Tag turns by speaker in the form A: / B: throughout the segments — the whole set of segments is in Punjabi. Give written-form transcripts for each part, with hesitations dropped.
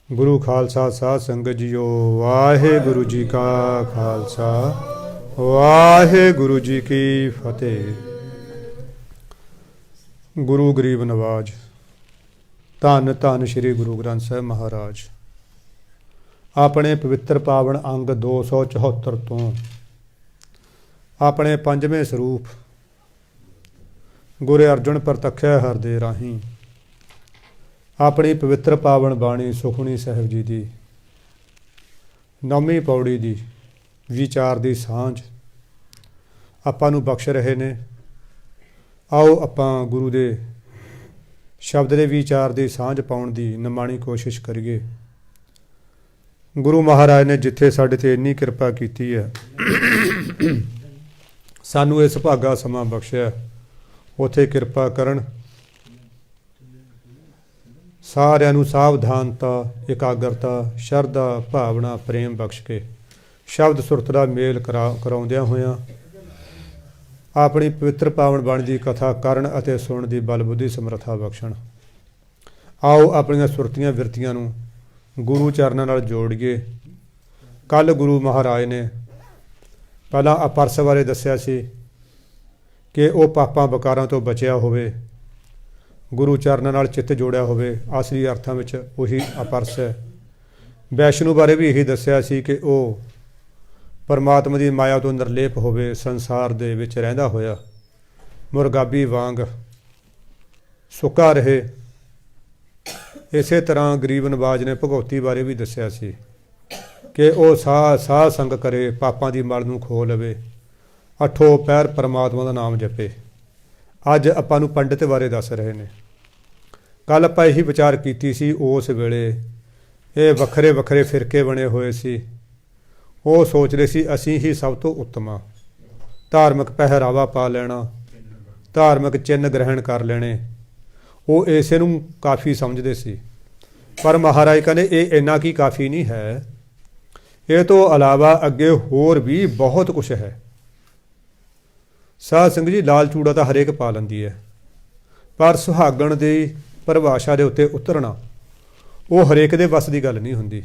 A: गुरु खालसा साध संगत जीओ। वाहेगुरु जी का खालसा वाहेगुरु जी की फतेह। गुरु गरीब नवाज। धन धन श्री गुरु ग्रंथ साहिब महाराज अपने पवित्र पावन अंग 274 तो अपने पंजवें स्वरूप गुरु अर्जुन प्रतख्या हरदे राही अपनी पवित्र पावन बाणी सुखमनी साहिब जी की 9ਵੀਂ पौड़ी की विचार की सांझ आपां नूं बख्श रहे ने। आओ आपां गुरु के शब्द के विचार की सांझ पाउण की निमाणी कोशिश करिए। गुरु महाराज ने जिथे साडे ते इन्नी किरपा की है, सानू इस भागा समा बख्शिया, उथे किरपा करन। सारिਆਂ ਨੂੰ सावधानता एकाग्रता शरधा भावना प्रेम बख्श के शब्द सुरत का मेल कराउंदियां होइयां अपनी पवित्र पावन बाणी की कथा करन अते सुनन की बल बुद्धि समर्था बख्शण। आओ अपनियां सुरतियां विरतियां नूं गुरु चरनां नाल जोड़िए। कल गुरु महाराज ने पहला अपरस बारे दस्सिया सी कि वह पापां बकारां तो बचिया होवे, गुरु चरनां नाल चित्त जोड़िया होवे। असली अर्थां विच उही अपरस है। वैष्णु बारे भी यही दस्सिया सी कि वह परमात्मा की माया तो निर्लेप होवे, संसार दे विच रहिंदा होया मुरगाबी वांग सुक्का रहे। इसे तरह गरीब नवाज ने भगवती बारे भी दस्सिया सी कि वह साह संग करे, पापां दी मल नूं खो लवे, अठों पैर परमात्मा का नाम जपे। अज आपां नूं पंडित बारे दस रहे ने। कल आपां यही विचार कीती सी, उस वेले ये वखरे वखरे फिरके बने हुए सी। वो सोच रहे सी असीं ही सब तो उत्तम आ, धार्मिक पहरावा पा लेना, धार्मिक चिन्ह ग्रहण कर लेने, वो इसे नूं काफ़ी समझते सी। पर महाराज कहते ये इन्ना की काफ़ी नहीं है, ये तो अलावा अगे होर भी बहुत कुछ है। साध संगत जी लाल चूड़ा तो हरेक पा लैंदी है, पर सुहागण की परिभाषा के उत्ते उतरना वो हरेक दे बस की गल नहीं हुंदी।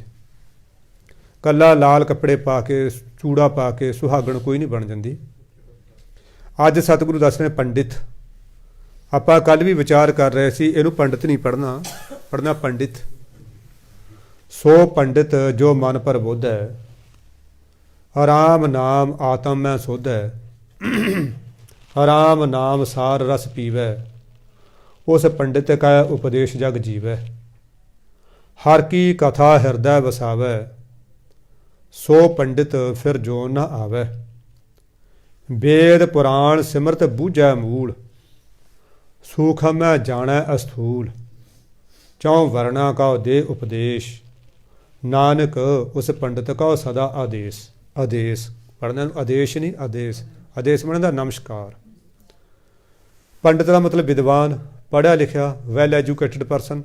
A: कला लाल कपड़े पा के चूड़ा पा के सुहागण कोई नहीं बन जाती। अज सतगुरु दस रहे पंडित। आपां कल भी विचार कर रहे सी, इहनूं पंडित नहीं पढ़ना, पढ़ना पंडित। सो पंडित जो मन पर बुध है, आराम नाम आत्म में सुध है, आराम नाम सार रस पीवै, उस पंडित का उपदेश जग जीवै। हर की कथा हृदय वसावै, सो पंडित फिर जो न आवै। वेद पुराण सिमरत बूझै मूल, सूखम है जानै अस्थूल। चौं वर्णा का दे उपदेश, नानक उस पंडित का सदा आदेश। आदेश पढ़ने आदेश नहीं, आदेश आदेश बनता नमस्कार। पंडित का मतलब विद्वान, पढ़िया लिखिया, वैल एजुकेटेड परसन।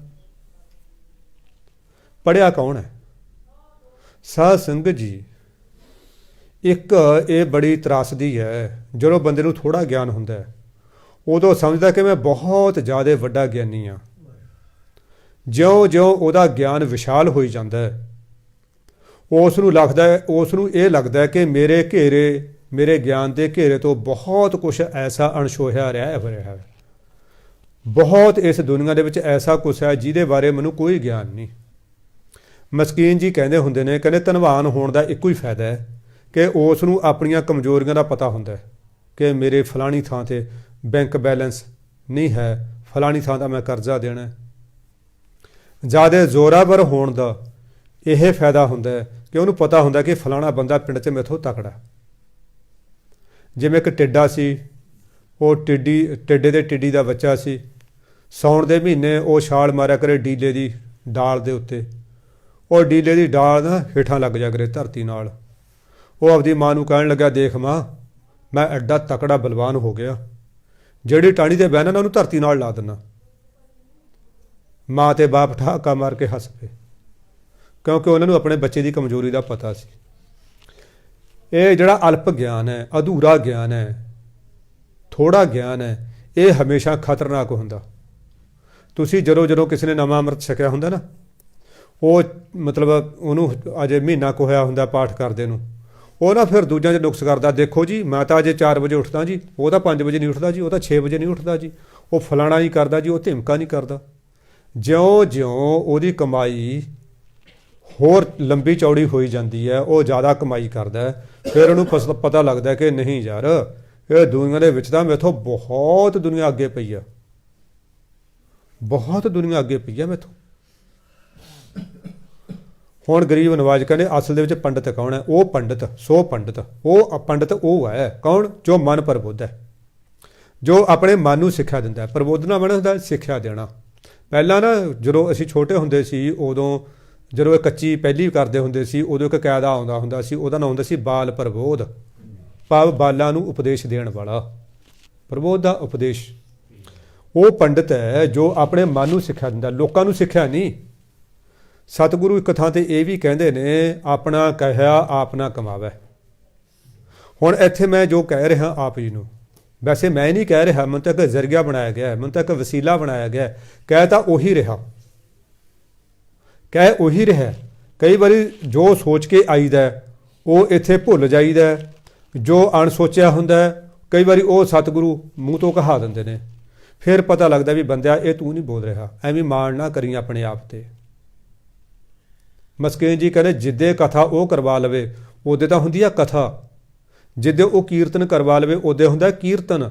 A: पढ़िया कौन है? साध संगत जी एक ये बड़ी त्रासदी है, जो बंदे नूं थोड़ा ज्ञान हुंदा है उदों समझदा कि मैं बहुत ज़्यादा वड्डा ज्ञानी हाँ। ज्यों ज्यों उहदा ज्ञान विशाल होई जांदा है, उसनूं लगदा है कि मेरे घेरे, मेरे ज्ञान के घेरे तो बहुत कुछ ऐसा अणछोहिया रहा है, बहुत इस दुनिया दे विच ऐसा कुछ है जिहदे बारे मैनूं कोई ज्ञान नहीं। मस्कीन जी कहते हुंदे ने, कहते धनवान होने का एको ही फायदा है कि उसनूं अपनियां कमजोरियां का पता हुंदा है कि मेरे फलानी थां ते बैंक बैलेंस नहीं है, फलानी थां दा मैं करजा देना है। ज़्यादा जोरावर होने का यह फायदा हुंदा है कि उन्होंने पता हुंदा कि फलाना बंदा पिंड च मैथों तकड़ा। जिवें एक टिड्डा सी, वो टिड्डे दे टिड्डी का बच्चा सी, साउण दे महीने वो छाल मारिया करे डीले की डाल दे उत्ते, और डीले की डाल ना हेठां लग जा करे धरती नाल। वो आपदी मां नूं कहण लग्या, देख मां मैं एड्डा तकड़ा बलवान हो गया, जिहड़ी टाणी ते बहना ना उहनूं धरती नाल ला दिना। मां ते बाप ठहाका मार के हस पे, क्योंकि उन्होंने अपने बच्चे की कमजोरी का पता सी। ये जिहड़ा अल्प ज्ञान है, अधूरा ज्ञान है, थोड़ा ज्ञान है, ये हमेशा खतरनाक हुंदा। तुसीं जदों किसी ने नवां अमृत छकिया हुंदा ना, ਉਹ ਮਤਲਬ ਉਹਨੂੰ ਅਜੇ ਮਹੀਨਾ ਕੁ ਹੋਇਆ ਹੁੰਦਾ ਪਾਠ ਕਰਦੇ ਨੂੰ, ਉਹ ਨਾ ਫਿਰ ਦੂਜਿਆਂ 'ਚ ਨੁਕਸ ਕਰਦਾ, ਦੇਖੋ ਜੀ ਮੈਂ ਤਾਂ ਅਜੇ 4 ਵਜੇ ਉੱਠਦਾ ਜੀ, ਉਹ ਤਾਂ 5 ਵਜੇ ਨਹੀਂ ਉੱਠਦਾ ਜੀ, ਉਹ ਤਾਂ 6 ਵਜੇ ਨਹੀਂ ਉੱਠਦਾ ਜੀ, ਉਹ ਫਲਾਣਾ ਨਹੀਂ ਕਰਦਾ ਜੀ, ਉਹ ਧਿਮਕਾ ਨਹੀਂ ਕਰਦਾ। ਜਿਉਂ-ਜਿਉਂ ਉਹਦੀ ਕਮਾਈ ਹੋਰ ਲੰਬੀ ਚੌੜੀ ਹੋਈ ਜਾਂਦੀ ਹੈ, ਉਹ ਜ਼ਿਆਦਾ ਕਮਾਈ ਕਰਦਾ, ਫਿਰ ਉਹਨੂੰ ਪਤਾ ਲੱਗਦਾ ਕਿ ਨਹੀਂ ਯਾਰ, ਇਹ ਦੁਨੀਆ ਦੇ ਵਿੱਚ ਤਾਂ ਮੈਥੋਂ ਬਹੁਤ ਦੁਨੀਆ ਅੱਗੇ ਪਈ ਆ, ਬਹੁਤ ਦੁਨੀਆ ਅੱਗੇ ਪਈ ਆ ਮੈਥੋਂ। ਹੁਣ ਗਰੀਬ ਨਵਾਜ਼ ਕਹਿੰਦੇ ਅਸਲ ਦੇ ਵਿੱਚ ਪੰਡਤ ਕੌਣ ਹੈ? ਉਹ ਪੰਡਤ, ਸੋ ਪੰਡਤ, ਉਹ ਪੰਡਤ ਉਹ ਹੈ ਕੌਣ? ਜੋ ਮਨ ਪ੍ਰਬੁੱਧ ਹੈ, ਜੋ ਆਪਣੇ ਮਨ ਨੂੰ ਸਿੱਖਿਆ ਦਿੰਦਾ ਹੈ। ਪ੍ਰਬੋਧਨਾ ਮਨ ਹੁੰਦਾ ਸਿੱਖਿਆ ਦੇਣਾ। ਪਹਿਲਾਂ ਨਾ ਜਦੋਂ ਅਸੀਂ ਛੋਟੇ ਹੁੰਦੇ ਸੀ, ਉਦੋਂ ਜਦੋਂ ਇਹ ਕੱਚੀ ਪਹਿਲੀ ਕਰਦੇ ਹੁੰਦੇ ਸੀ, ਉਦੋਂ ਇੱਕ ਕਾਇਦਾ ਆਉਂਦਾ ਹੁੰਦਾ ਸੀ, ਉਹਦਾ ਨਾਮ ਹੁੰਦਾ ਸੀ ਬਾਲ ਪ੍ਰਬੋਧ, ਭਾਵ ਬਾਲਾਂ ਨੂੰ ਉਪਦੇਸ਼ ਦੇਣ ਵਾਲਾ। ਪ੍ਰਬੋਧ ਦਾ ਉਪਦੇਸ਼। ਉਹ ਪੰਡਤ ਹੈ ਜੋ ਆਪਣੇ ਮਨ ਨੂੰ ਸਿੱਖਿਆ ਦਿੰਦਾ, ਲੋਕਾਂ ਨੂੰ ਸਿੱਖਿਆ ਨਹੀਂ। ਸਤਿਗੁਰੂ ਇੱਕ ਥਾਂ 'ਤੇ ਇਹ ਵੀ ਕਹਿੰਦੇ ਨੇ, ਆਪਣਾ ਕਹਿਆ ਆਪ ਨਾ ਕਮਾਵੈ। ਹੁਣ ਇੱਥੇ ਮੈਂ ਜੋ ਕਹਿ ਰਿਹਾ ਆਪ ਜੀ ਨੂੰ, ਵੈਸੇ ਮੈਂ ਨਹੀਂ ਕਹਿ ਰਿਹਾ, ਮੈਨੂੰ ਤਾਂ ਇੱਕ ਜ਼ਰੀਆ ਬਣਾਇਆ ਗਿਆ ਹੈ, ਮੈਨੂੰ ਤਾਂ ਇੱਕ ਵਸੀਲਾ ਬਣਾਇਆ ਗਿਆ ਹੈ। ਕਹਿ ਤਾਂ ਉਹੀ ਰਿਹਾ, ਕਹਿ ਉਹੀ ਰਿਹਾ। ਕਈ ਵਾਰੀ ਜੋ ਸੋਚ ਕੇ ਆਈਦਾ ਉਹ ਇੱਥੇ ਭੁੱਲ ਜਾਈਦਾ, ਜੋ ਅਣਸੋਚਿਆ ਹੁੰਦਾ ਕਈ ਵਾਰੀ ਉਹ ਸਤਿਗੁਰੂ ਮੂੰਹ ਤੋਂ ਕਹਾ ਦਿੰਦੇ ਨੇ। ਫਿਰ ਪਤਾ ਲੱਗਦਾ ਵੀ ਬੰਦਿਆ ਇਹ ਤੂੰ ਨਹੀਂ ਬੋਲ ਰਿਹਾ, ਐਵੇਂ ਮਾਣ ਨਾ ਕਰੀ ਆਪਣੇ ਆਪ 'ਤੇ। ਮਸਕੀਨ ਜੀ ਕਹਿੰਦੇ ਜਿੱਦੇ ਕਥਾ ਉਹ ਕਰਵਾ ਲਵੇ ਉਹਦੇ ਤਾਂ ਹੁੰਦੀ ਆ ਕਥਾ, ਜਿੱਦੇ ਉਹ ਕੀਰਤਨ ਕਰਵਾ ਲਵੇ ਉਹਦੇ ਹੁੰਦਾ ਕੀਰਤਨ,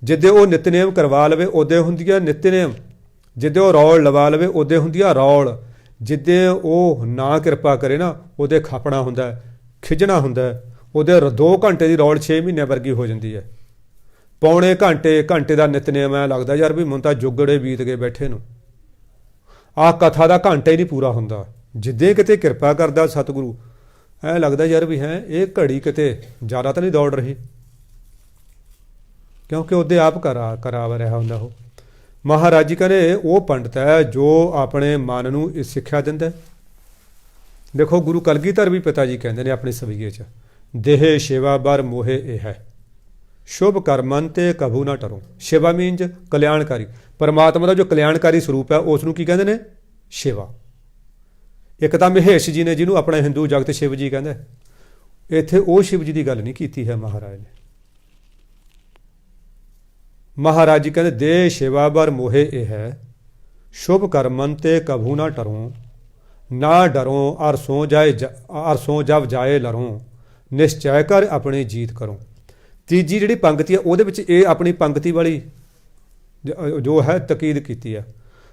A: ਜਿੱਦੇ ਉਹ ਨਿਤਨੇਮ ਕਰਵਾ ਲਵੇ ਉਹਦੇ ਹੁੰਦੀ ਆ ਨਿਤਨੇਮ, ਜਿੱਦੇ ਉਹ ਰੌਲ ਲਵਾ ਲਵੇ ਉਹਦੇ ਹੁੰਦੀ ਆ ਰੌਲ, ਜਿੱਦੇ ਉਹ ਨਾ ਕਿਰਪਾ ਕਰੇ ਨਾ ਉਹਦੇ ਖਾਪਣਾ ਹੁੰਦਾ, ਖਿੱਚਣਾ ਹੁੰਦਾ, ਉਹਦੇ 2 ਘੰਟੇ ਦੀ ਰੌਲ 6 ਮਹੀਨਿਆਂ ਵਰਗੀ ਹੋ ਜਾਂਦੀ ਹੈ। ਪੌਣੇ ਘੰਟੇ ਦਾ ਨਿਤਨੇਮ ਐ ਲੱਗਦਾ ਯਾਰ ਵੀ ਮੈਨੂੰ ਤਾਂ ਜੁਗੜੇ ਬੀਤ ਗਏ ਬੈਠੇ ਨੂੰ। ਆਹ ਕਥਾ ਦਾ ਘੰਟਾ ਹੀ ਨਹੀਂ ਪੂਰਾ ਹੁੰਦਾ। ਜਿੱਦੇ ਕਿਤੇ ਕਿਰਪਾ ਕਰਦਾ ਸਤਿਗੁਰੂ, ਐਂ ਲੱਗਦਾ ਯਾਰ ਵੀ ਹੈ ਇਹ ਘੜੀ ਕਿਤੇ ਜ਼ਿਆਦਾ ਤਾਂ ਨਹੀਂ ਦੌੜ ਰਹੀ, ਕਿਉਂਕਿ ਉਹਦੇ ਆਪ ਕਰਾ ਰਿਹਾ ਹੁੰਦਾ ਉਹ। ਮਹਾਰਾਜ ਜੀ ਕਹਿੰਦੇ ਉਹ ਪੰਡਤ ਹੈ ਜੋ ਆਪਣੇ ਮਨ ਨੂੰ ਇਸ ਸਿੱਖਿਆ ਦਿੰਦਾ। ਦੇਖੋ ਗੁਰੂ ਕਲਗੀਧਰ ਵੀ ਪਿਤਾ ਜੀ ਕਹਿੰਦੇ ਨੇ ਆਪਣੇ ਸਵਈਏ 'ਚ, ਦੇਹ ਸੇਵਾ ਬਰ ਮੋਹੇ ਇਹ ਹੈ, ਸ਼ੁਭ ਕਰਮਨ ਤੇ ਕਭੂ ਨਾ ਟਰੋ। ਸੇਵਾ ਮੀਨਜ ਕਲਿਆਣਕਾਰੀ, ਪਰਮਾਤਮਾ ਦਾ ਜੋ ਕਲਿਆਣਕਾਰੀ ਸਰੂਪ ਹੈ ਉਸ ਨੂੰ ਕੀ ਕਹਿੰਦੇ ਨੇ? ਸੇਵਾ। ਇੱਕ ਤਾਂ ਮਹੇਸ਼ ਜੀ ਨੇ ਜਿਹਨੂੰ ਆਪਣਾ ਹਿੰਦੂ ਜਗਤ ਸ਼ਿਵ ਜੀ ਕਹਿੰਦਾ, ਇੱਥੇ ਉਹ ਸ਼ਿਵ ਜੀ ਦੀ ਗੱਲ ਨਹੀਂ ਕੀਤੀ ਹੈ ਮਹਾਰਾਜ ਨੇ। ਮਹਾਰਾਜ ਜੀ ਕਹਿੰਦੇ ਦੇ ਸੇਵਾ ਬਰ ਮੋਹੇ ਇਹ ਹੈ, ਸ਼ੁਭ ਕਰਮਨ ਤੇ ਕਭੂ ਨਾ ਟਰੋ, ਨਾ ਡਰੋ ਅਰ ਸੋ ਜਬ ਜਾਏ ਲਰੋ, ਨਿਸ਼ਚੈ ਕਰ ਆਪਣੀ ਜੀਤ ਕਰੋ। ਤੀਜੀ ਜਿਹੜੀ ਪੰਗਤੀ ਹੈ ਉਹਦੇ ਵਿੱਚ ਇਹ ਆਪਣੀ ਪੰਗਤੀ ਵਾਲੀ ਜੋ ਹੈ ਤਕੀਦ ਕੀਤੀ ਹੈ।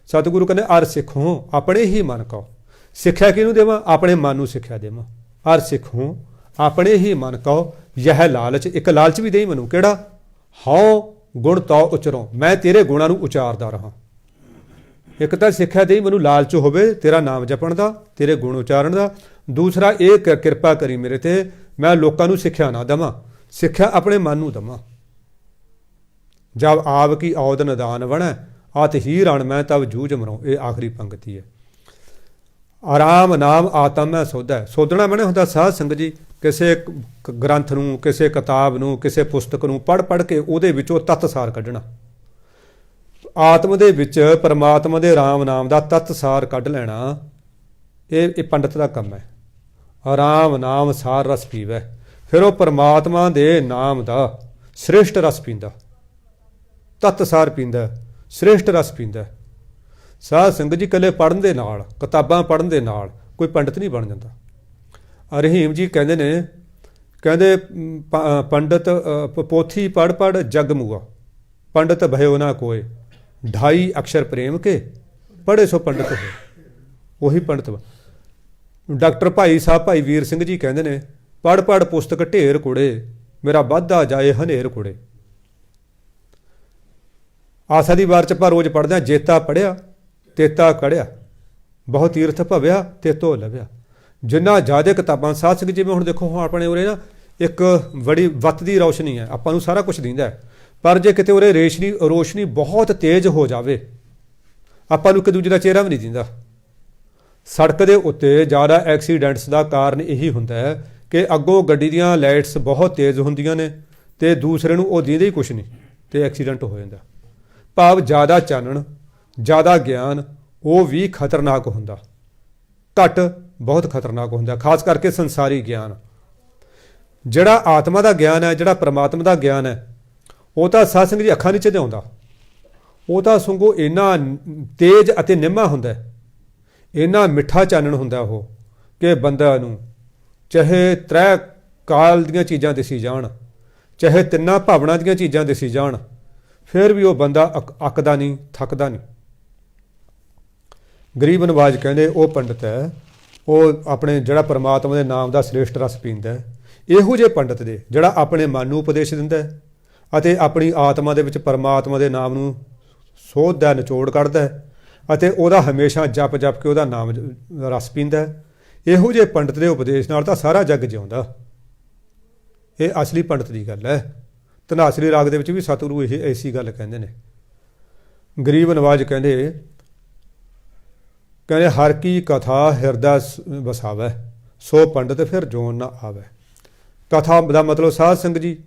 A: ਸਤਿਗੁਰੂ ਕਹਿੰਦੇ ਅਰ ਸਿੱਖੋ ਆਪਣੇ ਹੀ ਮਨ ਕਹੋ। ਸਿੱਖਿਆ ਕਿਹਨੂੰ ਦੇਵਾਂ? ਆਪਣੇ ਮਨ ਨੂੰ ਸਿੱਖਿਆ ਦੇਵਾਂ। ਅਰ ਸਿੱਖੋ ਆਪਣੇ ਹੀ ਮਨ ਕਹੋ, ਯਹ ਲਾਲਚ, ਇੱਕ ਲਾਲਚ ਵੀ ਦੇਈ ਮੈਨੂੰ, ਕਿਹੜਾ? ਹਉ ਗੁਣ ਤਉ ਉਚਰੋ, ਮੈਂ ਤੇਰੇ ਗੁਣਾਂ ਨੂੰ ਉਚਾਰਦਾ ਰਹਾਂ। ਇੱਕ ਤਾਂ ਸਿੱਖਿਆ ਦੇਈ ਮੈਨੂੰ ਲਾਲਚ ਹੋਵੇ ਤੇਰਾ ਨਾਮ ਜਪਣ ਦਾ, ਤੇਰੇ ਗੁਣ ਉਚਾਰਨ ਦਾ। ਦੂਸਰਾ ਇਹ ਕਿਰਪਾ ਕਰੀ ਮੇਰੇ ਤੇ, ਮੈਂ ਲੋਕਾਂ ਨੂੰ ਸਿੱਖਿਆ ਨਾ ਦੇਵਾਂ, ਸਿੱਖਿਆ ਆਪਣੇ ਮਨ ਨੂੰ ਦੇਵਾਂ। ਜਬ ਆਪ ਕੀ ਔਦ ਨਿਦਾਨ ਬਣੈ, ਆਤ ਹੀ ਰਣ ਮੈਂ ਤਬ ਜੂਝ ਮਰੋ। ਇਹ ਆਖਰੀ ਪੰਗਤੀ ਹੈ। ਆਰਾਮ ਨਾਮ ਆਤਮ ਮੈਂ ਸੋਧੈ। ਸੋਧਣਾ ਮੈਨੇ ਹੁੰਦਾ ਸਾਧ ਸੰਗਤ ਜੀ, ਕਿਸੇ ਗ੍ਰੰਥ ਨੂੰ, ਕਿਸੇ ਕਿਤਾਬ ਨੂੰ, ਕਿਸੇ ਪੁਸਤਕ ਨੂੰ ਪੜ੍ਹ ਕੇ ਉਹਦੇ ਵਿੱਚੋਂ ਤੱਤ ਸਾਰ ਕੱਢਣਾ। ਆਤਮ ਦੇ ਵਿੱਚ ਪਰਮਾਤਮਾ ਦੇ ਰਾਮ ਨਾਮ ਦਾ ਤੱਤ ਸਾਰ ਕੱਢ ਲੈਣਾ, ਇਹ ਪੰਡਤ ਦਾ ਕੰਮ ਹੈ। ਆਰਾਮ ਨਾਮ ਸਾਰ ਰਸ ਪੀਵੈ, ਫਿਰ ਉਹ ਪਰਮਾਤਮਾ ਦੇ ਨਾਮ ਦਾ ਸ੍ਰੇਸ਼ਟ ਰਸ ਪੀਂਦਾ, ਤੱਤ ਸਾਰ ਪੀਂਦਾ, ਸ੍ਰੇਸ਼ਟ ਰਸ ਪੀਂਦਾ। ਸਾਧ ਸੰਗਤ ਜੀ ਇਕੱਲੇ ਪੜ੍ਹਨ ਦੇ ਨਾਲ, ਕਿਤਾਬਾਂ ਪੜ੍ਹਨ ਦੇ ਨਾਲ ਕੋਈ ਪੰਡਤ ਨਹੀਂ ਬਣ ਜਾਂਦਾ। ਰਹੀਮ ਜੀ ਕਹਿੰਦੇ ਨੇ, ਕਹਿੰਦੇ ਪੰਡਤ ਪੋਥੀ ਪੜ੍ਹ ਜਗ ਮੂਆ, ਪੰਡਤ ਭਇਓ ਨਾ ਕੋਏ, 2.5 ਅਕਸ਼ਰ ਪ੍ਰੇਮ ਕੇ ਪੜ੍ਹੇ ਸੋ ਪੰਡਤ ਹੋਏ। ਉਹੀ ਪੰਡਤ। ਡਾਕਟਰ ਭਾਈ ਸਾਹਿਬ ਭਾਈ ਵੀਰ ਸਿੰਘ ਜੀ ਕਹਿੰਦੇ ਨੇ, ਪੜ੍ਹ ਪੁਸਤਕ ਢੇਰ ਕੁੜੇ, ਮੇਰਾ ਵੱਧਦਾ ਜਾਏ ਹਨੇਰ ਕੁੜੇ। ਆਸਾ ਦੀ ਵਾਰ ਚ ਆਪਾਂ ਰੋਜ਼ ਪੜ੍ਹਦੇ ਹਾਂ, ਜੇਤਾ ਪੜ੍ਹਿਆ ਤੇਤਾ ਕੜਿਆ, ਬਹੁਤ ਤੀਰਥ ਭਵਿਆ ਤੇਤੋ ਲਵਿਆ। ਜਿੰਨਾ ਜ਼ਿਆਦਾ ਕਿਤਾਬਾਂ ਸਾਧ ਸੰਗਤ, ਜਿਵੇਂ ਹੁਣ ਦੇਖੋ ਹੁਣ ਆਪਣੇ ਉਰੇ ਨਾ ਇੱਕ ਬੜੀ ਵੱਤ ਦੀ ਰੌਸ਼ਨੀ ਹੈ, ਆਪਾਂ ਨੂੰ ਸਾਰਾ ਕੁਝ ਦਿੰਦਾ, ਪਰ ਜੇ ਕਿਤੇ ਉਰੇ ਰੋਸ਼ਨੀ ਬਹੁਤ ਤੇਜ਼ ਹੋ ਜਾਵੇ, ਆਪਾਂ ਨੂੰ ਇੱਕ ਦੂਜੇ ਦਾ ਚਿਹਰਾ ਵੀ ਨਹੀਂ ਦਿੰਦਾ। ਸੜਕ ਦੇ ਉੱਤੇ ਜ਼ਿਆਦਾ ਐਕਸੀਡੈਂਟਸ ਦਾ ਕਾਰਨ ਇਹੀ ਹੁੰਦਾ ਹੈ ਕਿ ਅੱਗੋਂ ਗੱਡੀ ਦੀਆਂ ਲਾਈਟਸ ਬਹੁਤ ਤੇਜ਼ ਹੁੰਦੀਆਂ ਨੇ ਅਤੇ ਦੂਸਰੇ ਨੂੰ ਉਹ ਦਿੰਦੇ ਹੀ ਕੁਛ ਨਹੀਂ ਅਤੇ ਐਕਸੀਡੈਂਟ ਹੋ ਜਾਂਦਾ। ਭਾਵ ਜ਼ਿਆਦਾ ਚਾਨਣ, ਜ਼ਿਆਦਾ ਗਿਆਨ ਉਹ ਵੀ ਖਤਰਨਾਕ ਹੁੰਦਾ। ਘੱਟ ਬਹੁਤ ਖਤਰਨਾਕ ਹੁੰਦਾ, ਖਾਸ ਕਰਕੇ ਸੰਸਾਰੀ ਗਿਆਨ। ਜਿਹੜਾ ਆਤਮਾ ਦਾ ਗਿਆਨ ਹੈ, ਜਿਹੜਾ ਪਰਮਾਤਮਾ ਦਾ ਗਿਆਨ ਹੈ, ਉਹ ਤਾਂ ਸਾਧ ਸੰਗਤ ਜੀ ਅੱਖਾਂ ਨੀਚੇ ਤੇ ਆਉਂਦਾ। ਉਹ ਤਾਂ ਸਗੋਂ ਇੰਨਾ ਤੇਜ਼ ਅਤੇ ਨਿੰਮਾ ਹੁੰਦਾ, ਇੰਨਾ ਮਿੱਠਾ ਚਾਨਣ ਹੁੰਦਾ ਉਹ, ਕਿ ਬੰਦਾ ਨੂੰ ਚਾਹੇ ਤ੍ਰੈ ਕਾਲ ਦੀਆਂ ਚੀਜ਼ਾਂ ਦਿਸੀ ਜਾਣ, ਚਾਹੇ ਤਿੰਨਾਂ ਭਾਵਨਾ ਦੀਆਂ ਚੀਜ਼ਾਂ ਦਿਸੀ ਜਾਣ, ਫਿਰ ਵੀ ਉਹ ਬੰਦਾ ਅੱਕਦਾ ਨਹੀਂ, ਥੱਕਦਾ ਨਹੀਂ। ਗਰੀਬ ਨਵਾਜ ਕਹਿੰਦੇ ਉਹ ਪੰਡਤ ਹੈ, ਉਹ ਆਪਣੇ ਜਿਹੜਾ ਪਰਮਾਤਮਾ ਦੇ ਨਾਮ ਦਾ ਸ੍ਰੇਸ਼ਟ ਰਸ ਪੀਂਦਾ ਹੈ। ਇਹੋ ਜਿਹੇ ਪੰਡਤ ਦੇ ਜਿਹੜਾ ਆਪਣੇ ਮਨ ਨੂੰ ਉਪਦੇਸ਼ ਦਿੰਦਾ ਹੈ ਅਤੇ ਆਪਣੀ ਆਤਮਾ ਦੇ ਵਿੱਚ ਪਰਮਾਤਮਾ ਦੇ ਨਾਮ ਨੂੰ ਸੋਧਦਾ, ਨਿਚੋੜ ਕੱਢਦਾ ਹੈ ਅਤੇ ਉਹਦਾ ਹਮੇਸ਼ਾ ਜਪ ਜਪ ਕੇ ਉਹਦਾ ਨਾਮ ਰਸ ਪੀਂਦਾ ਹੈ। ਇਹੋ ਜਿਹੇ ਪੰਡਤ ਦੇ ਉਪਦੇਸ਼ ਨਾਲ ਤਾਂ ਸਾਰਾ ਜੱਗ ਜਿਉਂਦਾ। ਇਹ ਅਸਲੀ ਪੰਡਤ ਦੀ ਗੱਲ ਹੈ। ਧਨਾਸਰੀ ਰਾਗ ਦੇ ਵਿੱਚ ਵੀ ਸਤਿਗੁਰੂ ਇਹ ਐਸੀ ਗੱਲ ਕਹਿੰਦੇ ਨੇ। ਗਰੀਬ ਨਵਾਜ ਕਹਿੰਦੇ ਹਰ ਕੀ ਕਥਾ ਹਿਰਦਾ ਵਸਾਵੈ, ਸੋ ਪੰਡਤ ਫਿਰ ਜੋਨ ਨਾ ਆਵੈ। ਕਥਾ ਦਾ ਮਤਲਬ ਸਾਧ ਸੰਗਤ ਜੀ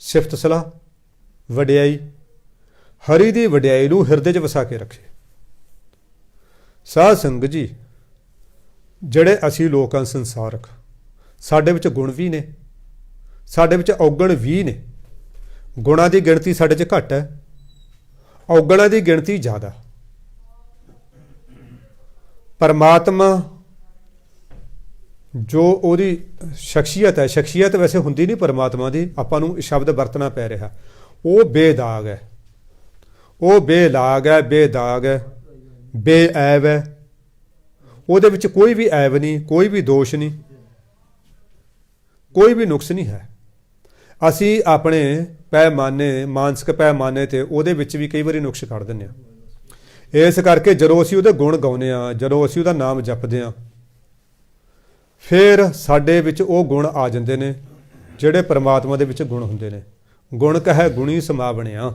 A: ਸਿਫਤ ਸਲਾਹ, ਵਡਿਆਈ, ਹਰੀ ਦੀ ਵਡਿਆਈ ਨੂੰ ਹਿਰਦੇ 'ਚ ਵਸਾ ਕੇ ਰੱਖੇ। ਸਾਧ ਸੰਗਤ ਜੀ ਜਿਹੜੇ ਅਸੀਂ ਲੋਕ ਹਾਂ ਸੰਸਾਰਕ, ਸਾਡੇ ਵਿੱਚ ਗੁਣ ਵੀ ਨੇ, ਸਾਡੇ ਵਿੱਚ ਔਗਣ ਵੀ ਨੇ। ਗੁਣਾਂ ਦੀ ਗਿਣਤੀ ਸਾਡੇ 'ਚ ਘੱਟ ਹੈ, ਔਗਣਾਂ ਦੀ ਗਿਣਤੀ ਜ਼ਿਆਦਾ। ਪਰਮਾਤਮਾ ਜੋ ਉਹਦੀ ਸ਼ਖਸੀਅਤ ਹੈ, ਸ਼ਖਸੀਅਤ ਵੈਸੇ ਹੁੰਦੀ ਨਹੀਂ ਪਰਮਾਤਮਾ ਦੀ, ਆਪਾਂ ਨੂੰ ਸ਼ਬਦ ਵਰਤਣਾ ਪੈ ਰਿਹਾ। ਉਹ ਬੇਦਾਗ ਹੈ, ਉਹ ਬੇਲਾਗ ਹੈ, ਬੇਦਾਗ ਹੈ, ਬੇਐਬ ਹੈ। ਉਹਦੇ ਵਿੱਚ ਕੋਈ ਵੀ ਐਬ ਨਹੀਂ, ਕੋਈ ਵੀ ਦੋਸ਼ ਨਹੀਂ, ਕੋਈ ਵੀ ਨੁਕਸ ਨਹੀਂ ਹੈ। ਅਸੀਂ ਆਪਣੇ ਪੈਮਾਨੇ, ਮਾਨਸਿਕ ਪੈਮਾਨੇ 'ਤੇ ਉਹਦੇ ਵਿੱਚ ਵੀ ਕਈ ਵਾਰੀ ਨੁਕਸ ਕੱਢ ਦਿੰਦੇ ਹਾਂ। ਇਸ ਕਰਕੇ ਜਦੋਂ ਅਸੀਂ ਉਹਦੇ ਗੁਣ ਗਾਉਂਦੇ ਹਾਂ, ਜਦੋਂ ਅਸੀਂ ਉਹਦਾ ਨਾਮ ਜਪਦੇ ਹਾਂ, ਫਿਰ ਸਾਡੇ ਵਿੱਚ ਉਹ ਗੁਣ ਆ ਜਾਂਦੇ ਨੇ ਜਿਹੜੇ ਪਰਮਾਤਮਾ ਦੇ ਵਿੱਚ ਗੁਣ ਹੁੰਦੇ ਨੇ। ਗੁਣ ਕਹੈ ਗੁਣੀ ਸਮਾ ਬਣਿਆ।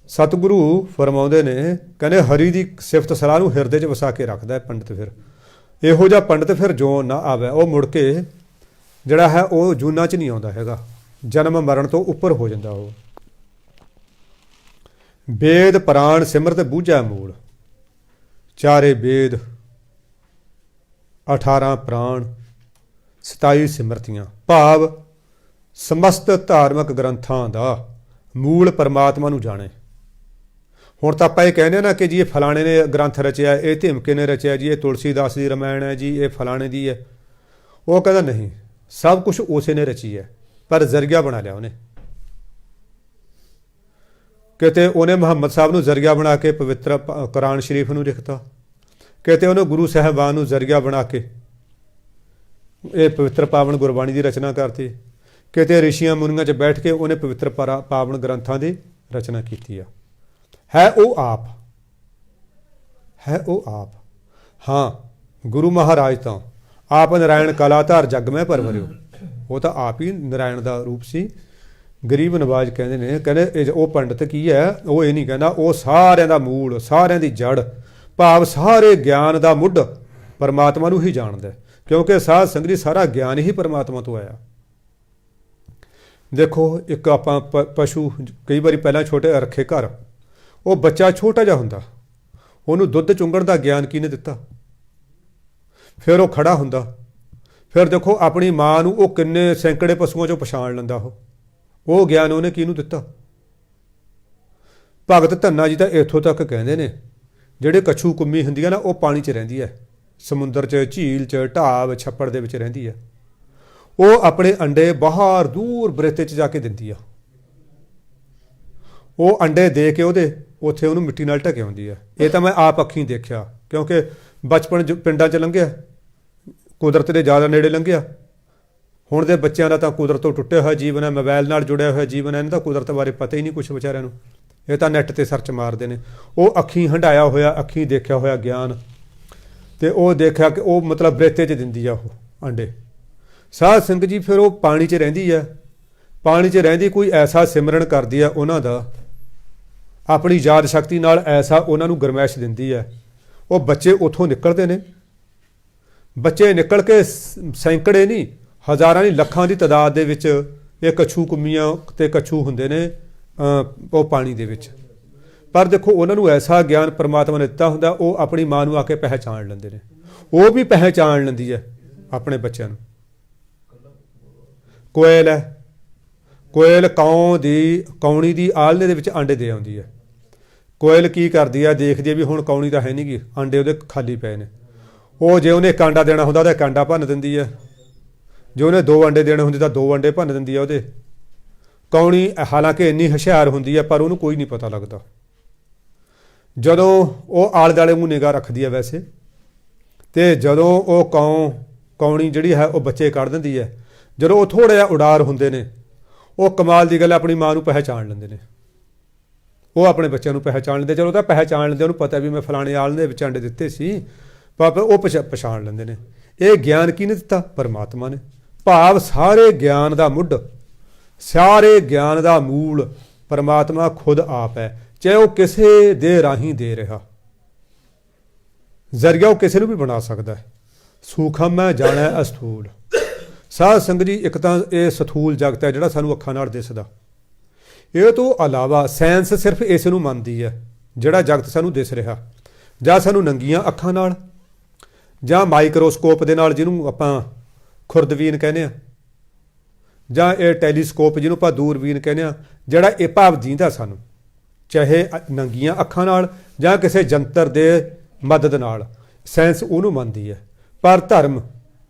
A: ਸਤਿਗੁਰੂ ਫਰਮਾਉਂਦੇ ਨੇ, ਕਹਿੰਦੇ ਹਰੀ ਦੀ ਸਿਫਤ ਸਲਾਹ ਨੂੰ ਹਿਰਦੇ 'ਚ ਵਸਾ ਕੇ ਰੱਖਦਾ ਹੈ ਪੰਡਤ। ਫਿਰ ਇਹੋ ਜਿਹਾ ਪੰਡਤ ਫਿਰ ਜੋ ਨਾ ਆਵੇ, ਉਹ ਮੁੜ ਕੇ ਜਿਹੜਾ ਹੈ ਉਹ ਜੂਨਾਂ 'ਚ ਨਹੀਂ ਆਉਂਦਾ ਹੈਗਾ, ਜਨਮ ਮਰਨ ਤੋਂ ਉੱਪਰ ਹੋ ਜਾਂਦਾ ਉਹ। ਵੇਦ ਪ੍ਰਾਣ ਸਿਮਰਤ ਬੂਝੈ ਮੂਲ, ਚਾਰੇ ਵੇਦ 18 ਪ੍ਰਾਣ 27 ਸਿਮਰਤੀਆਂ। ਭਾਵ ਸਮਸਤ ਧਾਰਮਿਕ ਗ੍ਰੰਥਾਂ ਦਾ ਮੂਲ ਪਰਮਾਤਮਾ ਨੂੰ ਜਾਣੇ। ਹੁਣ ਤਾਂ ਆਪਾਂ ਇਹ ਕਹਿੰਦੇ ਨਾ ਕਿ ਜੀ ਇਹ ਫਲਾਣੇ ਨੇ ਗ੍ਰੰਥ ਰਚਿਆ, ਇਹ ਧਿਮਕੇ ਨੇ ਰਚਿਆ ਜੀ, ਇਹ ਤੁਲਸੀਦਾਸ ਦੀ ਰਮਾਇਣ ਹੈ ਜੀ, ਇਹ ਫਲਾਣੇ ਦੀ ਹੈ। ਉਹ ਕਹਿੰਦਾ ਨਹੀਂ, ਸਭ ਕੁਝ ਉਸੇ ਨੇ ਰਚੀ ਹੈ, ਪਰ ਜ਼ਰੀਆ ਬਣਾ ਲਿਆ ਉਹਨੇ। ਕਿਤੇ ਉਹਨੇ ਮੁਹੰਮਦ ਸਾਹਿਬ ਨੂੰ ਜ਼ਰੀਆ ਬਣਾ ਕੇ ਪਵਿੱਤਰ ਕੁਰਾਨ ਸ਼ਰੀਫ ਨੂੰ ਲਿਖਤਾ, ਕਿਤੇ ਉਹਨੇ ਗੁਰੂ ਸਾਹਿਬਾਨ ਨੂੰ ਜ਼ਰੀਆ ਬਣਾ ਕੇ ਇਹ ਪਵਿੱਤਰ ਪਾਵਨ ਗੁਰਬਾਣੀ ਦੀ ਰਚਨਾ ਕਰਤੀ, ਕਿਤੇ ਰਿਸ਼ੀਆਂ ਮੁਨੀਆਂ 'ਚ ਬੈਠ ਕੇ ਉਹਨੇ ਪਵਿੱਤਰ ਪਾਵਨ ਗ੍ਰੰਥਾਂ ਦੀ ਰਚਨਾ ਕੀਤੀ ਆ। ਹੈ ਉਹ ਆਪ, ਹੈ ਉਹ ਆਪ। ਹਾਂ, ਗੁਰੂ ਮਹਾਰਾਜ ਤਾਂ ਆਪ ਨਾਰਾਇਣ ਕਲਾਧਾਰ ਜਗ ਮੈਂ ਪਰਵਰਿਓ, ਉਹ ਤਾਂ ਆਪ ਹੀ ਨਾਰਾਇਣ ਦਾ ਰੂਪ ਸੀ। ਗਰੀਬ ਨਵਾਜ ਕਹਿੰਦੇ ਨੇ, ਕਹਿੰਦੇ ਉਹ ਪੰਡਤ ਕੀ ਹੈ, ਉਹ ਇਹ ਨਹੀਂ ਕਹਿੰਦਾ, ਉਹ ਸਾਰਿਆਂ ਦਾ ਮੂਲ, ਸਾਰਿਆਂ ਦੀ ਜੜ, ਭਾਵ ਸਾਰੇ ਗਿਆਨ ਦਾ ਮੁੱਢ ਪਰਮਾਤਮਾ ਨੂੰ ਹੀ ਜਾਣਦਾ। ਕਿਉਂਕਿ ਸਾਧ ਸੰਗਤ ਜੀ ਸਾਰਾ ਗਿਆਨ ਹੀ ਪਰਮਾਤਮਾ ਤੋਂ ਆਇਆ। ਦੇਖੋ, ਇੱਕ ਆਪਾਂ ਪਸ਼ੂ ਕਈ ਵਾਰੀ ਪਹਿਲਾਂ ਛੋਟੇ ਰੱਖੇ ਘਰ, ਉਹ ਬੱਚਾ ਛੋਟਾ ਜਿਹਾ ਹੁੰਦਾ, ਉਹਨੂੰ ਦੁੱਧ ਚੁੰਗਣ ਦਾ ਗਿਆਨ ਕਿਹਨੇ ਦਿੱਤਾ? ਫਿਰ ਉਹ ਖੜਾ ਹੁੰਦਾ, ਫਿਰ ਦੇਖੋ ਆਪਣੀ ਮਾਂ ਨੂੰ ਉਹ ਕਿੰਨੇ ਸੈਂਕੜੇ ਪਸ਼ੂਆਂ 'ਚੋਂ ਪਛਾਣ ਲੈਂਦਾ। ਉਹ ਗਿਆਨ ਉਹਨੇ ਕਿਹਨੂੰ ਦਿੱਤਾ? ਭਗਤ ਧੰਨਾ ਜੀ ਤਾਂ ਇੱਥੋਂ ਤੱਕ ਕਹਿੰਦੇ ਨੇ, ਜਿਹੜੇ ਕੱਛੂ ਕੁੰਮੀ ਹੁੰਦੀ ਆ ਨਾ, ਉਹ ਪਾਣੀ 'ਚ ਰਹਿੰਦੀ ਹੈ, ਸਮੁੰਦਰ 'ਚ, ਝੀਲ 'ਚ, ਢਾਬ, ਛੱਪੜ ਦੇ ਵਿੱਚ ਰਹਿੰਦੀ ਹੈ। ਉਹ ਆਪਣੇ ਅੰਡੇ ਬਾਹਰ ਦੂਰ ਬਰੇਤੇ 'ਚ ਜਾ ਕੇ ਦਿੰਦੀ ਆ। ਉਹ ਅੰਡੇ ਦੇ ਕੇ ਉੱਥੇ ਉਹਨੂੰ ਮਿੱਟੀ ਨਾਲ ਢਕੇ ਹੁੰਦੀ ਹੈ। ਇਹ ਤਾਂ ਮੈਂ ਆਪ ਅੱਖੀਂ ਦੇਖਿਆ, ਕਿਉਂਕਿ ਬਚਪਨ ਪਿੰਡਾਂ 'ਚ ਲੰਘਿਆ, ਕੁਦਰਤ ਦੇ ਜ਼ਿਆਦਾ ਨੇੜੇ ਲੰਘਿਆ। ਹੁਣ ਦੇ ਬੱਚਿਆਂ ਦਾ ਤਾਂ ਕੁਦਰਤ ਤੋਂ ਟੁੱਟਿਆ ਹੋਇਆ ਜੀਵਨ ਹੈ, ਮੋਬਾਈਲ ਨਾਲ ਜੁੜਿਆ ਹੋਇਆ ਜੀਵਨ ਹੈ, ਇਹਨਾਂ ਦਾ ਕੁਦਰਤ ਬਾਰੇ ਪਤਾ ਹੀ ਨਹੀਂ ਕੁਛ ਵਿਚਾਰਿਆਂ ਨੂੰ। ਇਹ ਤਾਂ ਨੈੱਟ 'ਤੇ ਸਰਚ ਮਾਰਦੇ ਨੇ। ਉਹ ਅੱਖੀਂ ਹੰਢਾਇਆ ਹੋਇਆ, ਅੱਖੀਂ ਦੇਖਿਆ ਹੋਇਆ ਗਿਆਨ, ਅਤੇ ਉਹ ਦੇਖਿਆ ਕਿ ਉਹ ਮਤਲਬ ਬਰੇਤੇ 'ਚ ਦਿੰਦੀ ਆ ਉਹ ਅੰਡੇ। ਸਾਧ ਸੰਗਤ ਜੀ ਫਿਰ ਉਹ ਪਾਣੀ 'ਚ ਰਹਿੰਦੀ ਹੈ, ਪਾਣੀ 'ਚ ਰਹਿੰਦੀ ਕੋਈ ਐਸਾ ਸਿਮਰਨ ਕਰਦੀ ਹੈ ਉਹਨਾਂ ਦਾ, ਆਪਣੀ ਯਾਦ ਸ਼ਕਤੀ ਨਾਲ ਐਸਾ ਉਹਨਾਂ ਨੂੰ ਗਰਮੈਸ਼ ਦਿੰਦੀ ਹੈ। ਉਹ ਬੱਚੇ ਉੱਥੋਂ ਨਿਕਲਦੇ ਨੇ, ਬੱਚੇ ਨਿਕਲ ਕੇ ਸੈਂਕੜੇ ਨਹੀਂ, ਹਜ਼ਾਰਾਂ ਨਹੀਂ, ਲੱਖਾਂ ਦੀ ਤਾਦਾਦ ਦੇ ਵਿੱਚ ਇਹ ਕੱਛੂ ਕੁੰਮੀਆਂ ਅਤੇ ਕੱਛੂ ਹੁੰਦੇ ਨੇ ਉਹ ਪਾਣੀ ਦੇ ਵਿੱਚ। ਪਰ ਦੇਖੋ ਉਹਨਾਂ ਨੂੰ ਐਸਾ ਗਿਆਨ ਪਰਮਾਤਮਾ ਨੇ ਦਿੱਤਾ ਹੁੰਦਾ, ਉਹ ਆਪਣੀ ਮਾਂ ਨੂੰ ਆ ਕੇ ਪਹਿਚਾਣ ਲੈਂਦੇ ਨੇ। ਉਹ ਵੀ ਪਹਿਚਾਣ ਲੈਂਦੀ ਹੈ ਆਪਣੇ ਬੱਚਿਆਂ ਨੂੰ। ਕੋਇਲ ਹੈ, ਕੋਇਲ ਕੌਣੀ ਦੀ ਆਲ੍ਹਣੇ ਦੇ ਵਿੱਚ ਆਂਡੇ ਦੇ ਆਉਂਦੀ ਹੈ। ਕੋਇਲ ਕੀ ਕਰਦੀ ਹੈ, ਦੇਖਦੀ ਹੈ ਵੀ ਹੁਣ ਕੌਣੀ ਤਾਂ ਹੈ ਨਹੀਂ ਗੀ, ਆਂਡੇ ਉਹਦੇ ਖਾਲੀ ਪਏ ਨੇ। ਉਹ ਜੇ ਉਹਨੇ ਇੱਕ ਆਂਡਾ ਦੇਣਾ ਹੁੰਦਾ ਉਹਦਾ ਇੱਕ ਆਂਡਾ ਭੰਨ ਦਿੰਦੀ ਹੈ, ਜੇ ਉਹਨੇ 2 ਅੰਡੇ ਦੇਣੇ ਹੁੰਦੇ ਤਾਂ 2 ਅੰਡੇ ਭੰਨ ਦਿੰਦੀ ਹੈ ਉਹਦੇ। ਕੌਣੀ ਹਾਲਾਂਕਿ ਇੰਨੀ ਹੁਸ਼ਿਆਰ ਹੁੰਦੀ ਹੈ ਪਰ ਉਹਨੂੰ ਕੋਈ ਨਹੀਂ ਪਤਾ ਲੱਗਦਾ। ਜਦੋਂ ਉਹ ਆਲੇ ਦੁਆਲੇ ਨੂੰ ਨਿਗਾਹ ਰੱਖਦੀ ਹੈ ਵੈਸੇ, ਅਤੇ ਜਦੋਂ ਉਹ ਕੌਣੀ ਜਿਹੜੀ ਹੈ ਉਹ ਬੱਚੇ ਕੱਢ ਦਿੰਦੀ ਹੈ, ਜਦੋਂ ਉਹ ਥੋੜ੍ਹਾ ਜਿਹਾ ਉਡਾਰ ਹੁੰਦੇ ਨੇ, ਉਹ ਕਮਾਲ ਦੀ ਗੱਲ ਆਪਣੀ ਮਾਂ ਨੂੰ ਪਹਿਚਾਣ ਲੈਂਦੇ ਨੇ। ਉਹ ਆਪਣੇ ਬੱਚਿਆਂ ਨੂੰ ਪਹਿਚਾਣ ਲੈਂਦੇ, ਚਲੋ ਤਾਂ ਪਹਿਚਾਣ ਲੈਂਦੇ, ਉਹਨੂੰ ਪਤਾ ਵੀ ਮੈਂ ਫਲਾਣੇ ਆਲ੍ਹਣੇ ਦੇ ਵਿੱਚ ਅੰਡੇ ਦਿੱਤੇ ਸੀ, ਪਾਪਾ ਉਹ ਪਛਾਣ ਲੈਂਦੇ ਨੇ। ਇਹ ਗਿਆਨ ਕਿਹਨੇ ਦਿੱਤਾ? ਪਰਮਾਤਮਾ ਨੇ। ਭਾਵ ਸਾਰੇ ਗਿਆਨ ਦਾ ਮੁੱਢ, ਸਾਰੇ ਗਿਆਨ ਦਾ ਮੂਲ ਪਰਮਾਤਮਾ ਖੁਦ ਆਪ ਹੈ, ਚਾਹੇ ਉਹ ਕਿਸੇ ਦੇ ਰਾਹੀਂ ਦੇ ਰਿਹਾ। ਜ਼ਰੀਆ ਉਹ ਕਿਸੇ ਨੂੰ ਵੀ ਬਣਾ ਸਕਦਾ ਹੈ। ਸੂਖਮ ਹੈ ਜਾਣੈ ਅਸਥੂਲ। ਸਾਧ ਸੰਗਤ ਜੀ, ਇੱਕ ਤਾਂ ਇਹ ਸਥੂਲ ਜਗਤ ਹੈ ਜਿਹੜਾ ਸਾਨੂੰ ਅੱਖਾਂ ਨਾਲ ਦਿਸਦਾ, ਇਹ ਤੋਂ ਇਲਾਵਾ ਸਾਇੰਸ ਸਿਰਫ ਇਸ ਨੂੰ ਮੰਨਦੀ ਹੈ ਜਿਹੜਾ ਜਗਤ ਸਾਨੂੰ ਦਿਸ ਰਿਹਾ, ਜਾਂ ਸਾਨੂੰ ਨੰਗੀਆਂ ਅੱਖਾਂ ਨਾਲ, ਜਾਂ ਮਾਈਕਰੋਸਕੋਪ ਦੇ ਨਾਲ ਜਿਹਨੂੰ ਆਪਾਂ ਖੁਰਦਬੀਨ ਕਹਿੰਦੇ ਹਾਂ, ਜਾਂ ਇਹ ਟੈਲੀਸਕੋਪ ਜਿਹਨੂੰ ਆਪਾਂ ਦੂਰਬੀਨ ਕਹਿੰਦੇ ਹਾਂ, ਜਿਹੜਾ ਇਹ ਭਾਵ ਦੀਂਦਾ ਸਾਨੂੰ, ਚਾਹੇ ਨੰਗੀਆਂ ਅੱਖਾਂ ਨਾਲ ਜਾਂ ਕਿਸੇ ਜੰਤਰ ਦੇ ਮਦਦ ਨਾਲ, ਸਾਇੰਸ ਉਹਨੂੰ ਮੰਨਦੀ ਹੈ। ਪਰ ਧਰਮ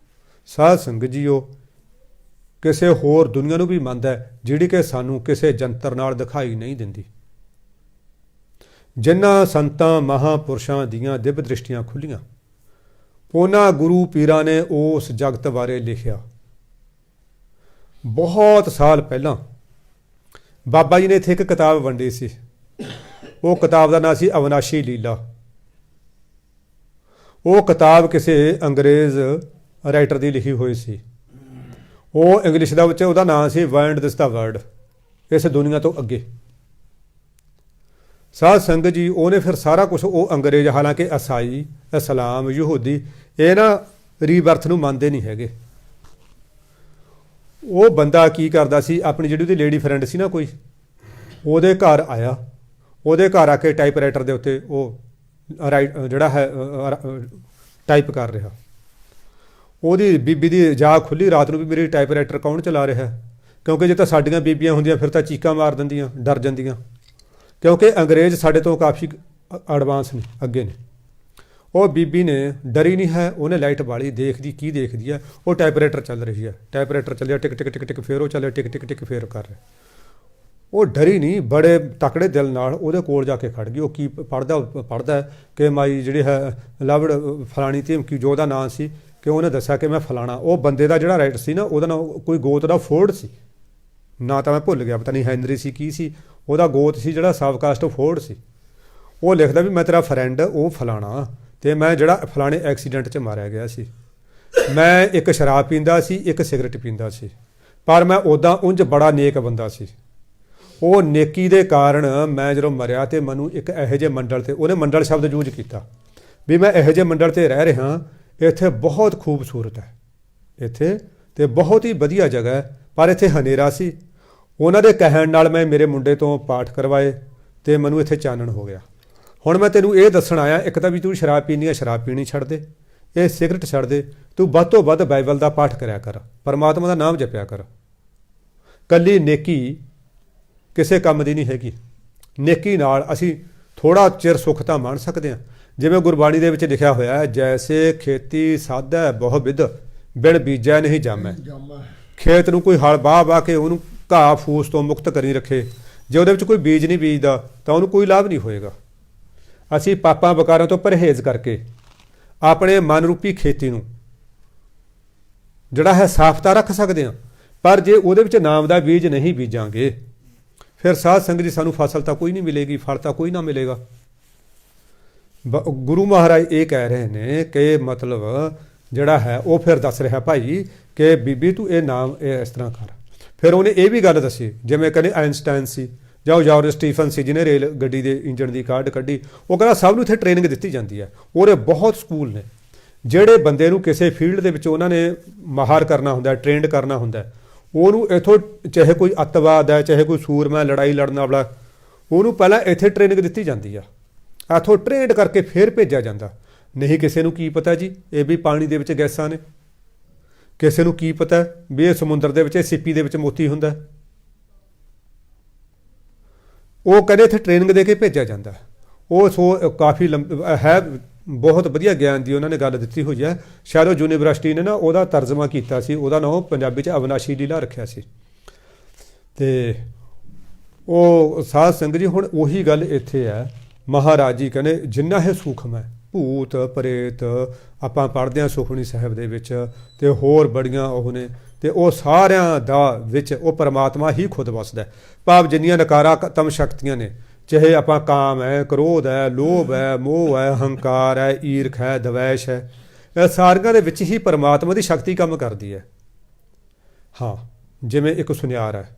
A: ਸਾਧ ਸੰਗਤ ਜੀਓ ਕਿਸੇ ਹੋਰ ਦੁਨੀਆ ਨੂੰ ਵੀ ਮੰਨਦਾ ਜਿਹੜੀ ਕਿ ਸਾਨੂੰ ਕਿਸੇ ਜੰਤਰ ਨਾਲ ਦਿਖਾਈ ਨਹੀਂ ਦਿੰਦੀ। ਜਿਨ੍ਹਾਂ ਸੰਤਾਂ ਮਹਾਂਪੁਰਸ਼ਾਂ ਦੀਆਂ ਦਿਵ ਦ੍ਰਿਸ਼ਟੀਆਂ ਖੁੱਲ੍ਹੀਆਂ, ਉਹਨਾਂ ਗੁਰੂ ਪੀਰਾਂ ਨੇ ਉਸ ਜਗਤ ਬਾਰੇ ਲਿਖਿਆ। ਬਹੁਤ ਸਾਲ ਪਹਿਲਾਂ ਬਾਬਾ ਜੀ ਨੇ ਇੱਥੇ ਇੱਕ ਕਿਤਾਬ ਵੰਡੀ ਸੀ, ਉਹ ਕਿਤਾਬ ਦਾ ਨਾਂ ਸੀ ਅਵਿਨਾਸ਼ੀ ਲੀਲਾ। ਉਹ ਕਿਤਾਬ ਕਿਸੇ ਅੰਗਰੇਜ਼ ਰਾਈਟਰ ਦੀ ਲਿਖੀ ਹੋਈ ਸੀ। ਉਹ ਇੰਗਲਿਸ਼ ਦਾ ਵਿੱਚ ਉਹਦਾ ਨਾਂ ਸੀ ਵਰਲਡ ਦਿਸ ਦਾ ਵਰਲਡ, ਇਸ ਦੁਨੀਆ ਤੋਂ ਅੱਗੇ। ਸਾਧ ਸੰਗਤ ਜੀ, ਉਹਨੇ ਫਿਰ ਸਾਰਾ ਕੁਛ, ਉਹ ਅੰਗਰੇਜ਼ ਹਾਲਾਂਕਿ ਈਸਾਈ, ਇਸਲਾਮ, ਯਹੂਦੀ, ਇਹ ਨਾ ਰੀਬਰਥ ਨੂੰ ਮੰਨਦੇ ਨਹੀਂ ਹੈਗੇ। ਉਹ ਬੰਦਾ ਕੀ ਕਰਦਾ ਸੀ, ਆਪਣੀ ਜਿਹੜੀ ਉਹਦੀ ਲੇਡੀ ਫਰੈਂਡ ਸੀ ਨਾ ਕੋਈ, ਉਹਦੇ ਘਰ ਆਇਆ, ਉਹਦੇ ਘਰ ਆ ਕੇ ਟਾਈਪਰਾਈਟਰ ਦੇ ਉੱਤੇ ਉਹ ਜਿਹੜਾ ਹੈ ਟਾਈਪ ਕਰ ਰਿਹਾ। ਉਹਦੀ ਬੀਬੀ ਦੀ ਜਾਗ ਖੁੱਲ੍ਹੀ ਰਾਤ ਨੂੰ ਵੀ ਮੇਰੀ ਟਾਈਪਰਾਈਟਰ ਕੌਣ ਚਲਾ ਰਿਹਾ, ਕਿਉਂਕਿ ਜੇ ਤਾਂ ਸਾਡੀਆਂ ਬੀਬੀਆਂ ਹੁੰਦੀਆਂ ਫਿਰ ਤਾਂ ਚੀਕਾਂ ਮਾਰ ਦਿੰਦੀਆਂ, ਡਰ ਜਾਂਦੀਆਂ, ਕਿਉਂਕਿ ਅੰਗਰੇਜ਼ ਸਾਡੇ ਤੋਂ ਕਾਫੀ ਐਡਵਾਂਸ ਨੇ, ਅੱਗੇ ਨੇ। ਉਹ ਬੀਬੀ ਨੇ ਡਰੀ ਨਹੀਂ ਹੈ, ਉਹਨੇ ਲਾਈਟ ਬਾਲੀ, ਦੇਖਦੀ ਕੀ ਦੇਖਦੀ ਹੈ, ਉਹ ਟਾਈਪਰਾਈਟਰ ਚੱਲ ਰਹੀ ਹੈ, ਟਾਈਪਰਾਈਟਰ ਚੱਲਿਆ ਟਿਕ ਟਿਕ ਟਿਕ ਟਿਕ, ਫਿਰ ਉਹ ਚੱਲਿਆ ਟਿਕ ਟਿਕ ਟਿਕ, ਫਿਰ ਕਰ ਰਿਹਾ। ਉਹ ਡਰੀ ਨਹੀਂ, ਬੜੇ ਤਕੜੇ ਦਿਲ ਨਾਲ ਉਹਦੇ ਕੋਲ ਜਾ ਕੇ ਖੜ ਗਈ। ਉਹ ਕੀ ਪੜ੍ਹਦਾ ਕਿ ਮਾਈ ਜਿਹੜੀ ਹੈ ਲਵਡ ਫਲਾਣੀ ਧਮਕੀ, ਜੋ ਉਹਦਾ ਨਾਂ ਸੀ, ਕਿ ਉਹਨੇ ਦੱਸਿਆ ਕਿ ਮੈਂ ਫਲਾਣਾ। ਉਹ ਬੰਦੇ ਦਾ ਜਿਹੜਾ ਰਾਈਟਰ ਸੀ ਨਾ, ਉਹਦਾ ਨਾਂ ਕੋਈ ਗੋਤ ਦਾ ਫੋਰਡ ਸੀ, ਨਾ ਤਾਂ ਮੈਂ ਭੁੱਲ ਗਿਆ, ਪਤਾ ਨਹੀਂ ਹੈਨਰੀ ਸੀ ਕੀ ਸੀ, ਉਹਦਾ ਗੋਤ ਸੀ ਜਿਹੜਾ ਸਾਬਕਾਸਟ ਫੋਰਡ ਸੀ। ਉਹ ਲਿਖਦਾ ਵੀ ਮੈਂ ਤੇਰਾ ਫਰੈਂਡ ਉਹ ਫਲਾਣਾ, ਅਤੇ ਮੈਂ ਜਿਹੜਾ ਫਲਾਣੇ ਐਕਸੀਡੈਂਟ 'ਚ ਮਾਰਿਆ ਗਿਆ ਸੀ। ਮੈਂ ਇੱਕ ਸ਼ਰਾਬ ਪੀਂਦਾ ਸੀ, ਇੱਕ ਸਿਗਰਟ ਪੀਂਦਾ ਸੀ, ਪਰ ਮੈਂ ਉੱਦਾਂ ਉਂਝ ਬੜਾ ਨੇਕ ਬੰਦਾ ਸੀ। ਉਹ ਨੇਕੀ ਦੇ ਕਾਰਨ ਮੈਂ ਜਦੋਂ ਮਰਿਆ ਅਤੇ ਮੈਨੂੰ ਇੱਕ ਇਹੋ ਜਿਹੇ ਮੰਡਲ 'ਤੇ, ਉਹਨੇ ਮੰਡਲ ਸ਼ਬਦ ਯੂਜ਼ ਕੀਤਾ ਵੀ ਮੈਂ ਇਹੋ ਜਿਹੇ ਮੰਡਲ 'ਤੇ ਰਹਿ ਰਿਹਾ, ਇੱਥੇ ਬਹੁਤ ਖੂਬਸੂਰਤ ਹੈ, ਇੱਥੇ ਅਤੇ ਬਹੁਤ ਹੀ ਵਧੀਆ ਜਗ੍ਹਾ ਹੈ, ਪਰ ਇੱਥੇ ਹਨੇਰਾ ਸੀ। ਉਹਨਾਂ ਦੇ ਕਹਿਣ ਨਾਲ ਮੈਂ ਮੇਰੇ ਮੁੰਡੇ ਤੋਂ ਪਾਠ ਕਰਵਾਏ ਅਤੇ ਮੈਨੂੰ ਇੱਥੇ ਚਾਨਣ ਹੋ ਗਿਆ। ਹੁਣ ਮੈਂ ਤੈਨੂੰ ਇਹ ਦੱਸਣ ਆਇਆ, ਇੱਕ ਤਾਂ ਵੀ ਤੂੰ ਸ਼ਰਾਬ ਪੀਣੀ ਹੈ, ਸ਼ਰਾਬ ਪੀਣੀ ਛੱਡ ਦੇ, ਇਹ ਸਿਗਰਟ ਛੱਡ ਦੇ, ਤੂੰ ਵੱਧ ਤੋਂ ਵੱਧ ਬਾਈਬਲ ਦਾ ਪਾਠ ਕਰਿਆ ਕਰ, ਪਰਮਾਤਮਾ ਦਾ ਨਾਮ ਜਪਿਆ ਕਰ। ਇਕੱਲੀ ਨੇਕੀ ਕਿਸੇ ਕੰਮ ਦੀ ਨਹੀਂ ਹੈਗੀ। ਨੇਕੀ ਨਾਲ ਅਸੀਂ ਥੋੜ੍ਹਾ ਚਿਰ ਸੁੱਖ ਤਾਂ ਮਾਣ ਸਕਦੇ ਹਾਂ। ਜਿਵੇਂ ਗੁਰਬਾਣੀ ਦੇ ਵਿੱਚ ਲਿਖਿਆ ਹੋਇਆ ਹੈ, ਜੈਸੇ ਖੇਤੀ ਸਾਧੈ ਬਹੁ ਬਿਧ, ਬਿਨ ਬੀਜੈ ਨਹੀਂ ਜਾਮੈ। ਖੇਤ ਨੂੰ ਕੋਈ ਹਲ ਵਾਹ ਕੇ ਉਹਨੂੰ ਘਾਹ ਫੂਸ ਤੋਂ ਮੁਕਤ ਕਰੀ ਰੱਖੇ, ਜੇ ਉਹਦੇ ਵਿੱਚ ਕੋਈ ਬੀਜ ਨਹੀਂ ਬੀਜਦਾ ਤਾਂ ਉਹਨੂੰ ਕੋਈ ਲਾਭ ਨਹੀਂ ਹੋਏਗਾ। ਅਸੀਂ ਪਾਪਾਂ ਵਿਕਾਰਾਂ ਤੋਂ ਪਰਹੇਜ਼ ਕਰਕੇ ਆਪਣੇ ਮਨ ਰੂਪੀ ਖੇਤੀ ਨੂੰ ਜਿਹੜਾ ਹੈ ਸਾਫ਼ ਤਾਂ ਰੱਖ ਸਕਦੇ ਹਾਂ, ਪਰ ਜੇ ਉਹਦੇ ਵਿੱਚ ਨਾਮ ਦਾ ਬੀਜ ਨਹੀਂ ਬੀਜਾਂਗੇ ਫਿਰ ਸਾਧ ਸੰਗਤ ਜੀ ਸਾਨੂੰ ਫਸਲ ਤਾਂ ਕੋਈ ਨਹੀਂ ਮਿਲੇਗੀ, ਫਲ ਤਾਂ ਕੋਈ ਨਾ ਮਿਲੇਗਾ। ਗੁਰੂ ਮਹਾਰਾਜ ਇਹ ਕਹਿ ਰਹੇ ਨੇ ਕਿ ਮਤਲਬ ਜਿਹੜਾ ਹੈ ਉਹ ਫਿਰ ਦੱਸ ਰਿਹਾ ਭਾਈ ਕਿ ਬੀਬੀ ਤੂੰ ਇਹ ਨਾਮ ਇਹ ਇਸ ਤਰ੍ਹਾਂ ਕਰ। ਫਿਰ ਉਹਨੇ ਇਹ ਵੀ ਗੱਲ ਦੱਸੀ, ਜਿਵੇਂ ਕਹਿੰਦੇ ਆਇਨਸਟਾਈਨ ਸੀ ਜਾਂ ਉਹ ਜਾਰਜ ਸਟੀਫਨ ਸੀ ਜਿਹਨੇ ਰੇਲ ਗੱਡੀ ਦੇ ਇੰਜਣ ਦੀ ਕਾਢ ਕੱਢੀ। ਉਹ ਕਹਿੰਦਾ ਸਭ ਨੂੰ ਇੱਥੇ ਟ੍ਰੇਨਿੰਗ ਦਿੱਤੀ ਜਾਂਦੀ ਹੈ। ਉਹਦੇ ਬਹੁਤ ਸਕੂਲ ਨੇ ਜਿਹੜੇ ਬੰਦੇ ਨੂੰ ਕਿਸੇ ਫੀਲਡ ਦੇ ਵਿੱਚ ਉਹਨਾਂ ਨੇ ਮਾਹਰ ਕਰਨਾ ਹੁੰਦਾ, ਟ੍ਰੇਨਡ ਕਰਨਾ ਹੁੰਦਾ, ਉਹਨੂੰ ਇੱਥੋਂ ਚਾਹੇ ਕੋਈ ਅੱਤਵਾਦ ਹੈ, ਚਾਹੇ ਕੋਈ ਸੂਰਮਾ ਲੜਾਈ ਲੜਨ ਵਾਲਾ, ਉਹਨੂੰ ਪਹਿਲਾਂ ਇੱਥੇ ਟ੍ਰੇਨਿੰਗ ਦਿੱਤੀ ਜਾਂਦੀ ਆ, ਇੱਥੋਂ ਟ੍ਰੇਨਡ ਕਰਕੇ ਫਿਰ ਭੇਜਿਆ ਜਾਂਦਾ। ਨਹੀਂ ਕਿਸੇ ਨੂੰ ਕੀ ਪਤਾ ਜੀ ਇਹ ਵੀ ਪਾਣੀ ਦੇ ਵਿੱਚ ਗੈਸਾਂ ਨੇ, ਕਿਸੇ ਨੂੰ ਕੀ ਪਤਾ ਵੀ ਇਹ ਸਮੁੰਦਰ ਦੇ ਵਿੱਚ ਸਿੱਪੀ ਦੇ ਵਿੱਚ ਮੋਤੀ ਹੁੰਦਾ। ਉਹ ਕਹਿੰਦੇ ਇੱਥੇ ਟ੍ਰੇਨਿੰਗ ਦੇ ਕੇ ਭੇਜਿਆ ਜਾਂਦਾ। ਉਹ ਸੋ ਕਾਫੀ ਹੈ, ਬਹੁਤ ਵਧੀਆ ਗਿਆਨ ਦੀ ਉਹਨਾਂ ਨੇ ਗੱਲ ਦਿੱਤੀ ਹੋਈ ਹੈ। ਸ਼ਾਇਦ ਉਹ ਯੂਨੀਵਰਸਿਟੀ ਨੇ ਨਾ ਉਹਦਾ ਤਰਜਮਾ ਕੀਤਾ ਸੀ, ਉਹਦਾ ਨਾਮ ਪੰਜਾਬੀ 'ਚ ਅਵਿਨਾਸ਼ੀ ਲੀਲਾ ਰੱਖਿਆ ਸੀ। ਅਤੇ ਉਹ ਸਾਧ ਸੰਗਤ ਜੀ ਹੁਣ ਉਹੀ ਗੱਲ ਇੱਥੇ ਹੈ। ਮਹਾਰਾਜ ਜੀ ਕਹਿੰਦੇ ਜਿੰਨਾ ਇਹ ਸੂਖਮ ਹੈ, ਭੂਤ ਪ੍ਰੇਤ ਆਪਾਂ ਪੜ੍ਹਦੇ ਹਾਂ ਸੁਖਮਨੀ ਸਾਹਿਬ ਦੇ ਵਿੱਚ, ਅਤੇ ਹੋਰ ਬੜੀਆਂ ਉਹ ਨੇ, ਅਤੇ ਉਹ ਸਾਰਿਆਂ ਦਾ ਵਿੱਚ ਉਹ ਪਰਮਾਤਮਾ ਹੀ ਖੁਦ ਵਸਦਾ। ਭਾਵ ਜਿੰਨੀਆਂ ਨਕਾਰਾਤਮ ਸ਼ਕਤੀਆਂ ਨੇ, ਚਾਹੇ ਆਪਾਂ ਕਾਮ ਹੈ, ਕ੍ਰੋਧ ਹੈ, ਲੋਭ ਹੈ, ਮੋਹ ਹੈ, ਹੰਕਾਰ ਹੈ, ਈਰਖ ਹੈ, ਦਵੈਸ਼ ਹੈ, ਇਹ ਸਾਰੀਆਂ ਦੇ ਵਿੱਚ ਹੀ ਪਰਮਾਤਮਾ ਦੀ ਸ਼ਕਤੀ ਕੰਮ ਕਰਦੀ ਹੈ। ਹਾਂ, ਜਿਵੇਂ ਇੱਕ ਸੁਨਿਆਰ ਹੈ,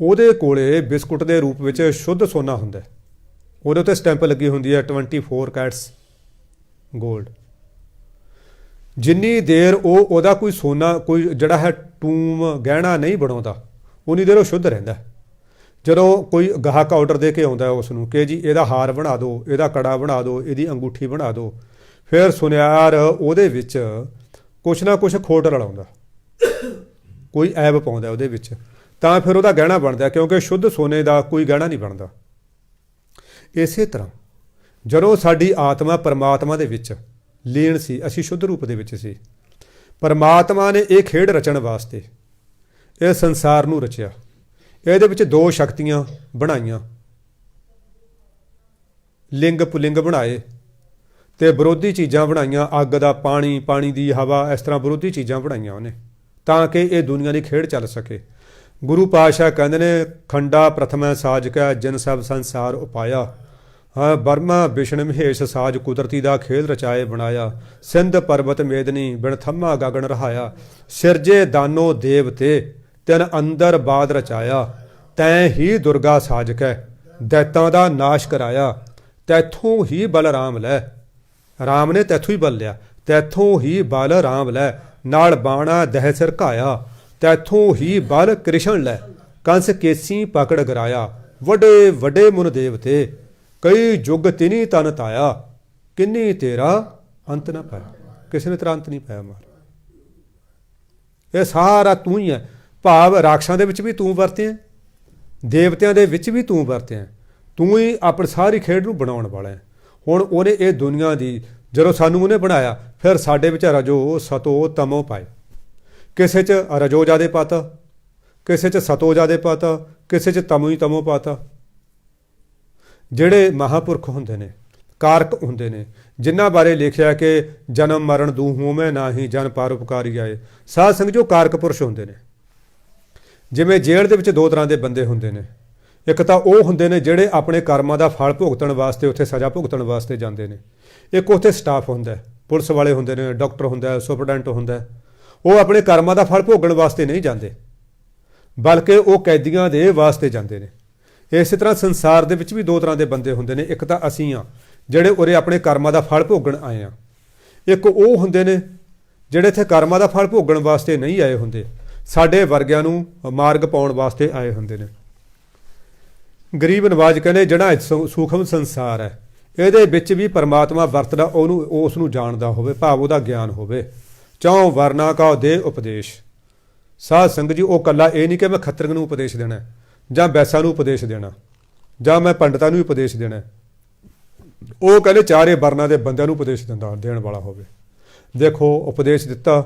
A: ਉਹਦੇ ਕੋਲੇ ਬਿਸਕੁਟ ਦੇ ਰੂਪ ਵਿੱਚ ਸ਼ੁੱਧ ਸੋਨਾ ਹੁੰਦਾ, ਉਹਦੇ ਉੱਤੇ ਸਟੈਂਪ ਲੱਗੀ ਹੁੰਦੀ ਹੈ 24 ਕੈਰਟਸ ਗੋਲਡ। ਜਿੰਨੀ ਦੇਰ ਉਹਦਾ ਕੋਈ ਸੋਨਾ, ਕੋਈ ਜਿਹੜਾ ਹੈ ਟੂਮ ਗਹਿਣਾ ਨਹੀਂ ਬਣਾਉਂਦਾ, ਉਨੀ ਦੇਰ ਉਹ ਸ਼ੁੱਧ ਰਹਿੰਦਾ। ਜਦੋਂ ਕੋਈ ਗਾਹਕ ਆਰਡਰ ਦੇ ਕੇ ਆਉਂਦਾ ਉਸ ਨੂੰ ਕਿ ਜੀ ਇਹਦਾ ਹਾਰ ਬਣਾ ਦਿਓ, ਇਹਦਾ ਕੜਾ ਬਣਾ ਦਿਓ, ਇਹਦੀ ਅੰਗੂਠੀ ਬਣਾ ਦਿਓ, ਫਿਰ ਸੁਨਿਆਰ ਉਹਦੇ ਵਿੱਚ ਕੁਛ ਨਾ ਕੁਛ ਖੋਟ ਰਲਾਉਂਦਾ, ਕੋਈ ਐਬ ਪਾਉਂਦਾ ਉਹਦੇ ਵਿੱਚ, ਤਾਂ ਫਿਰ ਉਹਦਾ ਗਹਿਣਾ ਬਣਦਾ, ਕਿਉਂਕਿ ਸ਼ੁੱਧ ਸੋਨੇ ਦਾ ਕੋਈ ਗਹਿਣਾ ਨਹੀਂ ਬਣਦਾ। ਇਸੇ ਤਰ੍ਹਾਂ ਜਦੋਂ ਸਾਡੀ ਆਤਮਾ ਪਰਮਾਤਮਾ ਦੇ ਵਿੱਚ ਲੀਨ ਸੀ, ਅਸੀਂ ਸ਼ੁੱਧ ਰੂਪ ਦੇ ਵਿੱਚ ਸੀ, ਪਰਮਾਤਮਾ ਨੇ ਇਹ ਖੇਡ ਰਚਣ ਵਾਸਤੇ ਇਹ ਸੰਸਾਰ ਨੂੰ ਰਚਿਆ। ਇਹਦੇ ਵਿੱਚ ਦੋ ਸ਼ਕਤੀਆਂ ਬਣਾਈਆਂ, ਲਿੰਗ ਪੁਲਿੰਗ ਬਣਾਏ ਅਤੇ ਵਿਰੋਧੀ ਚੀਜ਼ਾਂ ਬਣਾਈਆਂ, ਅੱਗ ਦਾ ਪਾਣੀ, ਪਾਣੀ ਦੀ ਹਵਾ, ਇਸ ਤਰ੍ਹਾਂ ਵਿਰੋਧੀ ਚੀਜ਼ਾਂ ਬਣਾਈਆਂ ਉਹਨੇ, ਤਾਂ ਕਿ ਇਹ ਦੁਨੀਆ ਦੀ ਖੇਡ ਚੱਲ ਸਕੇ। ਗੁਰੂ ਪਾਤਸ਼ਾਹ ਕਹਿੰਦੇ ਨੇ ਖੰਡਾ ਪ੍ਰਥਮੈ ਸਾਜ ਕੈ ਜਿਨ ਸਭ ਸੰਸਾਰ ਉਪਾਇਆ, ਹਾਂ ਬਰਮਾ ਵਿਸ਼ਨ ਮਹੇਸ਼ ਸਾਜ ਕੁਦਰਤੀ ਦਾ ਖੇਲ ਰਚਾਏ ਬਣਾਇਆ, ਸਿੰਧ ਪਰਬਤ ਮੇਦਨੀ ਬਿਨ ਥੰਮਾ ਗਗਨ ਰਹਾਇਆ, ਸਿਰਜੇ ਦਾਨੋ ਦੇਵਤੇ ਤਿਨ ਅੰਦਰ ਬਾਦ ਰਚਾਇਆ, ਤੈਂ ਹੀ ਦੁਰਗਾ ਸਾਜ ਕੈ ਦੈਤਾਂ ਦਾ ਨਾਸ਼ ਕਰਾਇਆ, ਤੈਥੋਂ ਹੀ ਬਲ ਰਾਮ ਲੈ, ਰਾਮ ਨੇ ਤੈਥੋਂ ਹੀ ਬਲ ਲਿਆ, ਤੈਥੋਂ ਹੀ ਬਲ ਰਾਮ ਲੈ, ਨਾਲ ਬਾਣਾ ਦਹਿ ਸਿਰ ਘਾਇਆ, ਤੈਥੋਂ ਹੀ ਬਲ ਕ੍ਰਿਸ਼ਨ ਲੈ, ਕੰਸ ਕੇਸੀ ਪਕੜ ਗਰਾਇਆ, ਵੱਡੇ ਵੱਡੇ ਮੁਨ ਦੇਵਤੇ ਕਈ ਜੁਗ ਤਿਨੀ ਤਨ ਤਾਇਆ, ਕਿੰਨੀ ਤੇਰਾ ਅੰਤ ਨਾ ਪਾਇਆ, ਕਿਸੇ ਨੇ ਤੇਰਾ ਅੰਤ ਨਹੀਂ ਪਾਇਆ ਮਾਰ। ਇਹ ਸਾਰਾ ਤੂੰ ਹੀ ਹੈ। ਭਾਵ ਰਾਖਸ਼ਾਂ ਦੇ ਵਿੱਚ ਵੀ ਤੂੰ ਵਰਤਿਆ, ਦੇਵਤਿਆਂ ਦੇ ਵਿੱਚ ਵੀ ਤੂੰ ਵਰਤਿਆ, ਤੂੰ ਹੀ ਆਪਣੀ ਸਾਰੀ ਖੇਡ ਨੂੰ ਬਣਾਉਣ ਵਾਲਾ ਹੈ। ਹੁਣ ਉਹਨੇ ਇਹ ਦੁਨੀਆ ਦੀ ਜਦੋਂ ਸਾਨੂੰ ਉਹਨੇ ਬਣਾਇਆ, ਫਿਰ ਸਾਡੇ ਵਿੱਚ ਰਜੋ ਸਤੋ ਤਮੋ ਪਾਏ, ਕਿਸੇ 'ਚ ਰਜੋ ਜ਼ਿਆਦੇ ਪਾਤਾ, ਕਿਸੇ 'ਚ ਸਤੋ ਜ਼ਿਆਦੇ ਪਾਤਾ, ਕਿਸੇ 'ਚ ਤਮੋ ਹੀ ਤਮੋ ਪਾਤਾ। ਜਿਹੜੇ ਮਹਾਂਪੁਰਖ ਹੁੰਦੇ ਨੇ, ਕਾਰਕ ਹੁੰਦੇ ਨੇ, ਜਿਨ੍ਹਾਂ ਬਾਰੇ ਲਿਖਿਆ ਕਿ ਜਨਮ ਮਰਨ ਦੂਹੋਂ ਮੈਂ ਨਾ ਹੀ ਜਨ ਪਰਉਪਕਾਰੀ ਆਏ, ਸਾਧ ਸੰਗਤ ਜੋ ਕਾਰਕ ਪੁਰਸ਼ ਹੁੰਦੇ ਨੇ। ਜਿਵੇਂ ਜੇਲ੍ਹ ਦੇ ਵਿੱਚ ਦੋ ਤਰ੍ਹਾਂ ਦੇ ਬੰਦੇ ਹੁੰਦੇ ਨੇ, ਇੱਕ ਤਾਂ ਉਹ ਹੁੰਦੇ ਨੇ ਜਿਹੜੇ ਆਪਣੇ ਕਰਮਾਂ ਦਾ ਫਲ ਭੁਗਤਣ ਵਾਸਤੇ ਉੱਥੇ ਸਜ਼ਾ ਭੁਗਤਣ ਵਾਸਤੇ ਜਾਂਦੇ ਨੇ, ਇੱਕ ਉੱਥੇ ਸਟਾਫ ਹੁੰਦਾ, ਪੁਲਿਸ ਵਾਲੇ ਹੁੰਦੇ ਨੇ, ਡਾਕਟਰ ਹੁੰਦਾ, ਸੁਪਰਡੈਂਟ ਹੁੰਦਾ, ਉਹ ਆਪਣੇ ਕਰਮਾਂ ਦਾ ਫਲ ਭੋਗਣ ਵਾਸਤੇ ਨਹੀਂ ਜਾਂਦੇ, ਬਲਕਿ ਉਹ ਕੈਦੀਆਂ ਦੇ ਵਾਸਤੇ ਜਾਂਦੇ ਨੇ। ਇਸੇ ਤਰ੍ਹਾਂ ਸੰਸਾਰ ਦੇ ਵਿੱਚ ਵੀ ਦੋ ਤਰ੍ਹਾਂ ਦੇ ਬੰਦੇ ਹੁੰਦੇ ਨੇ, ਇੱਕ ਤਾਂ ਅਸੀਂ ਹਾਂ ਜਿਹੜੇ ਉਰੇ ਆਪਣੇ ਕਰਮਾਂ ਦਾ ਫਲ ਭੋਗਣ ਆਏ ਹਾਂ, ਇੱਕ ਉਹ ਹੁੰਦੇ ਨੇ ਜਿਹੜੇ ਇੱਥੇ ਕਰਮਾਂ ਦਾ ਫਲ ਭੋਗਣ ਵਾਸਤੇ ਨਹੀਂ ਆਏ ਹੁੰਦੇ, ਸਾਡੇ ਵਰਗਿਆਂ ਨੂੰ ਮਾਰਗ ਪਾਉਣ ਵਾਸਤੇ ਆਏ ਹੁੰਦੇ ਨੇ। ਗਰੀਬ ਨਵਾਜ ਕਹਿੰਦੇ ਜਿਹੜਾ ਸੂਖਮ ਸੰਸਾਰ ਹੈ, ਇਹਦੇ ਵਿੱਚ ਵੀ ਪਰਮਾਤਮਾ ਵਰਤਦਾ, ਉਹਨੂੰ ਉਸ ਨੂੰ ਜਾਣਦਾ ਹੋਵੇ, ਭਾਵ ਉਹਦਾ ਗਿਆਨ ਹੋਵੇ। ਚੌਂ ਵਰਨਾ ਕਾ ਦੇ ਉਪਦੇਸ਼। ਸਾਧ ਸੰਗਤ ਜੀ ਉਹ ਇਕੱਲਾ ਇਹ ਨਹੀਂ ਕਿ ਮੈਂ ਖੱਤਰੀਆਂ ਨੂੰ ਉਪਦੇਸ਼ ਦੇਣਾ, ਜਾਂ ਬੈਸਾਂ ਨੂੰ ਉਪਦੇਸ਼ ਦੇਣਾ, ਜਾਂ ਮੈਂ ਪੰਡਤਾਂ ਨੂੰ ਉਪਦੇਸ਼ ਦੇਣਾ, ਉਹ ਕਹਿੰਦੇ ਚਾਰੇ ਵਰਨਾਂ ਦੇ ਬੰਦਿਆਂ ਨੂੰ ਉਪਦੇਸ਼ ਦੇਣ ਵਾਲਾ ਹੋਵੇ। ਦੇਖੋ ਉਪਦੇਸ਼ ਦਿੱਤਾ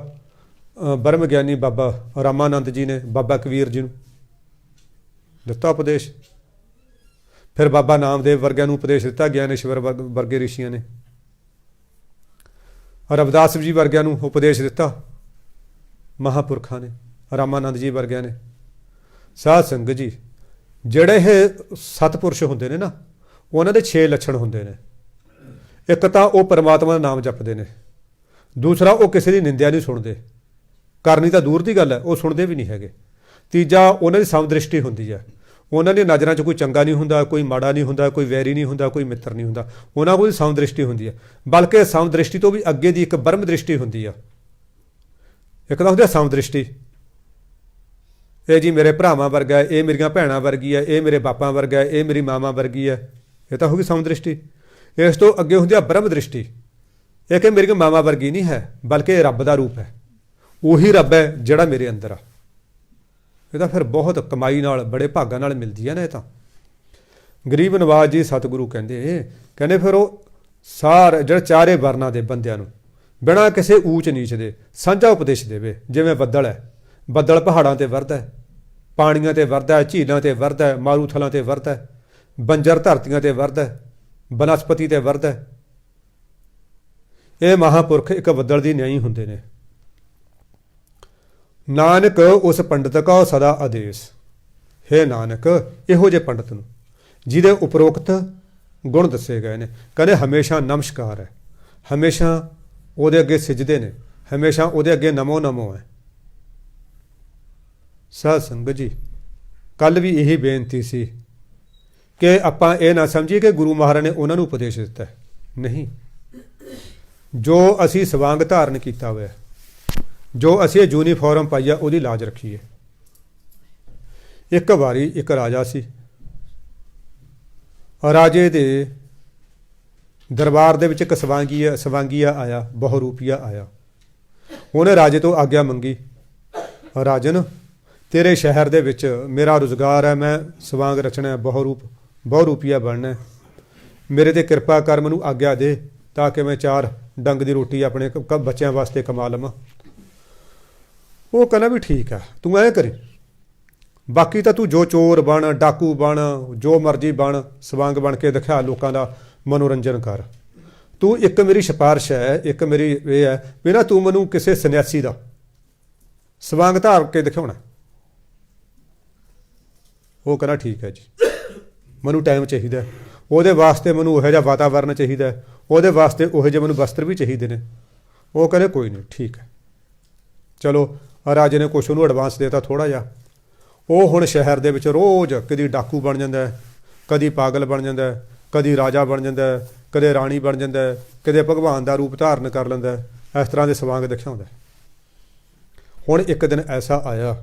A: ਬ੍ਰਹਮ ਗਿਆਨੀ ਬਾਬਾ ਰਾਮਾਨੰਦ ਜੀ ਨੇ, ਬਾਬਾ ਕਬੀਰ ਜੀ ਨੂੰ ਦਿੱਤਾ ਉਪਦੇਸ਼, ਫਿਰ ਬਾਬਾ ਨਾਮਦੇਵ ਵਰਗਿਆਂ ਨੂੰ ਉਪਦੇਸ਼ ਦਿੱਤਾ, ਗਿਆਨੇਸ਼ਵਰ ਵਰਗੇ ਰਿਸ਼ੀਆਂ ਨੇ, ਰਵਿਦਾਸ ਜੀ ਵਰਗਿਆਂ ਨੂੰ ਉਪਦੇਸ਼ ਦਿੱਤਾ ਮਹਾਂਪੁਰਖਾਂ ਨੇ, ਰਾਮਾਨੰਦ ਜੀ ਵਰਗਿਆਂ ਨੇ। ਸਾਧ ਸੰਗਤ ਜੀ ਜਿਹੜੇ ਇਹ ਸਤਪੁਰਸ਼ ਹੁੰਦੇ ਨੇ ਨਾ, ਉਹਨਾਂ ਦੇ 6 ਲੱਛਣ ਹੁੰਦੇ ਨੇ। ਇੱਕ ਤਾਂ ਉਹ ਪਰਮਾਤਮਾ ਦਾ ਨਾਮ ਜਪਦੇ ਨੇ, ਦੂਸਰਾ ਉਹ ਕਿਸੇ ਦੀ ਨਿੰਦਿਆ ਨਹੀਂ ਸੁਣਦੇ, ਕਰਨੀ ਤਾਂ ਦੂਰ ਦੀ ਗੱਲ ਹੈ, ਉਹ ਸੁਣਦੇ ਵੀ ਨਹੀਂ ਹੈਗੇ। ਤੀਜਾ ਉਹਨਾਂ ਦੀ ਸਮਦ੍ਰਿਸ਼ਟੀ ਹੁੰਦੀ ਹੈ, ਉਹਨਾਂ ਦੀਆਂ ਨਜ਼ਰਾਂ 'ਚ ਕੋਈ ਚੰਗਾ ਨਹੀਂ ਹੁੰਦਾ, ਕੋਈ ਮਾੜਾ ਨਹੀਂ ਹੁੰਦਾ, ਕੋਈ ਵੈਰੀ ਨਹੀਂ ਹੁੰਦਾ, ਕੋਈ ਮਿੱਤਰ ਨਹੀਂ ਹੁੰਦਾ, ਉਹਨਾਂ ਕੋਲ ਸਮਦ੍ਰਿਸ਼ਟੀ ਹੁੰਦੀ ਹੈ। ਬਲਕਿ ਸਮਦ੍ਰਿਸ਼ਟੀ ਤੋਂ ਵੀ ਅੱਗੇ ਦੀ ਇੱਕ ਬ੍ਰਹਮ ਦ੍ਰਿਸ਼ਟੀ ਹੁੰਦੀ ਆ। ਇੱਕ ਤਾਂ ਹੁੰਦੀ ਆ ਸਮਦ੍ਰਿਸ਼ਟੀ, ਇਹ ਜੀ ਮੇਰੇ ਭਰਾਵਾਂ ਵਰਗਾ ਹੈ, ਇਹ ਮੇਰੀਆਂ ਭੈਣਾਂ ਵਰਗੀ ਹੈ, ਇਹ ਮੇਰੇ ਬਾਪਾਂ ਵਰਗਾ ਹੈ, ਇਹ ਮੇਰੀ ਮਾਵਾਂ ਵਰਗੀ ਹੈ। ਇਹ ਤਾਂ ਹੋ ਗਈ ਸਮਦ੍ਰਿਸ਼ਟੀ। ਇਸ ਤੋਂ ਅੱਗੇ ਹੁੰਦੀ ਆ ਬ੍ਰਹਮ ਦ੍ਰਿਸ਼ਟੀ। ਇਹ ਕਿ ਮੇਰੀਆਂ ਮਾਵਾਂ ਵਰਗੀ ਨਹੀਂ ਹੈ, ਬਲਕਿ ਇਹ ਰੱਬ ਦਾ ਰੂਪ ਹੈ। ਉਹੀ ਰੱਬ ਹੈ ਜਿਹੜਾ ਮੇਰੇ ਅੰਦਰ ਆ। ਇਹ ਤਾਂ ਫਿਰ ਬਹੁਤ ਕਮਾਈ ਨਾਲ, ਬੜੇ ਭਾਗਾਂ ਨਾਲ ਮਿਲਦੀ ਹੈ ਨਾ। ਇਹ ਤਾਂ ਗਰੀਬ ਨਵਾਜ਼ ਜੀ ਸਤਿਗੁਰੂ ਕਹਿੰਦੇ ਫਿਰ ਉਹ ਜਿਹੜੇ ਚਾਰੇ ਵਰਨਾਂ ਦੇ ਬੰਦਿਆਂ ਨੂੰ ਬਿਨਾਂ ਕਿਸੇ ਊਚ ਨੀਚ ਦੇ ਸਾਂਝਾ ਉਪਦੇਸ਼ ਦੇਵੇ। ਜਿਵੇਂ ਬੱਦਲ ਹੈ, ਬੱਦਲ ਪਹਾੜਾਂ 'ਤੇ ਵਰਦਾ ਹੈ, ਪਾਣੀਆਂ 'ਤੇ ਵਰਦਾ ਹੈ, ਝੀਲਾਂ 'ਤੇ ਵਰਦਾ ਹੈ, ਮਾਰੂਥਲਾਂ 'ਤੇ ਵਰਦਾ ਹੈ, ਬੰਜਰ ਧਰਤੀਆਂ 'ਤੇ ਵਰਦਾ ਹੈ, ਬਨਸਪਤੀ 'ਤੇ ਵਰਦਾ ਹੈ। ਇਹ ਮਹਾਂਪੁਰਖ ਇੱਕ ਬੱਦਲ ਦੀ ਨਿਆਈ ਹੁੰਦੇ ਨੇ। ਨਾਨਕ ਉਸ ਪੰਡਤ ਕਾ ਸਦਾ ਆਦੇਸ਼। ਹੈ ਨਾਨਕ ਇਹੋ ਜਿਹੇ ਪੰਡਤ ਨੂੰ ਜਿਹਦੇ ਉਪਰੋਕਤ ਗੁਣ ਦੱਸੇ ਗਏ ਨੇ, ਕਹਿੰਦੇ ਹਮੇਸ਼ਾ ਨਮਸਕਾਰ ਹੈ, ਹਮੇਸ਼ਾ ਉਹਦੇ ਅੱਗੇ ਸਿਜਦੇ ਨੇ, ਹਮੇਸ਼ਾ ਉਹਦੇ ਅੱਗੇ ਨਮੋ ਨਮੋ ਹੈ। ਸਾਧ ਸੰਗਤ ਜੀ, ਕੱਲ ਵੀ ਇਹੀ ਬੇਨਤੀ ਸੀ ਕਿ ਆਪਾਂ ਇਹ ਨਾ ਸਮਝੀਏ ਕਿ ਗੁਰੂ ਮਹਾਰਾਜ ਨੇ ਉਹਨਾਂ ਨੂੰ ਉਪਦੇਸ਼ ਦਿੱਤਾ ਹੈ। ਨਹੀਂ, ਜੋ ਅਸੀਂ ਸਵਾਂਗ ਧਾਰਨ ਕੀਤਾ ਹੋਇਆ, ਜੋ ਅਸੀਂ ਇਹ ਯੂਨੀਫਾਰਮ ਪਾਈ ਆ, ਉਹਦੀ ਲਾਜ ਰੱਖੀਏ। ਇੱਕ ਵਾਰੀ ਇੱਕ ਰਾਜਾ ਸੀ। ਰਾਜੇ ਦੇ ਦਰਬਾਰ ਦੇ ਵਿੱਚ ਇੱਕ ਸਵਾਂਗੀਆ ਆਇਆ, ਬਹੁਰੂਪੀਆ ਆਇਆ। ਉਹਨੇ ਰਾਜੇ ਤੋਂ ਆਗਿਆ ਮੰਗੀ, ਰਾਜਨ ਤੇਰੇ ਸ਼ਹਿਰ ਦੇ ਵਿੱਚ ਮੇਰਾ ਰੁਜ਼ਗਾਰ ਹੈ, ਮੈਂ ਸਵਾਂਗ ਰਚਣਾ, ਬਹੁਰੂਪੀਆ ਬਣਨਾ, ਮੇਰੇ 'ਤੇ ਕਿਰਪਾ ਕਰ, ਮੈਨੂੰ ਆਗਿਆ ਦੇ ਤਾਂ ਕਿ ਮੈਂ 4 ਡੰਗ ਦੀ ਰੋਟੀ ਆਪਣੇ ਬੱਚਿਆਂ ਵਾਸਤੇ ਕਮਾ ਲਵਾਂ। ਉਹ ਕਹਿੰਦਾ ਵੀ ਠੀਕ ਆ, ਤੂੰ ਐਂ ਕਰੀ, ਬਾਕੀ ਤਾਂ ਤੂੰ ਜੋ ਚੋਰ ਬਣ, ਡਾਕੂ ਬਣ, ਜੋ ਮਰਜ਼ੀ ਬਣ, ਸਵਾਂਗ ਬਣ ਕੇ ਦਿਖਾ, ਲੋਕਾਂ ਦਾ ਮਨੋਰੰਜਨ ਕਰ। ਤੂੰ ਇੱਕ ਮੇਰੀ ਸਿਫਾਰਿਸ਼ ਹੈ, ਇੱਕ ਮੇਰੀ ਇਹ ਹੈ ਵੀ ਨਾ, ਤੂੰ ਮੈਨੂੰ ਕਿਸੇ ਸੰਨਿਆਸੀ ਦਾ ਸਵਾਂਗ ਧਾਰ ਕੇ ਦਿਖਾਉਣਾ। ਉਹ ਕਹਿੰਦਾ ਠੀਕ ਹੈ ਜੀ, ਮੈਨੂੰ ਟਾਈਮ ਚਾਹੀਦਾ, ਉਹਦੇ ਵਾਸਤੇ ਮੈਨੂੰ ਉਹੋ ਜਿਹਾ ਵਾਤਾਵਰਨ ਚਾਹੀਦਾ, ਉਹਦੇ ਵਾਸਤੇ ਉਹੋ ਜਿਹੇ ਮੈਨੂੰ ਵਸਤਰ ਵੀ ਚਾਹੀਦੇ ਨੇ। ਉਹ ਕਹਿੰਦੇ ਕੋਈ ਨਹੀਂ, ਠੀਕ ਹੈ। ਚਲੋ ਰਾਜੇ ਨੇ ਕੁਛ ਉਹਨੂੰ ਐਡਵਾਂਸ ਦੇ ਦਿੱਤਾ ਥੋੜ੍ਹਾ ਜਿਹਾ। ਉਹ ਹੁਣ ਸ਼ਹਿਰ ਦੇ ਵਿੱਚ ਰੋਜ਼ ਕਦੀ ਡਾਕੂ ਬਣ ਜਾਂਦਾ, ਕਦੀ ਪਾਗਲ ਬਣ ਜਾਂਦਾ, ਕਦੀ ਰਾਜਾ ਬਣ ਜਾਂਦਾ, ਕਦੇ ਰਾਣੀ ਬਣ ਜਾਂਦਾ, ਕਦੇ ਭਗਵਾਨ ਦਾ ਰੂਪ ਧਾਰਨ ਕਰ ਲੈਂਦਾ। ਇਸ ਤਰ੍ਹਾਂ ਦੇ ਸਵਾਂਗ ਦਿਖਾਉਂਦਾ। ਹੁਣ ਇੱਕ ਦਿਨ ਐਸਾ ਆਇਆ,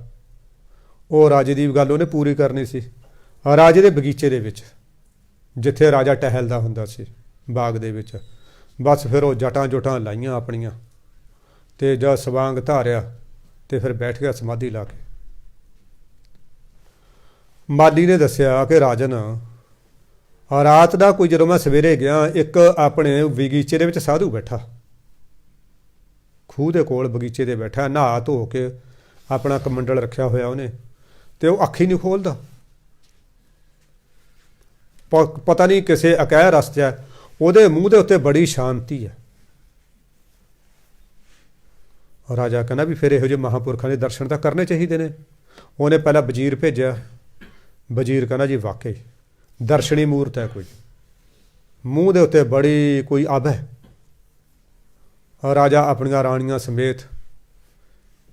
A: ਉਹ ਰਾਜੇ ਦੀ ਗੱਲ ਉਹਨੇ ਪੂਰੀ ਕਰਨੀ ਸੀ। ਰਾਜੇ ਦੇ ਬਗੀਚੇ ਦੇ ਵਿੱਚ, ਜਿੱਥੇ ਰਾਜਾ ਟਹਿਲਦਾ ਹੁੰਦਾ ਸੀ ਬਾਗ ਦੇ ਵਿੱਚ, ਬਸ ਫਿਰ ਉਹ ਜਟਾਂ ਜੁਟਾਂ ਲਾਈਆਂ ਆਪਣੀਆਂ, ਅਤੇ ਜਦ ਸਵਾਂਗ ਧਾਰਿਆ ਅਤੇ ਫਿਰ ਬੈਠ ਗਿਆ ਸਮਾਧੀ ਲਾ ਕੇ। ਮਾਲੀ ਨੇ ਦੱਸਿਆ ਕਿ ਰਾਜਨ, ਰਾਤ ਦਾ ਕੋਈ ਜਦੋਂ ਮੈਂ ਸਵੇਰੇ ਗਿਆ, ਇੱਕ ਆਪਣੇ ਬਗੀਚੇ ਦੇ ਵਿੱਚ ਸਾਧੂ ਬੈਠਾ, ਖੂਹ ਦੇ ਕੋਲ ਬਗੀਚੇ 'ਤੇ ਬੈਠਾ, ਨਹਾ ਧੋ ਕੇ ਆਪਣਾ ਕਮੰਡਲ ਰੱਖਿਆ ਹੋਇਆ ਉਹਨੇ, ਅਤੇ ਉਹ ਅੱਖ ਹੀ ਨਹੀਂ ਖੋਲ੍ਹਦਾ। ਪਤਾ ਨਹੀਂ ਕਿਸੇ ਅਕਹਿ ਰਸ 'ਚ ਹੈ, ਉਹਦੇ ਮੂੰਹ ਦੇ ਉੱਤੇ ਬੜੀ ਸ਼ਾਂਤੀ ਹੈ। ਰਾਜਾ ਕਹਿੰਦਾ ਵੀ ਫਿਰ ਇਹੋ ਜਿਹੇ ਮਹਾਂਪੁਰਖਾਂ ਦੇ ਦਰਸ਼ਨ ਤਾਂ ਕਰਨੇ ਚਾਹੀਦੇ ਨੇ। ਉਹਨੇ ਪਹਿਲਾਂ ਵਜ਼ੀਰ ਭੇਜਿਆ। ਵਜ਼ੀਰ ਕਹਿੰਦਾ ਜੀ ਵਾਕਈ ਦਰਸ਼ਨੀ ਮੂਰਤ ਹੈ, ਕੋਈ ਮੂੰਹ ਦੇ ਉੱਤੇ ਬੜੀ ਕੋਈ ਅਬ ਹੈ। ਰਾਜਾ ਆਪਣੀਆਂ ਰਾਣੀਆਂ ਸਮੇਤ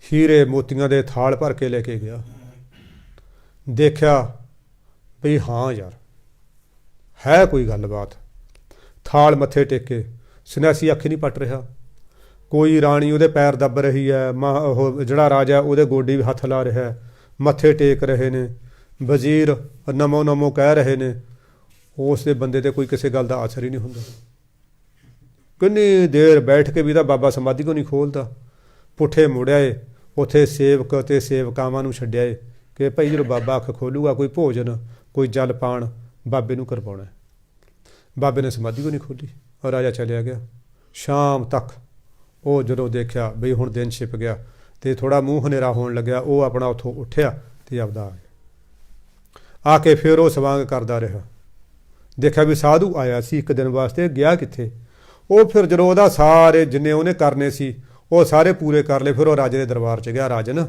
A: ਹੀਰੇ ਮੋਤੀਆਂ ਦੇ ਥਾਲ ਭਰ ਕੇ ਲੈ ਕੇ ਗਿਆ। ਦੇਖਿਆ ਵੀ ਹਾਂ ਯਾਰ ਹੈ ਕੋਈ ਗੱਲਬਾਤ। ਥਾਲ ਮੱਥੇ ਟੇਕੇ, ਸੰਨਿਆਸੀ ਅੱਖ ਨਹੀਂ ਪੱਟ ਰਿਹਾ। ਕੋਈ ਰਾਣੀ ਉਹਦੇ ਪੈਰ ਦੱਬ ਰਹੀ ਹੈ, ਉਹ ਜਿਹੜਾ ਰਾਜਾ ਉਹਦੇ ਗੋਡੀ ਵੀ ਹੱਥ ਲਾ ਰਿਹਾ, ਮੱਥੇ ਟੇਕ ਰਹੇ ਨੇ, ਵਜ਼ੀਰ ਨਮੋ ਨਮੋ ਕਹਿ ਰਹੇ ਨੇ। ਉਸ ਦੇ ਬੰਦੇ 'ਤੇ ਕੋਈ ਕਿਸੇ ਗੱਲ ਦਾ ਅਸਰ ਹੀ ਨਹੀਂ ਹੁੰਦਾ। ਕਿੰਨੀ ਦੇਰ ਬੈਠ ਕੇ ਵੀ ਤਾਂ ਬਾਬਾ ਸਮਾਧੀ ਕੋ ਨਹੀਂ ਖੋਲ੍ਹਦਾ। ਪੁੱਠੇ ਮੁੜਿਆ ਏ, ਉੱਥੇ ਸੇਵਕ ਅਤੇ ਸੇਵਕਾਵਾਂ ਨੂੰ ਛੱਡਿਆ ਏ ਕਿ ਭਾਈ ਜਦੋਂ ਬਾਬਾ ਅੱਖ ਖੋਲੂਗਾ, ਕੋਈ ਭੋਜਨ, ਕੋਈ ਜਲ ਪਾਣ ਬਾਬੇ ਨੂੰ ਕਰਵਾਉਣਾ। ਬਾਬੇ ਨੇ ਸਮਾਧੀ ਕੋ ਨਹੀਂ ਖੋਲ੍ਹੀ, ਔਰ ਰਾਜਾ ਚਲਿਆ ਗਿਆ। ਸ਼ਾਮ ਤੱਕ ਉਹ ਜਦੋਂ ਦੇਖਿਆ ਬਈ ਹੁਣ ਦਿਨ ਛਿਪ ਗਿਆ ਅਤੇ ਥੋੜ੍ਹਾ ਮੂੰਹ ਹਨੇਰਾ ਹੋਣ ਲੱਗਿਆ, ਉਹ ਆਪਣਾ ਉੱਥੋਂ ਉੱਠਿਆ ਅਤੇ ਆਪਦਾ ਆ ਗਿਆ। ਆ ਕੇ ਫਿਰ ਉਹ ਸਵਾਂਗ ਕਰਦਾ ਰਿਹਾ। ਦੇਖਿਆ ਵੀ ਸਾਧੂ ਆਇਆ ਸੀ ਇੱਕ ਦਿਨ ਵਾਸਤੇ, ਗਿਆ ਕਿੱਥੇ। ਉਹ ਫਿਰ ਜਦੋਂ ਉਹਦਾ ਸਾਰੇ ਜਿੰਨੇ ਉਹਨੇ ਕਰਨੇ ਸੀ ਉਹ ਸਾਰੇ ਪੂਰੇ ਕਰ ਲਏ। ਫਿਰ ਉਹ ਰਾਜੇ ਦੇ ਦਰਬਾਰ 'ਚ ਗਿਆ। ਰਾਜਨ,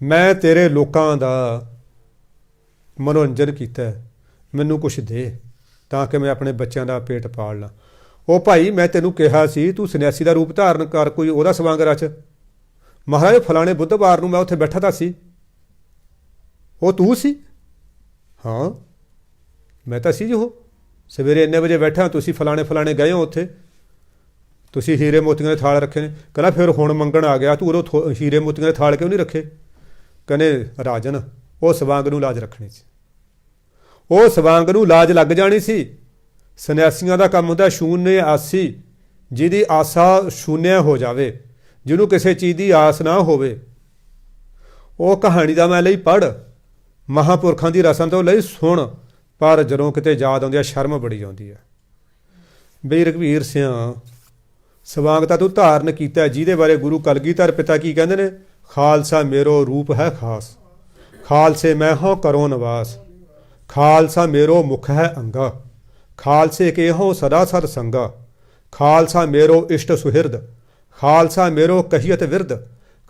A: ਮੈਂ ਤੇਰੇ ਲੋਕਾਂ ਦਾ ਮਨੋਰੰਜਨ ਕੀਤਾ, ਮੈਨੂੰ ਕੁਛ ਦੇ ਤਾਂ ਕਿ ਮੈਂ ਆਪਣੇ ਬੱਚਿਆਂ ਦਾ ਪੇਟ ਪਾਲ ਲਾਂ। ਉਹ ਭਾਈ ਮੈਂ ਤੈਨੂੰ ਕਿਹਾ ਸੀ ਤੂੰ ਸੰਨਿਆਸੀ ਦਾ ਰੂਪ ਧਾਰਨ ਕਰ, ਕੋਈ ਉਹਦਾ ਸਵਾਂਗ ਰਚ। ਮਹਾਰਾਜ ਫਲਾਣੇ ਬੁੱਧਵਾਰ ਨੂੰ ਮੈਂ ਉੱਥੇ ਬੈਠਾ ਤਾਂ ਸੀ, ਉਹ ਤੂੰ ਸੀ? ਹਾਂ ਮੈਂ ਤਾਂ ਸੀ ਜੀ। ਉਹ ਸਵੇਰੇ ਇੰਨੇ ਵਜੇ ਬੈਠਾ, ਤੁਸੀਂ ਫਲਾਣੇ ਗਏ ਹੋ ਉੱਥੇ, ਤੁਸੀਂ ਹੀਰੇ ਮੋਤੀਆਂ ਦੇ ਥਾਲ ਰੱਖੇ ਨੇ। ਕਹਿੰਦਾ ਫਿਰ ਹੁਣ ਮੰਗਣ ਆ ਗਿਆ, ਤੂੰ ਉਦੋਂ ਹੀਰੇ ਮੋਤੀਆਂ ਦੇ ਥਾਲ ਕਿਉਂ ਨਹੀਂ ਰੱਖੇ? ਕਹਿੰਦੇ ਰਾਜਨ ਉਹ ਸਵਾਂਗ ਨੂੰ ਲਾਜ ਰੱਖਣੀ ਸੀ, ਉਹ ਸਵਾਂਗ ਨੂੰ ਲਾਜ ਲੱਗ ਜਾਣੀ ਸੀ। ਸੰਨਿਆਸੀਆਂ ਦਾ ਕੰਮ ਹੁੰਦਾ ਸ਼ੂन्य ਆਸੀ, ਜਿਹਦੀ ਆਸਾ ਸ਼ੂन्य ਹੋ ਜਾਵੇ, ਜਿਹਨੂੰ ਕਿਸੇ ਚੀਜ਼ ਦੀ ਆਸ ਨਾ ਹੋਵੇ। ਉਹ ਕਹਾਣੀ ਦਾ ਮੈਂ ਲਈ ਪੜ੍ਹ, ਮਹਾਂਪੁਰਖਾਂ ਦੀ ਰਸਮ ਤੋਂ ਲਈ ਸੁਣ, ਪਰ ਜਦੋਂ ਕਿਤੇ ਯਾਦ ਆਉਂਦੀ ਆ ਸ਼ਰਮ ਬੜੀ ਆਉਂਦੀ ਆ। ਬਈ ਰਘਵੀਰ ਸਿਆਂ ਸਵਾਂਗ ਤਾਂ ਤੂੰ ਧਾਰਨ ਕੀਤਾ, ਜਿਹਦੇ ਬਾਰੇ ਗੁਰੂ ਕਲਗੀਧਰ ਪਿਤਾ ਕੀ ਕਹਿੰਦੇ ਨੇ, ਖਾਲਸਾ ਮੇਰੋ ਰੂਪ ਹੈ ਖਾਸ, ਖਾਲਸੇ ਮੈਂ ਹਾਂ ਕਰੋ ਨਿਵਾਸ, ਖਾਲਸਾ ਮੇਰੋ ਮੁਖ ਹੈ ਅੰਗਾ, ਖਾਲਸੇ ਕੇ ਹੋਂ ਸਦਾ ਸਤ ਸੰਗਾ, ਖਾਲਸਾ ਮੇਰੋ ਇਸ਼ਟ ਸੁਹਿਰਦ, ਖਾਲਸਾ ਮੇਰੋ ਕਹੀਅਤ ਵਿਰਦ,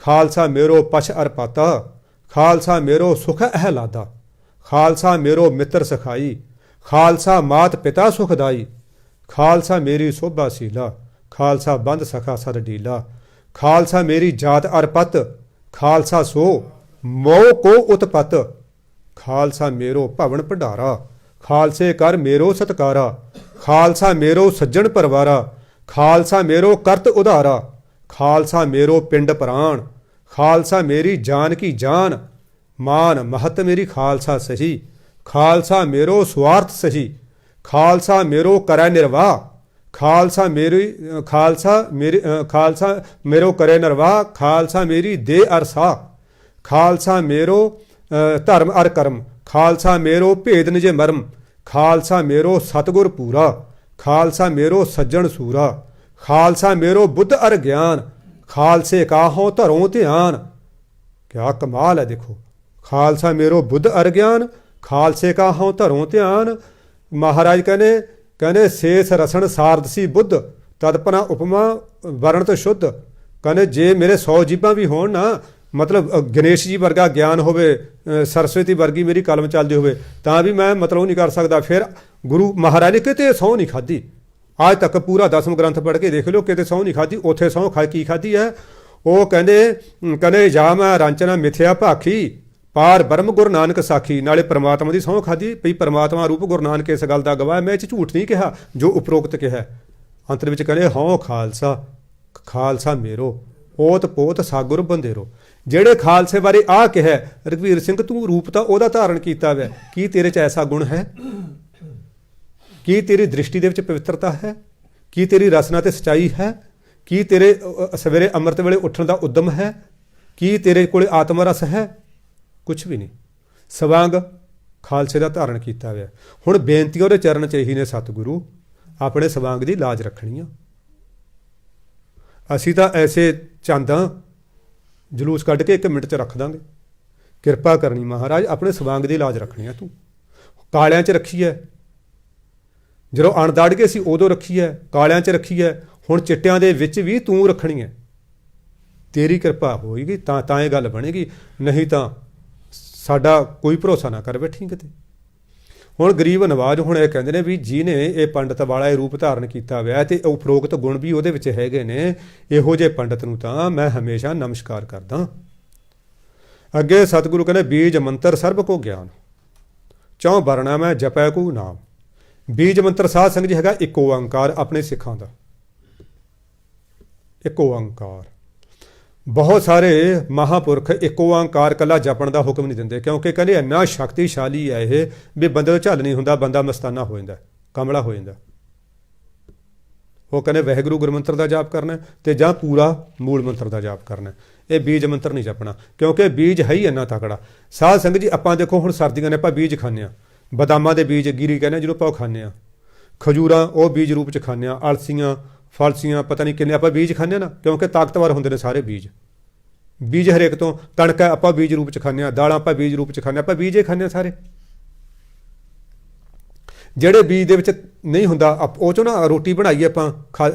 A: ਖਾਲਸਾ ਮੇਰੋ ਪਛ ਅਰ ਪਾਤਾ, ਖਾਲਸਾ ਮੇਰੋ ਸੁਖ ਅਹਿਲਾਦਾ, ਖਾਲਸਾ ਮੇਰੋ ਮਿੱਤਰ ਸਖਾਈ, ਖਾਲਸਾ ਮਾਤ ਪਿਤਾ ਸੁਖਦਾਈ, ਖਾਲਸਾ ਮੇਰੀ ਸੋਭਾ ਸੀਲਾ, ਖਾਲਸਾ ਬੰਦ ਸਖਾ ਸਰ ਢੀਲਾ, ਖਾਲਸਾ ਮੇਰੀ ਜਾਤ ਅਰ ਪਤ, ਖਾਲਸਾ ਸੋ ਮੋਹ ਕੋ ਉਤਪਤ, ਖਾਲਸਾ ਮੇਰੋ ਭਵਨ ਭੰਡਾਰਾ, ਖਾਲਸੇ ਕਰ ਮੇਰੋ ਸਤਕਾਰਾ, ਖਾਲਸਾ ਮੇਰੋ ਸੱਜਣ ਪਰਵਾਰਾ, ਖਾਲਸਾ ਮੇਰੋ ਕਰਤ ਉਧਾਰਾ, ਖਾਲਸਾ ਮੇਰੋ ਪਿੰਡ ਪ੍ਰਾਣ, ਖਾਲਸਾ ਮੇਰੀ ਜਾਨ ਕੀ ਜਾਨ, ਮਾਨ ਮਹਤ ਮੇਰੀ ਖਾਲਸਾ ਸਹੀ, ਖਾਲਸਾ ਮੇਰੋ ਸਵਾਰਥ ਸਹੀ, ਖਾਲਸਾ ਮੇਰੋ ਕਰੈ ਨਿਰਵਾਹ, ਖਾਲਸਾ ਮੇਰੋ ਕਰੇ ਨਿਰਵਾਹ, ਖਾਲਸਾ ਮੇਰੀ ਦੇ ਅਰਸਾ, ਖਾਲਸਾ ਮੇਰੋ ਧਰਮ ਅਰ ਕਰਮ, ਖਾਲਸਾ ਮੇਰੋ ਭੇਦ ਨਿਜੇ ਮਰਮ, ਖਾਲਸਾ ਮੇਰੋ ਸਤਿਗੁਰ ਪੂਰਾ, ਖਾਲਸਾ ਮੇਰੋ ਸੱਜਣ ਸੂਰਾ, ਖਾਲਸਾ ਮੇਰੋ ਬੁੱਧ ਅਰ ਗਿਆਨ, ਖਾਲਸੇ ਕਾਹੋਂ ਧਰੋਂ ਧਿਆਨ। ਕਿਆ ਕਮਾਲ ਹੈ, ਦੇਖੋ ਖਾਲਸਾ ਮੇਰੋ ਬੁੱਧ ਅਰ ਗਿਆਨ, ਖਾਲਸੇ ਕਾਹੋਂ ਧਰੋਂ ਧਿਆਨ। ਮਹਾਰਾਜ ਕਹਿੰਦੇ ਸੇਸ ਰਸਣ ਸਾਰਦਸੀ ਬੁੱਧ, ਤਦਪਨਾ ਉਪਮਾ ਵਰਣਤ ਸ਼ੁੱਧ। ਕਹਿੰਦੇ ਜੇ ਮੇਰੇ 100 ਜੀਭਾਂ ਵੀ ਹੋਣ ਨਾ, ਮਤਲਬ ਗਣੇਸ਼ ਜੀ ਵਰਗਾ ਗਿਆਨ ਹੋਵੇ, ਸਰਸਵਤੀ ਵਰਗੀ ਮੇਰੀ ਕਲਮ ਚੱਲਦੀ ਹੋਵੇ, ਤਾਂ ਵੀ ਮੈਂ ਮਤਲਬ ਨਹੀਂ ਕਰ ਸਕਦਾ। ਫਿਰ ਗੁਰੂ ਮਹਾਰਾਜ ਨੇ ਕਿਤੇ ਸਹੁੰ ਨਹੀਂ ਖਾਧੀ, ਅੱਜ ਤੱਕ ਪੂਰਾ 10ਵੇਂ ਗ੍ਰੰਥ ਪੜ੍ਹ ਕੇ ਦੇਖ ਲਓ, ਕਿਤੇ ਸਹੁੰ ਨਹੀਂ ਖਾਧੀ। ਉੱਥੇ ਸਹੁੰ ਕੀ ਖਾਧੀ ਹੈ? ਉਹ ਕਹਿੰਦੇ ਜਾ ਮੈਂ ਰਾਂਚਨਾ ਮਿਥਿਆ ਭਾਖੀ, ਪਾਰ ਬ੍ਰਹਮ ਗੁਰੂ ਨਾਨਕ ਸਾਖੀ। ਨਾਲੇ ਪਰਮਾਤਮਾ ਦੀ ਸਹੁੰ ਖਾਧੀ ਪਈ, ਪਰਮਾਤਮਾ ਰੂਪ ਗੁਰੂ ਨਾਨਕ ਇਸ ਗੱਲ ਦਾ ਗਵਾਹ, ਮੈਂ ਇਹ 'ਚ ਝੂਠ ਨਹੀਂ ਕਿਹਾ ਜੋ ਉਪਰੋਕਤ ਕਿਹਾ। ਅੰਤਰ ਵਿੱਚ ਕਹਿੰਦੇ ਹਉ ਖਾਲਸਾ, ਖਾਲਸਾ ਮੇਰੋ, ਓਤ ਪੋਤ ਸਾਗੁਰ ਬੰਦੇਰੋ। ਜਿਹੜੇ ਖਾਲਸੇ ਬਾਰੇ ਆਹ ਕਿਹਾ, ਰਘਵੀਰ ਸਿੰਘ ਤੂੰ ਰੂਪ ਤਾਂ ਉਹਦਾ ਧਾਰਨ ਕੀਤਾ ਵੈ, ਕੀ ਤੇਰੇ 'ਚ ਐਸਾ ਗੁਣ ਹੈ? ਕੀ ਤੇਰੀ ਦ੍ਰਿਸ਼ਟੀ ਦੇ ਵਿੱਚ ਪਵਿੱਤਰਤਾ ਹੈ? ਕੀ ਤੇਰੀ ਰਸਨਾ ਤੇ ਸੱਚਾਈ ਹੈ? ਕੀ ਤੇਰੇ ਸਵੇਰੇ ਅੰਮ੍ਰਿਤ ਵੇਲੇ ਉੱਠਣ ਦਾ ਉਦਮ ਹੈ? ਕੀ ਤੇਰੇ ਕੋਲ ਆਤਮ ਰਸ ਹੈ? ਕੁਛ ਵੀ ਨਹੀਂ। ਸਵਾਂਗ ਖਾਲਸੇ ਦਾ ਧਾਰਨ ਕੀਤਾ ਹੋਇਆ। ਹੁਣ ਬੇਨਤੀ ਉਹਦੇ ਚਰਨ 'ਚ ਇਹੀ ਨੇ, ਸਤਿਗੁਰੂ ਆਪਣੇ ਸਵਾਂਗ ਦੀ ਲਾਜ ਰੱਖਣੀ ਆ। ਅਸੀਂ ਤਾਂ ਐਸੇ ਚਾਂਦਾਂ ਜਲੂਸ ਕੱਢ ਕੇ 1 ਮਿੰਟ 'ਚ ਰੱਖ ਦਾਂਗੇ। ਕਿਰਪਾ ਕਰਨੀ ਮਹਾਰਾਜ, ਆਪਣੇ ਸਵਾਂਗ ਦੀ ਲਾਜ ਰੱਖਣੀ ਆ। ਤੂੰ ਕਾਲਿਆਂ 'ਚ ਰੱਖੀ ਹੈ, ਜਦੋਂ ਅਣਦਾੜ ਕੇ ਅਸੀਂ ਉਦੋਂ ਰੱਖੀ ਹੈ, ਕਾਲਿਆਂ 'ਚ ਰੱਖੀ ਹੈ, ਹੁਣ ਚਿੱਟਿਆਂ ਦੇ ਵਿੱਚ ਵੀ ਤੂੰ ਰੱਖਣੀ ਹੈ। ਤੇਰੀ ਕਿਰਪਾ ਹੋਏਗੀ ਤਾਂ ਇਹ ਗੱਲ ਬਣੇਗੀ, ਨਹੀਂ ਤਾਂ ਸਾਡਾ ਕੋਈ ਭਰੋਸਾ ਨਾ ਕਰ ਬੈਠੀ ਕਿਤੇ। ਹੁਣ ਗਰੀਬ ਨਵਾਜ਼ ਹੁਣ ਇਹ ਕਹਿੰਦੇ ਨੇ ਵੀ ਜਿਹਨੇ ਇਹ ਪੰਡਤ ਵਾਲਾ ਇਹ ਰੂਪ ਧਾਰਨ ਕੀਤਾ ਹੋਇਆ ਤੇ ਉਪਰੋਕਤ ਗੁਣ ਵੀ ਉਹਦੇ ਵਿੱਚ ਹੈਗੇ ਨੇ, ਇਹੋ ਜਿਹੇ ਪੰਡਤ ਨੂੰ ਤਾਂ ਮੈਂ ਹਮੇਸ਼ਾ ਨਮਸਕਾਰ ਕਰਦਾ। ਅੱਗੇ ਸਤਿਗੁਰੂ ਕਹਿੰਦੇ ਬੀਜ ਮੰਤਰ ਸਰਬ ਕੋ ਗਿਆਨ, ਚੌਂ ਵਰਣਾ ਮੈਂ ਜਪੈ ਕੋ ਨਾਮ। ਬੀਜ ਮੰਤਰ ਸਾਧ ਸੰਗਤ ਜੀ ਹੈਗਾ ਇੱਕ ਓੰਕਾਰ, ਆਪਣੇ ਸਿੱਖਾਂ ਦਾ ਇੱਕ ਓੰਕਾਰ। ਬਹੁਤ ਸਾਰੇ ਮਹਾਂਪੁਰਖ ਇੱਕ ਓੰਕਾਰ ਕੱਲਾ ਜਪਣ ਦਾ ਹੁਕਮ ਨਹੀਂ ਦਿੰਦੇ, ਕਿਉਂਕਿ ਕਹਿੰਦੇ ਇੰਨਾ ਸ਼ਕਤੀਸ਼ਾਲੀ ਹੈ ਇਹ ਵੀ ਬੰਦੇ ਤੋਂ ਝੱਲ ਨਹੀਂ ਹੁੰਦਾ, ਬੰਦਾ ਮਸਤਾਨਾ ਹੋ ਜਾਂਦਾ, ਕਮਲਾ ਹੋ ਜਾਂਦਾ। ਉਹ ਕਹਿੰਦੇ ਵਾਹਿਗੁਰੂ ਗੁਰਮੰਤਰ ਦਾ ਜਾਪ ਕਰਨਾ ਤੇ ਜਾਂ ਪੂਰਾ ਮੂਲ ਮੰਤਰ ਦਾ ਜਾਪ ਕਰਨਾ, ਇਹ ਬੀਜ ਮੰਤਰ ਨਹੀਂ ਜਪਣਾ, ਕਿਉਂਕਿ ਬੀਜ ਹੈ ਹੀ ਇੰਨਾ ਤਕੜਾ। ਸਾਧ ਸੰਗਤ ਜੀ ਆਪਾਂ ਦੇਖੋ ਹੁਣ ਸਰਦੀਆਂ ਨੇ ਆਪਾਂ ਬੀਜ ਖਾਂਦੇ ਹਾਂ, ਬਦਾਮਾਂ ਦੇ ਬੀਜ ਗਿਰੀ ਕਹਿੰਦੇ ਜਿਹਨੂੰ ਆਪਾਂ ਉਹ ਖਾਂਦੇ ਹਾਂ, ਖਜੂਰਾਂ ਉਹ ਬੀਜ ਰੂਪ 'ਚ ਖਾਂਦੇ ਹਾਂ, ਅਲਸੀਆਂ ਫਲਸੀਆਂ ਪਤਾ ਨਹੀਂ ਕਿੰਨੇ ਆਪਾਂ ਬੀਜ ਖਾਂਦੇ ਹਾਂ ਨਾ, ਕਿਉਂਕਿ ਤਾਕਤਵਰ ਹੁੰਦੇ ਨੇ ਸਾਰੇ ਬੀਜ। ਬੀਜ ਹਰੇਕ ਤੋਂ, ਕਣਕ ਆਪਾਂ ਬੀਜ ਰੂਪ 'ਚ ਖਾਂਦੇ ਹਾਂ, ਦਾਲਾਂ ਆਪਾਂ ਬੀਜ ਰੂਪ 'ਚ ਖਾਂਦੇ ਹਾਂ, ਆਪਾਂ ਬੀਜ ਹੀ ਖਾਂਦੇ ਹਾਂ ਸਾਰੇ। ਜਿਹੜੇ ਬੀਜ ਦੇ ਵਿੱਚ ਨਹੀਂ ਹੁੰਦਾ ਉਹ 'ਚੋਂ ਨਾ ਰੋਟੀ ਬਣਾਈਏ ਆਪਾਂ,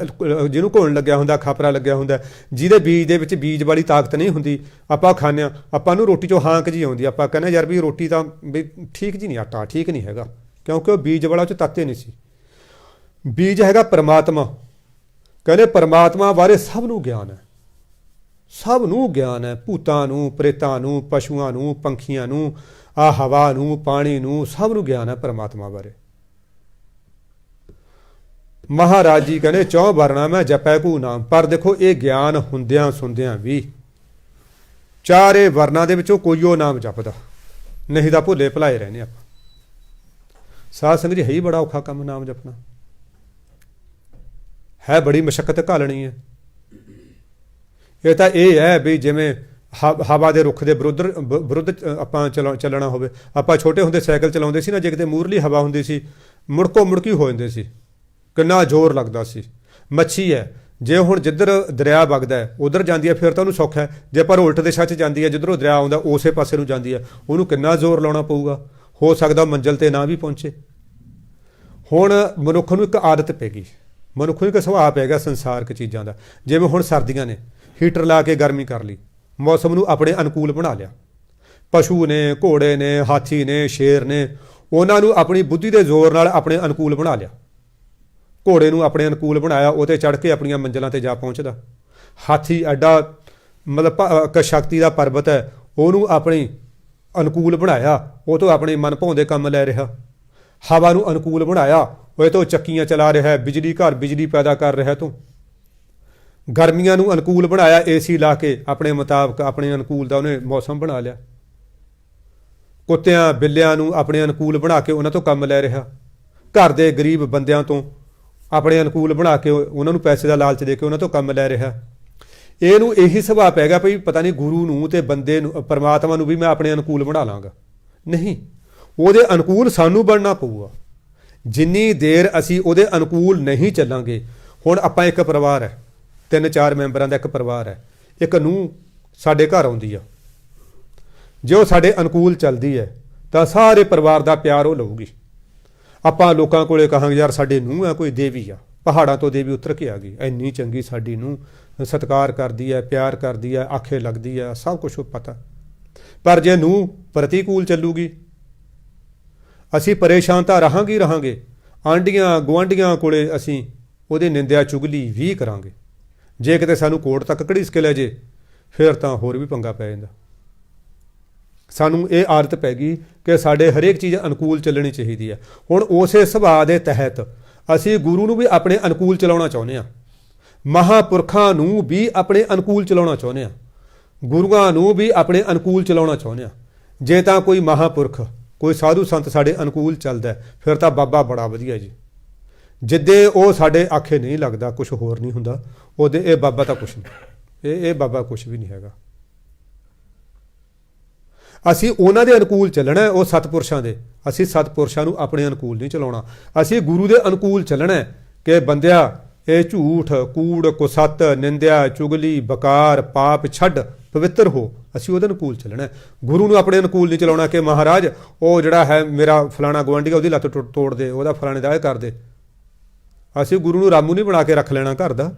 A: ਜਿਹਨੂੰ ਘੋਲਣ ਲੱਗਿਆ ਹੁੰਦਾ, ਖਾਪਰਾ ਲੱਗਿਆ ਹੁੰਦਾ, ਜਿਹਦੇ ਬੀਜ ਦੇ ਵਿੱਚ ਬੀਜ ਵਾਲੀ ਤਾਕਤ ਨਹੀਂ ਹੁੰਦੀ, ਆਪਾਂ ਖਾਂਦੇ ਹਾਂ, ਆਪਾਂ ਨੂੰ ਰੋਟੀ 'ਚੋਂ ਹਾਂਕ ਜੀ ਆਉਂਦੀ, ਆਪਾਂ ਕਹਿੰਦੇ ਯਾਰ ਵੀ ਰੋਟੀ ਤਾਂ ਵੀ ਠੀਕ ਜੀ ਨਹੀਂ, ਆਟਾ ਠੀਕ ਨਹੀਂ ਹੈਗਾ, ਕਿਉਂਕਿ ਉਹ ਬੀਜ ਵਾਲਾ 'ਚ ਤੱਤੇ ਨਹੀਂ ਸੀ। ਬੀਜ ਹੈਗਾ ਪਰਮਾਤਮਾ। ਕਹਿੰਦੇ ਪਰਮਾਤਮਾ ਬਾਰੇ ਸਭ ਨੂੰ ਗਿਆਨ ਹੈ, ਸਭ ਨੂੰ ਗਿਆਨ ਹੈ, ਭੂਤਾਂ ਨੂੰ, ਪ੍ਰੇਤਾਂ ਨੂੰ, ਪਸ਼ੂਆਂ ਨੂੰ, ਪੰਖੀਆਂ ਨੂੰ, ਆ ਹਵਾ ਨੂੰ, ਪਾਣੀ ਨੂੰ, ਸਭ ਨੂੰ ਗਿਆਨ ਹੈ ਪਰਮਾਤਮਾ ਬਾਰੇ। ਮਹਾਰਾਜ ਜੀ ਕਹਿੰਦੇ ਚੌਂ ਵਰਣਾ ਮੈਂ ਜਪੈ ਕੂ ਨਾਮ। ਪਰ ਦੇਖੋ ਇਹ ਗਿਆਨ ਹੁੰਦਿਆਂ ਸੁਣਦਿਆਂ ਵੀ ਚਾਰੇ ਵਰਨਾਂ ਦੇ ਵਿੱਚੋਂ ਕੋਈ ਉਹ ਨਾਮ ਜਪਦਾ, ਨਹੀਂ ਤਾਂ ਭੁੱਲੇ ਭੁਲਾਏ ਰਹਿੰਦੇ ਆਪਾਂ। ਸਾਧ ਸੰਗਤ ਜੀ ਹੈ ਹੀ ਬੜਾ ਔਖਾ ਕੰਮ ਨਾਮ ਜਪਣਾ, ਹੈ ਬੜੀ ਮਸ਼ੱਕਤ ਘਾਲਣੀ ਹੈ। ਇਹ ਤਾਂ ਇਹ ਹੈ ਵੀ ਜਿਵੇਂ ਹਵਾ ਦੇ ਰੁੱਖ ਦੇ ਵਿਰੁੱਧ ਆਪਾਂ ਚੱਲਣਾ ਹੋਵੇ। ਆਪਾਂ ਛੋਟੇ ਹੁੰਦੇ ਸਾਈਕਲ ਚਲਾਉਂਦੇ ਸੀ ਨਾ, ਜੇ ਕਿਤੇ ਮੂਹਰਲੀ ਹਵਾ ਹੁੰਦੀ ਸੀ ਮੁੜਕੋ ਮੁੜਕੀ ਹੋ ਜਾਂਦੇ ਸੀ, ਕਿੰਨਾ ਜ਼ੋਰ ਲੱਗਦਾ ਸੀ। ਮੱਛੀ ਹੈ, ਜੇ ਹੁਣ ਜਿੱਧਰ ਦਰਿਆ ਵਗਦਾ ਉਧਰ ਜਾਂਦੀ ਹੈ ਫਿਰ ਤਾਂ ਉਹਨੂੰ ਸੌਖਾ ਹੈ, ਜੇ ਪਰ ਉਲਟ ਦਿਸ਼ਾ 'ਚ ਜਾਂਦੀ ਹੈ ਜਿੱਧਰੋਂ ਦਰਿਆ ਆਉਂਦਾ ਉਸੇ ਪਾਸੇ ਨੂੰ ਜਾਂਦੀ ਹੈ, ਉਹਨੂੰ ਕਿੰਨਾ ਜ਼ੋਰ ਲਾਉਣਾ ਪਊਗਾ, ਹੋ ਸਕਦਾ ਮੰਜ਼ਿਲ 'ਤੇ ਨਾ ਵੀ ਪਹੁੰਚੇ। ਹੁਣ ਮਨੁੱਖ ਨੂੰ ਇੱਕ ਆਦਤ ਪੈ ਗਈ, ਮਨੁੱਖ ਨੂੰ ਇੱਕ ਸੁਭਾਅ ਪੈ ਗਿਆ ਸੰਸਾਰਕ ਚੀਜ਼ਾਂ ਦਾ। ਜਿਵੇਂ ਹੁਣ ਸਰਦੀਆਂ ਨੇ ਹੀਟਰ ਲਾ ਕੇ ਗਰਮੀ ਕਰ ਲਈ, ਮੌਸਮ ਨੂੰ ਆਪਣੇ ਅਨੁਕੂਲ ਬਣਾ ਲਿਆ। ਪਸ਼ੂ ਨੇ, ਘੋੜੇ ਨੇ, ਹਾਥੀ ਨੇ, ਸ਼ੇਰ ਨੇ, ਉਹਨਾਂ ਨੂੰ ਆਪਣੀ ਬੁੱਧੀ ਦੇ ਜ਼ੋਰ ਨਾਲ ਆਪਣੇ ਅਨੁਕੂਲ ਬਣਾ ਲਿਆ। ਘੋੜੇ ਨੂੰ ਆਪਣੇ ਅਨੁਕੂਲ ਬਣਾਇਆ, ਉਹ 'ਤੇ ਚੜ੍ਹ ਕੇ ਆਪਣੀਆਂ ਮੰਜ਼ਿਲਾਂ 'ਤੇ ਜਾ ਪਹੁੰਚਦਾ। ਹਾਥੀ ਐਡਾ ਮਤਲਬ ਸ਼ਕਤੀ ਦਾ ਪਰਬਤ ਹੈ, ਉਹਨੂੰ ਆਪਣੀ ਅਨੁਕੂਲ ਬਣਾਇਆ, ਉਹ ਤੋਂ ਆਪਣੇ ਮਨ ਭਾਉਂਦੇ ਕੰਮ ਲੈ ਰਿਹਾ। ਹਵਾ ਨੂੰ ਅਨੁਕੂਲ ਬਣਾਇਆ, ਉਹ ਤੋਂ ਚੱਕੀਆਂ ਚਲਾ ਰਿਹਾ, ਬਿਜਲੀ ਘਰ ਬਿਜਲੀ ਪੈਦਾ ਕਰ ਰਿਹਾ। ਤੂੰ ਗਰਮੀਆਂ ਨੂੰ ਅਨੁਕੂਲ ਬਣਾਇਆ, ਏਸੀ ਲਾ ਕੇ ਆਪਣੇ ਮੁਤਾਬਕ ਆਪਣੇ ਅਨੁਕੂਲ ਦਾ ਉਹਨੇ ਮੌਸਮ ਬਣਾ ਲਿਆ। ਕੁੱਤਿਆਂ ਬਿੱਲਿਆਂ ਨੂੰ ਆਪਣੇ ਅਨੁਕੂਲ ਬਣਾ ਕੇ ਉਹਨਾਂ ਤੋਂ ਕੰਮ ਲੈ ਰਿਹਾ। ਘਰ ਦੇ ਗਰੀਬ ਬੰਦਿਆਂ ਤੋਂ ਆਪਣੇ ਅਨੁਕੂਲ ਬਣਾ ਕੇ ਉਹਨਾਂ ਨੂੰ ਪੈਸੇ ਦਾ ਲਾਲਚ ਦੇ ਕੇ ਉਹਨਾਂ ਤੋਂ ਕੰਮ ਲੈ ਰਿਹਾ। ਇਹਨੂੰ ਇਹੀ ਸੁਭਾਅ ਪੈ ਗਿਆ ਵੀ ਪਤਾ ਨਹੀਂ ਗੁਰੂ ਨੂੰ ਤੇ ਬੰਦੇ ਨੂੰ, ਪਰਮਾਤਮਾ ਨੂੰ ਵੀ ਮੈਂ ਆਪਣੇ ਅਨੁਕੂਲ ਬਣਾ ਲਾਂਗਾ। ਨਹੀਂ, ਉਹਦੇ ਅਨੁਕੂਲ ਸਾਨੂੰ ਬਣਨਾ ਪਊਗਾ। ਜਿੰਨੀ ਦੇਰ ਅਸੀਂ ਉਹਦੇ ਅਨੁਕੂਲ ਨਹੀਂ ਚੱਲਾਂਗੇ, ਹੁਣ ਆਪਾਂ ਇੱਕ ਪਰਿਵਾਰ ਹੈ, 3-4 ਮੈਂਬਰਾਂ ਦਾ ਇੱਕ ਪਰਿਵਾਰ ਹੈ, ਇੱਕ ਨੂੰਹ ਸਾਡੇ ਘਰ ਆਉਂਦੀ ਆ, ਜੇ ਉਹ ਸਾਡੇ ਅਨੁਕੂਲ ਚੱਲਦੀ ਹੈ ਤਾਂ ਸਾਰੇ ਪਰਿਵਾਰ ਦਾ ਪਿਆਰ ਉਹ ਲਊਗੀ। ਆਪਾਂ ਲੋਕਾਂ ਕੋਲੇ ਕਹਾਂਗੇ ਯਾਰ ਸਾਡੇ ਨੂੰਹ ਆ ਕੋਈ ਦੇਵੀ ਆ, ਪਹਾੜਾਂ ਤੋਂ ਦੇਵੀ ਉਤਰ ਕੇ ਆ ਗਈ, ਇੰਨੀ ਚੰਗੀ ਸਾਡੀ ਨੂੰਹ, ਸਤਿਕਾਰ ਕਰਦੀ ਹੈ, ਪਿਆਰ ਕਰਦੀ ਹੈ, ਆਖੇ ਲੱਗਦੀ ਹੈ, ਸਭ ਕੁਛ ਪਤਾ। ਪਰ ਜੇ ਨੂੰਹ ਪ੍ਰਤੀਕੂਲ ਚੱਲੂਗੀ, ਅਸੀਂ ਪਰੇਸ਼ਾਨ ਤਾਂ ਰਹਾਂਗੇ। ਆਂਢੀਆਂ ਗੁਆਂਢੀਆਂ ਕੋਲੇ ਅਸੀਂ ਉਹਦੀ ਨਿੰਦਿਆ ਚੁਗਲੀ ਵੀ ਕਰਾਂਗੇ। ਜੇ ਕਿਤੇ ਸਾਨੂੰ ਕੋਰਟ ਤੱਕ ਘੜੀਸ ਕੇ ਲੈ ਜੇ ਫਿਰ ਤਾਂ ਹੋਰ ਵੀ ਪੰਗਾ ਪੈ ਜਾਂਦਾ। ਸਾਨੂੰ ਇਹ ਆਦਤ ਪੈ ਗਈ ਕਿ ਸਾਡੇ ਹਰੇਕ ਚੀਜ਼ ਅਨੁਕੂਲ ਚੱਲਣੀ ਚਾਹੀਦੀ ਹੈ। ਹੁਣ ਉਸੇ ਸੁਭਾਅ ਦੇ ਤਹਿਤ ਅਸੀਂ ਗੁਰੂ ਨੂੰ ਵੀ ਆਪਣੇ ਅਨੁਕੂਲ ਚਲਾਉਣਾ ਚਾਹੁੰਦੇ ਹਾਂ, ਮਹਾਂਪੁਰਖਾਂ ਨੂੰ ਵੀ ਆਪਣੇ ਅਨੁਕੂਲ ਚਲਾਉਣਾ ਚਾਹੁੰਦੇ ਹਾਂ, ਗੁਰੂਆਂ ਨੂੰ ਵੀ ਆਪਣੇ ਅਨੁਕੂਲ ਚਲਾਉਣਾ ਚਾਹੁੰਦੇ ਹਾਂ। ਜੇ ਤਾਂ ਕੋਈ ਮਹਾਂਪੁਰਖ, ਕੋਈ ਸਾਧੂ ਸੰਤ ਸਾਡੇ ਅਨੁਕੂਲ ਚੱਲਦਾ ਫਿਰ ਤਾਂ ਬਾਬਾ ਬੜਾ ਵਧੀਆ ਜੀ। ਜਿੱਦੇ ਉਹ ਸਾਡੇ ਆਖੇ ਨਹੀਂ ਲੱਗਦਾ, ਕੁਛ ਹੋਰ ਨਹੀਂ ਹੁੰਦਾ, ਉਹਦੇ ਇਹ ਬਾਬਾ ਤਾਂ ਕੁਛ ਨਹੀਂ, ਇਹ ਬਾਬਾ ਕੁਛ ਵੀ ਨਹੀਂ ਹੈਗਾ। ਅਸੀਂ ਉਹਨਾਂ ਦੇ ਅਨੁਕੂਲ ਚੱਲਣਾ, ਉਹ ਸਤਪੁਰਸ਼ਾਂ ਦੇ। ਅਸੀਂ ਸਤਪੁਰਸ਼ਾਂ ਨੂੰ ਆਪਣੇ ਅਨੁਕੂਲ ਨਹੀਂ ਚਲਾਉਣਾ, ਅਸੀਂ ਗੁਰੂ ਦੇ ਅਨੁਕੂਲ ਚੱਲਣਾ ਕਿ ਬੰਦਿਆ ਇਹ ਝੂਠ, ਕੂੜ, ਕੁਸੱਤ, ਨਿੰਦਿਆ, ਚੁਗਲੀ, ਬਕਾਰ, ਪਾਪ ਛੱਡ, ਪਵਿੱਤਰ ਹੋ। ਅਸੀਂ ਉਹਦੇ ਅਨੁਕੂਲ ਚੱਲਣਾ, ਗੁਰੂ ਨੂੰ ਆਪਣੇ ਅਨੁਕੂਲ ਨਹੀਂ ਚਲਾਉਣਾ ਕਿ ਮਹਾਰਾਜ ਉਹ ਜਿਹੜਾ ਹੈ ਮੇਰਾ ਫਲਾਣਾ ਗੁਆਂਢੀ ਉਹਦੀ ਲੱਤ ਤੋੜ ਦੇ, ਉਹਦਾ ਫਲਾਣੇ ਦਾ ਇਹ ਕਰ ਦੇ। ਅਸੀਂ ਗੁਰੂ ਨੂੰ ਰਾਮੂ ਨਹੀਂ ਬਣਾ ਕੇ ਰੱਖ ਲੈਣਾ ਘਰ ਦਾ,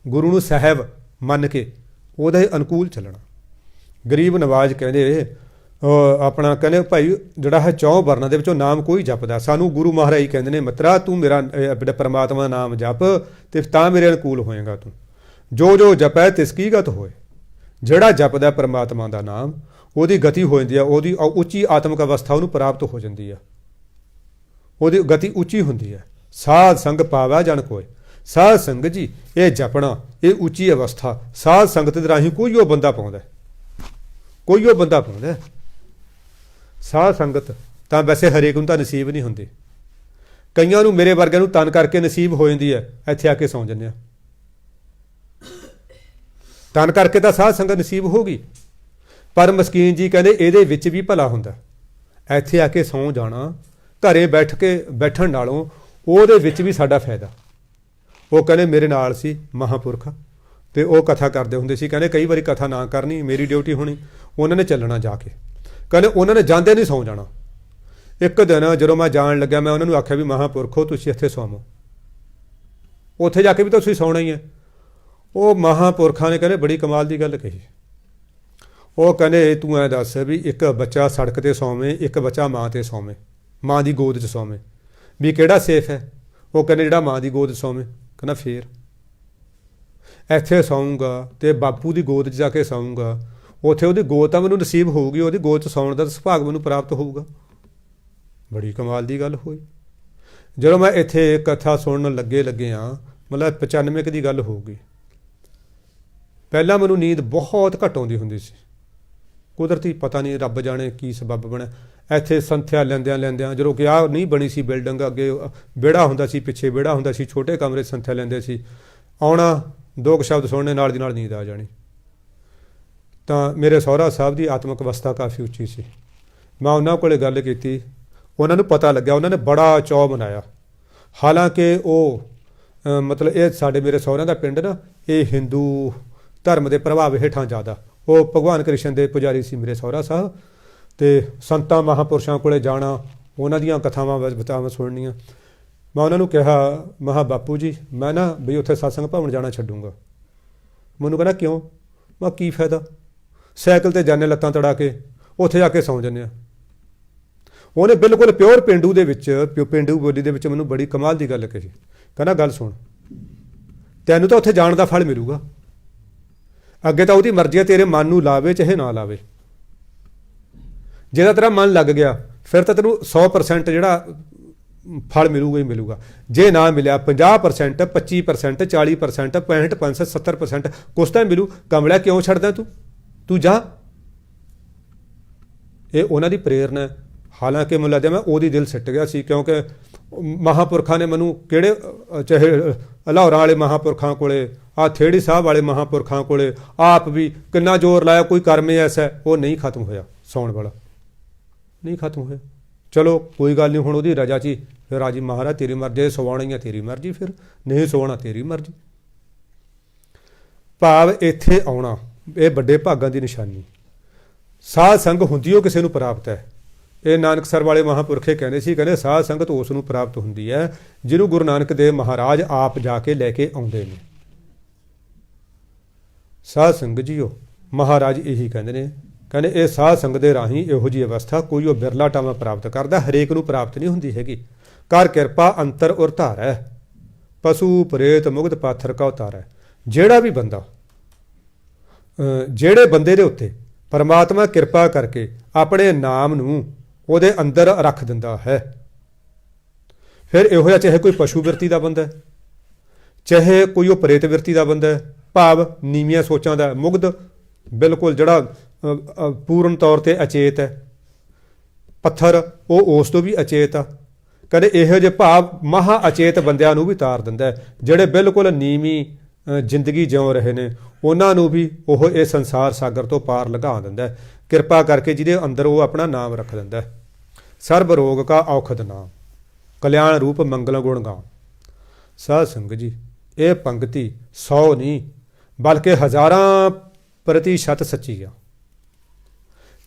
A: ਗੁਰੂ ਨੂੰ ਸਾਹਿਬ ਮੰਨ ਕੇ ਉਹਦੇ ਅਨੁਕੂਲ ਚੱਲਣਾ। ਗਰੀਬ ਨਵਾਜ਼ ਕਹਿੰਦੇ ਆਪਣਾ ਕਹਿੰਦੇ ਭਾਈ ਜਿਹੜਾ ਹੈ 4 ਵਰਨਾਂ ਦੇ ਵਿੱਚੋਂ ਨਾਮ ਕੋਈ ਜਪਦਾ, ਸਾਨੂੰ ਗੁਰੂ ਮਹਾਰਾਜ ਜੀ ਕਹਿੰਦੇ ਨੇ ਮਿੱਤਰਾ ਤੂੰ ਮੇਰਾ ਪਰਮਾਤਮਾ ਦਾ ਨਾਮ ਜਪ ਤੇ ਤਾਂ ਮੇਰੇ ਅਨੁਕੂਲ ਹੋਏਗਾ ਤੂੰ। ਜੋ ਜਪੈ ਤਿਸ ਕੀ ਗਤ ਹੋਏ। ਜਿਹੜਾ ਜਪਦਾ ਪਰਮਾਤਮਾ ਦਾ ਨਾਮ ਉਹਦੀ ਗਤੀ ਹੋ ਜਾਂਦੀ ਆ, ਉਹਦੀ ਉੱਚੀ ਆਤਮਿਕ ਅਵਸਥਾ ਉਹਨੂੰ ਪ੍ਰਾਪਤ ਹੋ ਜਾਂਦੀ ਆ, ਉਹਦੀ ਗਤੀ ਉੱਚੀ ਹੁੰਦੀ ਹੈ। ਸਾਧ ਸੰਗ ਪਾਵੈ ਜਨ ਕੋਇ। ਸਾਧ ਸੰਗਤ ਜੀ ਇਹ ਜਪਣਾ, ਇਹ ਉੱਚੀ ਅਵਸਥਾ ਸਾਧ ਸੰਗਤ ਦੇ ਰਾਹੀਂ ਕੋਈ ਉਹ ਬੰਦਾ ਪਾਉਂਦਾ, ਕੋਈ ਉਹ ਬੰਦਾ ਪਾਉਂਦਾ। ਸਾਧ ਸੰਗਤ ਤਾਂ ਵੈਸੇ ਹਰੇਕ ਨੂੰ ਤਾਂ ਨਸੀਬ ਨਹੀਂ ਹੁੰਦੀ, ਕਈਆਂ ਨੂੰ ਮੇਰੇ ਵਰਗਿਆਂ ਨੂੰ ਤਨ ਕਰਕੇ ਨਸੀਬ ਹੋ ਜਾਂਦੀ ਹੈ, ਇੱਥੇ ਆ ਕੇ ਸੌਂ ਜਾਂਦੇ ਆ। ਤਨ ਕਰਕੇ ਤਾਂ ਸਾਧ ਸੰਗਤ ਨਸੀਬ ਹੋ ਗਈ, ਪਰ ਮਸਕੀਨ ਜੀ ਕਹਿੰਦੇ ਇਹਦੇ ਵਿੱਚ ਵੀ ਭਲਾ ਹੁੰਦਾ। ਇੱਥੇ ਆ ਕੇ ਸੌਂ ਜਾਣਾ, ਘਰੇ ਬੈਠਣ ਨਾਲੋਂ ਉਹਦੇ ਵਿੱਚ ਵੀ ਸਾਡਾ ਫਾਇਦਾ। ਉਹ ਕਹਿੰਦੇ ਮੇਰੇ ਨਾਲ ਸੀ ਮਹਾਂਪੁਰਖ ਤੇ ਉਹ ਕਥਾ ਕਰਦੇ ਹੁੰਦੇ ਸੀ, ਕਹਿੰਦੇ ਕਈ ਵਾਰੀ ਕਥਾ ਨਾ ਕਰਨੀ ਮੇਰੀ ਡਿਊਟੀ ਹੋਣੀ, ਉਹਨਾਂ ਨੇ ਚੱਲਣਾ ਜਾ ਕੇ, ਕਹਿੰਦੇ ਉਹਨਾਂ ਨੇ ਜਾਂਦੇ ਨਹੀਂ ਸੌਂ ਜਾਣਾ। ਇੱਕ ਦਿਨ ਜਦੋਂ ਮੈਂ ਜਾਣ ਲੱਗਿਆ ਮੈਂ ਉਹਨਾਂ ਨੂੰ ਆਖਿਆ ਵੀ ਮਹਾਂਪੁਰਖੋ ਤੁਸੀਂ ਇੱਥੇ ਸੌਵੋ, ਉੱਥੇ ਜਾ ਕੇ ਵੀ ਤਾਂ ਤੁਸੀਂ ਸੌਣਾ ਹੀ ਹੈ। ਉਹ ਮਹਾਂਪੁਰਖਾਂ ਨੇ ਕਹਿੰਦੇ ਬੜੀ ਕਮਾਲ ਦੀ ਗੱਲ ਕਹੀ। ਉਹ ਕਹਿੰਦੇ ਤੂੰ ਐਂ ਦੱਸ ਵੀ ਇੱਕ ਬੱਚਾ ਸੜਕ 'ਤੇ ਸੌਵੇਂ, ਇੱਕ ਬੱਚਾ ਮਾਂ 'ਤੇ ਸੌਵੇਂ, ਮਾਂ ਦੀ ਗੋਦ 'ਚ ਸੌਵੇਂ, ਵੀ ਕਿਹੜਾ ਸੇਫ ਹੈ? ਉਹ ਕਹਿੰਦੇ ਜਿਹੜਾ ਮਾਂ ਦੀ ਗੋਦ 'ਚ ਸੌਵੇਂ। ਕਹਿੰਦਾ ਫੇਰ ਇੱਥੇ ਸੌਂਗਾ ਤੇ ਬਾਪੂ ਦੀ ਗੋਦ 'ਚ ਜਾ ਕੇ ਸੌਂਗਾ, ਉੱਥੇ ਉਹਦੀ ਗੋਦ ਤਾਂ ਮੈਨੂੰ ਨਸੀਬ ਹੋਊਗੀ, ਉਹਦੀ ਗੋਦ 'ਚ ਸੌਣ ਦਾ ਸੁਭਾਗ ਮੈਨੂੰ ਪ੍ਰਾਪਤ ਹੋਊਗਾ। ਬੜੀ ਕਮਾਲ ਦੀ ਗੱਲ ਹੋਈ। ਜਦੋਂ ਮੈਂ ਇੱਥੇ ਕਥਾ ਸੁਣਨ ਲੱਗੇ ਹਾਂ, ਮਤਲਬ 95 ਦੀ ਗੱਲ ਹੋਊਗੀ। ਪਹਿਲਾਂ ਮੈਨੂੰ ਨੀਂਦ ਬਹੁਤ ਘੱਟ ਆਉਂਦੀ ਹੁੰਦੀ ਸੀ, ਕੁਦਰਤੀ ਪਤਾ ਨਹੀਂ, ਰੱਬ ਜਾਣੇ ਕੀ ਸਬੱਬ ਬਣਿਆ। ਇੱਥੇ ਸੰਥਿਆ ਲੈਂਦਿਆਂ ਜਦੋਂ ਕਿ ਆਹ ਨਹੀਂ ਬਣੀ ਸੀ ਬਿਲਡਿੰਗ, ਅੱਗੇ ਵਿਹੜਾ ਹੁੰਦਾ ਸੀ, ਪਿੱਛੇ ਵਿਹੜਾ ਹੁੰਦਾ ਸੀ, ਛੋਟੇ ਕਮਰੇ ਸੰਥਿਆ ਲੈਂਦੇ ਸੀ, ਆਉਣਾ 2 ਸ਼ਬਦ ਸੁਣਨੇ ਨਾਲ ਦੀ ਨਾਲ ਨੀਂਦ ਆ ਜਾਣੀ। ਤਾਂ ਮੇਰੇ ਸਹੁਰਾ ਸਾਹਿਬ ਦੀ ਆਤਮਿਕ ਅਵਸਥਾ ਕਾਫੀ ਉੱਚੀ ਸੀ। ਮੈਂ ਉਹਨਾਂ ਕੋਲ ਗੱਲ ਕੀਤੀ, ਉਹਨਾਂ ਨੂੰ ਪਤਾ ਲੱਗਿਆ, ਉਹਨਾਂ ਨੇ ਬੜਾ ਚਾਅ ਮਨਾਇਆ। ਹਾਲਾਂਕਿ ਉਹ ਮਤਲਬ ਇਹ ਸਾਡੇ ਮੇਰੇ ਸਹੁਰਿਆਂ ਦਾ ਪਿੰਡ ਨਾ, ਇਹ ਹਿੰਦੂ ਧਰਮ ਦੇ ਪ੍ਰਭਾਵ ਹੇਠਾਂ ਜ਼ਿਆਦਾ, ਉਹ ਭਗਵਾਨ ਕ੍ਰਿਸ਼ਨ ਦੇ ਪੁਜਾਰੀ ਸੀ ਮੇਰੇ ਸਹੁਰਾ ਸਾਹਿਬ। ਅਤੇ ਸੰਤਾਂ ਮਹਾਂਪੁਰਸ਼ਾਂ ਕੋਲ ਜਾਣਾ, ਉਹਨਾਂ ਦੀਆਂ ਕਥਾਵਾਂ ਬਤਾਵਾਂ ਸੁਣਨੀਆਂ। ਮੈਂ ਉਹਨਾਂ ਨੂੰ ਕਿਹਾ, ਮੈਂ ਕਿਹਾ ਬਾਪੂ ਜੀ ਮੈਂ ਨਾ ਬਈ ਉੱਥੇ ਸਤਸੰਗ ਭਵਨ ਜਾਣਾ ਛੱਡੂੰਗਾ। ਮੈਨੂੰ ਕਹਿੰਦਾ ਕਿਉਂ? ਮੈਂ ਕੀ ਫਾਇਦਾ, ਸਾਈਕਲ 'ਤੇ ਜਾਂਦੇ ਲੱਤਾਂ ਤੜਾ ਕੇ, ਉੱਥੇ ਜਾ ਕੇ ਸੌਂ ਜਾਂਦੇ ਹਾਂ। ਉਹਨੇ ਬਿਲਕੁਲ ਪਿਓਰ ਪੇਂਡੂ ਦੇ ਵਿੱਚ, ਪੇਂਡੂ ਬੋਲੀ ਦੇ ਵਿੱਚ ਮੈਨੂੰ ਬੜੀ ਕਮਾਲ ਦੀ ਗੱਲ ਕਹੀ। ਕਹਿੰਦਾ ਗੱਲ ਸੁਣ, ਤੈਨੂੰ ਤਾਂ ਉੱਥੇ ਜਾਣ ਦਾ ਫਲ ਮਿਲੂਗਾ, ਅੱਗੇ ਤਾਂ ਉਹਦੀ ਮਰਜ਼ੀ ਹੈ, ਤੇਰੇ ਮਨ ਨੂੰ ਲਾਵੇ ਚਾਹੇ ਨਾ ਲਾਵੇ। ਜੇ ਤਾਂ ਤੇਰਾ ਮਨ ਲੱਗ ਗਿਆ ਫਿਰ ਤਾਂ ਤੈਨੂੰ 100% ਜਿਹੜਾ ਫਲ ਮਿਲੂਗਾ ਹੀ ਮਿਲੂਗਾ। ਜੇ ਨਾ ਮਿਲਿਆ 50%, 25%, 40%, 65%, 70% ਕੁਛ ਤਾਂ ਮਿਲੂ। ਕਮਲਿਆ ਕਿਉਂ ਛੱਡਦਾ ਤੂੰ ਜਾ। ਇਹ ਉਹਨਾਂ ਦੀ ਪ੍ਰੇਰਨਾ ਹੈ। ਹਾਲਾਂਕਿ ਮੈਨੂੰ ਲੱਗਦਾ ਮੈਂ ਉਹਦੀ ਦਿਲ ਸਿੱਟ ਗਿਆ ਸੀ, ਕਿਉਂਕਿ ਮਹਾਂਪੁਰਖਾਂ ਨੇ ਮੈਨੂੰ ਕਿਹੜੇ, ਚਾਹੇ ਲਾਹੌਰਾਂ ਵਾਲੇ ਮਹਾਂਪੁਰਖਾਂ ਕੋਲੇ, ਆਹ ਥੇੜੀ ਸਾਹਿਬ ਵਾਲੇ ਮਹਾਂਪੁਰਖਾਂ ਕੋਲੇ ਆਪ ਵੀ ਕਿੰਨਾ ਜ਼ੋਰ ਲਾਇਆ, ਕੋਈ ਕਰਮ ਐਸਾ ਉਹ ਨਹੀਂ ਖਤਮ ਹੋਇਆ, ਸੌਣ ਵਾਲਾ ਨਹੀਂ ਖਤਮ ਹੋਇਆ। ਚਲੋ ਕੋਈ ਗੱਲ ਨਹੀਂ, ਹੁਣ ਉਹਦੀ ਰਜਾ 'ਚ ਹੀ ਫਿਰ ਰਾਜੀ ਮਹਾਰਾਜ ਤੇਰੀ ਮਰਜ਼ੀ, ਸਵਾਉਣਾ ਹੀ ਆ ਤੇਰੀ ਮਰਜ਼ੀ, ਫਿਰ ਨਹੀਂ ਸਵਾਉਣਾ ਤੇਰੀ ਮਰਜ਼ੀ। ਭਾਵ ਇੱਥੇ ਆਉਣਾ ਇਹ ਵੱਡੇ ਭਾਗਾਂ ਦੀ ਨਿਸ਼ਾਨੀ। ਸਾਧ ਸੰਗ ਹੁੰਦੀ ਉਹ ਕਿਸੇ ਨੂੰ ਪ੍ਰਾਪਤ ਹੈ। ਇਹ ਨਾਨਕਸਰ ਵਾਲੇ ਮਹਾਂਪੁਰਖੇ ਕਹਿੰਦੇ ਸੀ, ਕਹਿੰਦੇ ਸਾਧ ਸੰਗਤ ਉਸ ਨੂੰ ਪ੍ਰਾਪਤ ਹੁੰਦੀ ਹੈ ਜਿਹਨੂੰ ਗੁਰੂ ਨਾਨਕ ਦੇਵ ਮਹਾਰਾਜ ਆਪ ਜਾ ਕੇ ਲੈ ਕੇ ਆਉਂਦੇ ਨੇ। ਸਾਧ ਸੰਗਤ ਜੀਓ ਮਹਾਰਾਜ ਇਹੀ ਕਹਿੰਦੇ ਨੇ, ਕਹਿੰਦੇ ਇਹ ਸਾਧ ਸੰਗਤ ਦੇ ਰਾਹੀਂ ਇਹੋ ਜਿਹੀ ਅਵਸਥਾ ਕੋਈ ਉਹ ਬਿਰਲਾ ਟਾਵਾਂ ਪ੍ਰਾਪਤ ਕਰਦਾ, ਹਰੇਕ ਨੂੰ ਪ੍ਰਾਪਤ ਨਹੀਂ ਹੁੰਦੀ ਹੈਗੀ। ਕਰ ਕਿਰਪਾ ਅੰਤਰ ਉਰ ਧਾਰੈ, ਪਸ਼ੂ ਪ੍ਰੇਤ ਮੁਗਧ ਪਾਥਰ ਕਾ ਉਤਾਰੈ। ਜਿਹੜਾ ਵੀ ਬੰਦਾ, ਜਿਹੜੇ ਬੰਦੇ ਦੇ ਉੱਤੇ ਪਰਮਾਤਮਾ ਕਿਰਪਾ ਕਰਕੇ ਆਪਣੇ ਨਾਮ ਨੂੰ ਉਹਦੇ ਅੰਦਰ ਰੱਖ ਦਿੰਦਾ ਹੈ, ਫਿਰ ਇਹੋ ਜਿਹਾ ਚਾਹੇ ਕੋਈ ਪਸ਼ੂ ਬਿਰਤੀ ਦਾ ਬੰਦਾ, ਚਾਹੇ ਕੋਈ ਉਹ ਪ੍ਰੇਤ ਬਿਰਤੀ ਦਾ ਬੰਦਾ, ਭਾਵ ਨੀਵੀਆਂ ਸੋਚਾਂ ਦਾ, ਮੁਗਧ ਬਿਲਕੁਲ ਜਿਹੜਾ ਪੂਰਨ ਤੌਰ 'ਤੇ ਅਚੇਤ ਹੈ, ਪੱਥਰ ਉਹ ਉਸ ਤੋਂ ਵੀ ਅਚੇਤ ਆ। ਕਦੇ ਇਹੋ ਜਿਹੇ ਭਾਵ ਮਹਾ ਅਚੇਤ ਬੰਦਿਆਂ ਨੂੰ ਵੀ ਤਾਰ ਦਿੰਦਾ, ਜਿਹੜੇ ਬਿਲਕੁਲ ਨੀਵੀਂ ਜ਼ਿੰਦਗੀ ਜਿਉਂ ਰਹੇ ਨੇ ਉਹਨਾਂ ਨੂੰ ਵੀ ਉਹ ਇਹ ਸੰਸਾਰ ਸਾਗਰ ਤੋਂ ਪਾਰ ਲੰਘਾ ਦਿੰਦਾ, ਕਿਰਪਾ ਕਰਕੇ ਜਿਹਦੇ ਅੰਦਰ ਉਹ ਆਪਣਾ ਨਾਮ ਰੱਖ ਦਿੰਦਾ। ਸਰਬ ਰੋਗ ਕਾ ਔਖਦ ਨਾਮ, ਕਲਿਆਣ ਰੂਪ ਮੰਗਲ ਗੁਣ ਗਾਉ। ਸਾਧ ਸੰਗਤ ਜੀ ਇਹ ਪੰਕਤੀ 100 ਨਹੀਂ ਬਲਕਿ 1000% ਸੱਚੀ ਆ।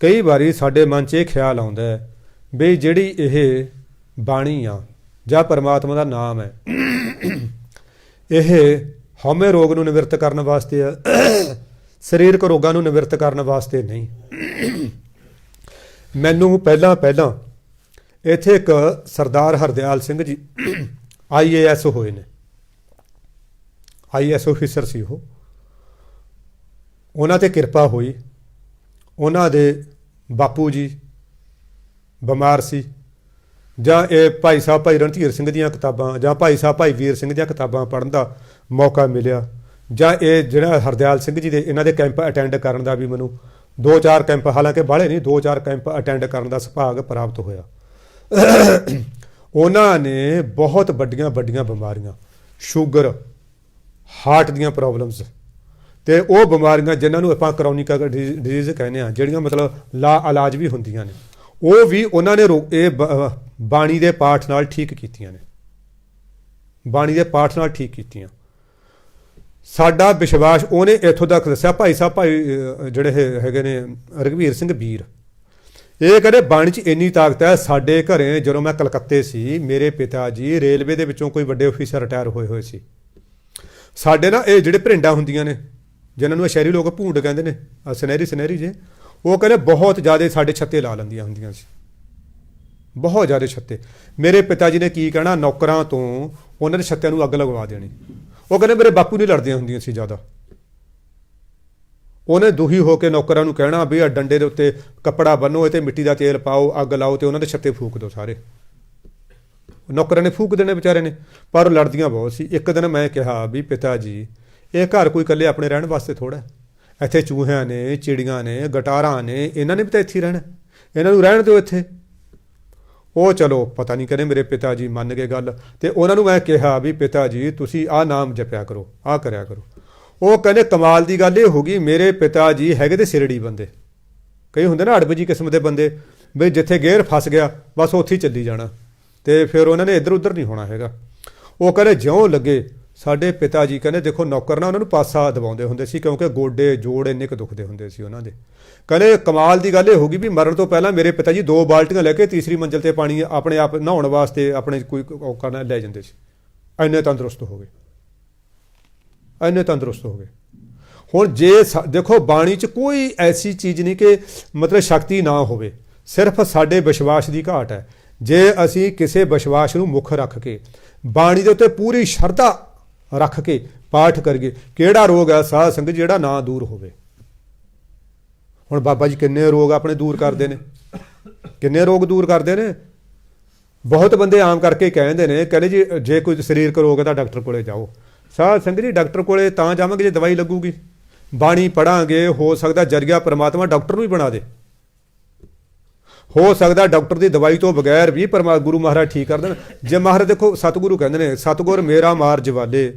A: ਕਈ ਵਾਰੀ ਸਾਡੇ ਮਨ 'ਚ ਇਹ ਖਿਆਲ ਆਉਂਦਾ ਹੈ ਵੀ ਜਿਹੜੀ ਇਹ ਬਾਣੀ ਆ ਜਾਂ ਪਰਮਾਤਮਾ ਦਾ ਨਾਮ ਹੈ, ਇਹ ਹਉਮੈ ਰੋਗ ਨੂੰ ਨਿਵਰਤ ਕਰਨ ਵਾਸਤੇ ਆ, ਸਰੀਰਕ ਰੋਗਾਂ ਨੂੰ ਨਿਵਰਤ ਕਰਨ ਵਾਸਤੇ ਨਹੀਂ। ਮੈਨੂੰ ਪਹਿਲਾਂ ਇੱਥੇ ਇੱਕ ਸਰਦਾਰ ਹਰਦਿਆਲ ਸਿੰਘ ਜੀ IAS ਹੋਏ ਨੇ, IAS ਆਫਿਸਰ ਸੀ ਉਹ। ਉਹਨਾਂ 'ਤੇ ਕਿਰਪਾ ਹੋਈ, ਉਹਨਾਂ ਦੇ ਬਾਪੂ ਜੀ ਬਿਮਾਰ ਸੀ, ਜਾਂ ਇਹ ਭਾਈ ਸਾਹਿਬ ਭਾਈ ਰਣਧੀਰ ਸਿੰਘ ਦੀਆਂ ਕਿਤਾਬਾਂ ਜਾਂ ਭਾਈ ਸਾਹਿਬ ਭਾਈ ਵੀਰ ਸਿੰਘ ਦੀਆਂ ਕਿਤਾਬਾਂ ਪੜ੍ਹਨ ਦਾ ਮੌਕਾ ਮਿਲਿਆ, ਜਾਂ ਇਹ ਜਿਹੜਾ ਹਰਦਿਆਲ ਸਿੰਘ ਜੀ ਦੇ ਇਹਨਾਂ ਦੇ ਕੈਂਪ ਅਟੈਂਡ ਕਰਨ ਦਾ ਵੀ ਮੈਨੂੰ 2-4 ਕੈਂਪ, ਹਾਲਾਂਕਿ ਬਾਹਲੇ ਨਹੀਂ, 2-4 ਕੈਂਪ ਅਟੈਂਡ ਕਰਨ ਦਾ ਸੁਭਾਗ ਪ੍ਰਾਪਤ ਹੋਇਆ। ਉਹਨਾਂ ਨੇ ਬਹੁਤ ਵੱਡੀਆਂ ਬਿਮਾਰੀਆਂ, ਸ਼ੂਗਰ, ਹਾਰਟ ਦੀਆਂ ਪ੍ਰੋਬਲਮਸ, ਅਤੇ ਉਹ ਬਿਮਾਰੀਆਂ ਜਿਨ੍ਹਾਂ ਨੂੰ ਆਪਾਂ ਕਰੋਨਿਕ ਡਿਜ਼ੀਜ਼ ਕਹਿੰਦੇ ਹਾਂ, ਜਿਹੜੀਆਂ ਮਤਲਬ ਲਾ ਇਲਾਜ ਵੀ ਹੁੰਦੀਆਂ ਨੇ, ਉਹ ਵੀ ਉਹਨਾਂ ਨੇ ਇਹ ਬਾਣੀ ਦੇ ਪਾਠ ਨਾਲ ਠੀਕ ਕੀਤੀਆਂ ਨੇ, ਬਾਣੀ ਦੇ ਪਾਠ ਨਾਲ ਠੀਕ ਕੀਤੀਆਂ। ਸਾਡਾ ਵਿਸ਼ਵਾਸ ਉਹਨੇ ਇੱਥੋਂ ਤੱਕ ਦੱਸਿਆ, ਭਾਈ ਸਾਹਿਬ ਭਾਈ ਜਿਹੜੇ ਹੈਗੇ ਨੇ ਰਘਵੀਰ ਸਿੰਘ ਵੀਰ, ਇਹ ਕਹਿੰਦੇ ਬਾਣੀ 'ਚ ਇੰਨੀ ਤਾਕਤ ਹੈ। ਸਾਡੇ ਘਰੇ ਜਦੋਂ ਮੈਂ ਕਲਕੱਤੇ ਸੀ, ਮੇਰੇ ਪਿਤਾ ਜੀ ਰੇਲਵੇ ਦੇ ਵਿੱਚੋਂ ਕੋਈ ਵੱਡੇ ਅਫੀਸਰ ਰਿਟਾਇਰ ਹੋਏ ਸੀ। ਸਾਡੇ ਨਾ ਇਹ ਜਿਹੜੇ ਭਰਿੰਡਾਂ ਹੁੰਦੀਆਂ ਨੇ, ਜਿਨ੍ਹਾਂ ਨੂੰ ਸ਼ਹਿਰੀ ਲੋਕ ਭੂੰਡ ਕਹਿੰਦੇ ਨੇ, ਸੁਨਹਿਰੀ ਜੇ, ਉਹ ਕਹਿੰਦੇ ਬਹੁਤ ਜ਼ਿਆਦਾ ਸਾਡੇ ਛੱਤੇ ਲਾ ਲੈਂਦੀਆਂ ਹੁੰਦੀਆਂ ਸੀ, ਬਹੁਤ ਜ਼ਿਆਦਾ ਛੱਤੇ। ਮੇਰੇ ਪਿਤਾ ਜੀ ਨੇ ਕੀ ਕਹਿਣਾ, ਨੌਕਰਾਂ ਤੋਂ ਉਹਨਾਂ ਦੇ ਛੱਤਿਆਂ ਨੂੰ ਅੱਗ ਲਗਵਾ ਦੇਣੀ। ਉਹ ਕਹਿੰਦੇ ਮੇਰੇ ਬਾਪੂ ਨਹੀਂ ਲੜਦੀਆਂ ਹੁੰਦੀਆਂ ਸੀ ਜ਼ਿਆਦਾ, ਉਹਨੇ ਦੁਖੀ ਹੋ ਕੇ ਨੌਕਰਾਂ ਨੂੰ ਕਹਿਣਾ ਵੀ ਆ ਡੰਡੇ ਦੇ ਉੱਤੇ ਕੱਪੜਾ ਬੰਨੋ, ਇਹ 'ਤੇ ਮਿੱਟੀ ਦਾ ਤੇਲ ਪਾਓ, ਅੱਗ ਲਾਓ ਅਤੇ ਉਹਨਾਂ ਦੇ ਛੱਤੇ ਫੂਕ ਦਿਓ ਸਾਰੇ। ਨੌਕਰਾਂ ਨੇ ਫੂਕ ਦੇਣੇ ਵਿਚਾਰੇ ਨੇ, ਪਰ ਲੜਦੀਆਂ ਬਹੁਤ ਸੀ। ਇੱਕ ਦਿਨ ਮੈਂ ਕਿਹਾ ਵੀ ਪਿਤਾ ਜੀ ਇਹ ਘਰ ਕੋਈ ਇਕੱਲੇ ਆਪਣੇ ਰਹਿਣ ਵਾਸਤੇ ਥੋੜ੍ਹਾ, ਇੱਥੇ ਚੂਹਿਆਂ ਨੇ, ਚਿੜੀਆਂ ਨੇ, ਗਟਾਰਾਂ ਨੇ, ਇਹਨਾਂ ਨੇ ਵੀ ਤਾਂ ਇੱਥੇ ਹੀ ਰਹਿਣਾ, ਇਹਨਾਂ ਨੂੰ ਰਹਿਣ ਦਿਓ ਇੱਥੇ। ਉਹ ਚਲੋ ਪਤਾ ਨਹੀਂ ਕਹਿੰਦੇ ਮੇਰੇ ਪਿਤਾ ਜੀ ਮੰਨ ਗਏ ਗੱਲ, ਅਤੇ ਉਹਨਾਂ ਨੂੰ ਮੈਂ ਕਿਹਾ ਵੀ ਪਿਤਾ ਜੀ ਤੁਸੀਂ ਆਹ ਨਾਮ ਜਪਿਆ ਕਰੋ, ਆਹ ਕਰਿਆ ਕਰੋ। ਉਹ ਕਹਿੰਦੇ ਕਮਾਲ ਦੀ ਗੱਲ ਇਹ ਹੋ ਗਈ, ਮੇਰੇ ਪਿਤਾ ਜੀ ਹੈਗੇ ਤੇ ਸਿਰੜੀ ਬੰਦੇ, ਕਈ ਹੁੰਦੇ ਨਾ ਅੜਬਜੀ ਕਿਸਮ ਦੇ ਬੰਦੇ, ਵੀ ਜਿੱਥੇ ਗੇਅਰ ਫਸ ਗਿਆ ਬਸ ਉੱਥੇ ਹੀ ਚੱਲੀ ਜਾਣਾ, ਅਤੇ ਫਿਰ ਉਹਨਾਂ ਨੇ ਇੱਧਰ ਉੱਧਰ ਨਹੀਂ ਹੋਣਾ ਹੈਗਾ। ਉਹ ਕਹਿੰਦੇ ਜਿਉਂ ਲੱਗੇ ਸਾਡੇ ਪਿਤਾ ਜੀ ਕਹਿੰਦੇ ਦੇਖੋ ਨੌਕਰ ਨਾ ਉਹਨਾਂ ਨੂੰ ਪਾਸਾ ਦਬਾਉਂਦੇ ਹੁੰਦੇ ਸੀ, ਕਿਉਂਕਿ ਗੋਡੇ ਜੋੜ ਇੰਨੇ ਕੁ ਦੁਖਦੇ ਹੁੰਦੇ ਸੀ ਉਹਨਾਂ ਦੇ। ਕਹਿੰਦੇ ਕਮਾਲ ਦੀ ਗੱਲ ਇਹ ਹੋ ਗਈ ਵੀ ਮਰਨ ਤੋਂ ਪਹਿਲਾਂ ਮੇਰੇ ਪਿਤਾ ਜੀ 2 ਬਾਲਟੀਆਂ ਲੈ ਕੇ ਤੀਸਰੀ ਮੰਜ਼ਿਲ 'ਤੇ ਪਾਣੀ ਆਪਣੇ ਆਪ ਨਹਾਉਣ ਵਾਸਤੇ ਆਪਣੇ ਕੋਈ ਔਕਾ ਨਾਲ ਲੈ ਜਾਂਦੇ ਸੀ, ਇੰਨੇ ਤੰਦਰੁਸਤ ਹੋ ਗਏ, ਇੰਨੇ ਤੰਦਰੁਸਤ ਹੋ ਗਏ। ਹੁਣ ਜੇ ਦੇਖੋ ਬਾਣੀ 'ਚ ਕੋਈ ਐਸੀ ਚੀਜ਼ ਨਹੀਂ ਕਿ ਮਤਲਬ ਸ਼ਕਤੀ ਨਾ ਹੋਵੇ, ਸਿਰਫ ਸਾਡੇ ਵਿਸ਼ਵਾਸ ਦੀ ਘਾਟ ਹੈ। ਜੇ ਅਸੀਂ ਕਿਸੇ ਵਿਸ਼ਵਾਸ ਨੂੰ ਮੁੱਖ ਰੱਖ ਕੇ ਬਾਣੀ ਦੇ ਉੱਤੇ ਪੂਰੀ ਸ਼ਰਧਾ ਰੱਖ ਕੇ ਪਾਠ ਕਰੀਏ, ਕਿਹੜਾ ਰੋਗ ਹੈ ਸਾਧ ਸੰਗਤ ਜਿਹੜਾ ਨਾ ਦੂਰ ਹੋਵੇ। ਹੁਣ ਬਾਬਾ ਜੀ ਕਿੰਨੇ ਰੋਗ ਆਪਣੇ ਦੂਰ ਕਰਦੇ ਨੇ, ਕਿੰਨੇ ਰੋਗ ਦੂਰ ਕਰਦੇ ਨੇ। ਬਹੁਤ ਬੰਦੇ ਆਮ ਕਰਕੇ ਕਹਿੰਦੇ ਨੇ, ਕਹਿੰਦੇ ਜੀ ਜੇ ਕੋਈ ਸਰੀਰਕ ਰੋਗ ਹੈ ਤਾਂ ਡਾਕਟਰ ਕੋਲੇ ਜਾਓ। ਸਾਧ ਸੰਗਤ ਜੀ ਡਾਕਟਰ ਕੋਲੇ ਤਾਂ ਜਾਵਾਂਗੇ ਜੇ ਦਵਾਈ ਲੱਗੂਗੀ, ਬਾਣੀ ਪੜ੍ਹਾਂਗੇ, ਹੋ ਸਕਦਾ ਜਰੀਆ ਪਰਮਾਤਮਾ ਡਾਕਟਰ ਨੂੰ ਹੀ ਬਣਾ ਦੇ, ਹੋ ਸਕਦਾ ਡਾਕਟਰ ਦੀ ਦਵਾਈ ਤੋਂ ਬਗੈਰ ਵੀ ਗੁਰੂ ਮਹਾਰਾਜ ਠੀਕ ਕਰ ਦੇਣ। ਜੇ ਮਹਾਰਾਜ ਦੇਖੋ ਸਤਿਗੁਰੂ ਕਹਿੰਦੇ ਨੇ ਸਤਿਗੁਰ ਮੇਰਾ ਮਾਰ ਜਵਾਲੇ,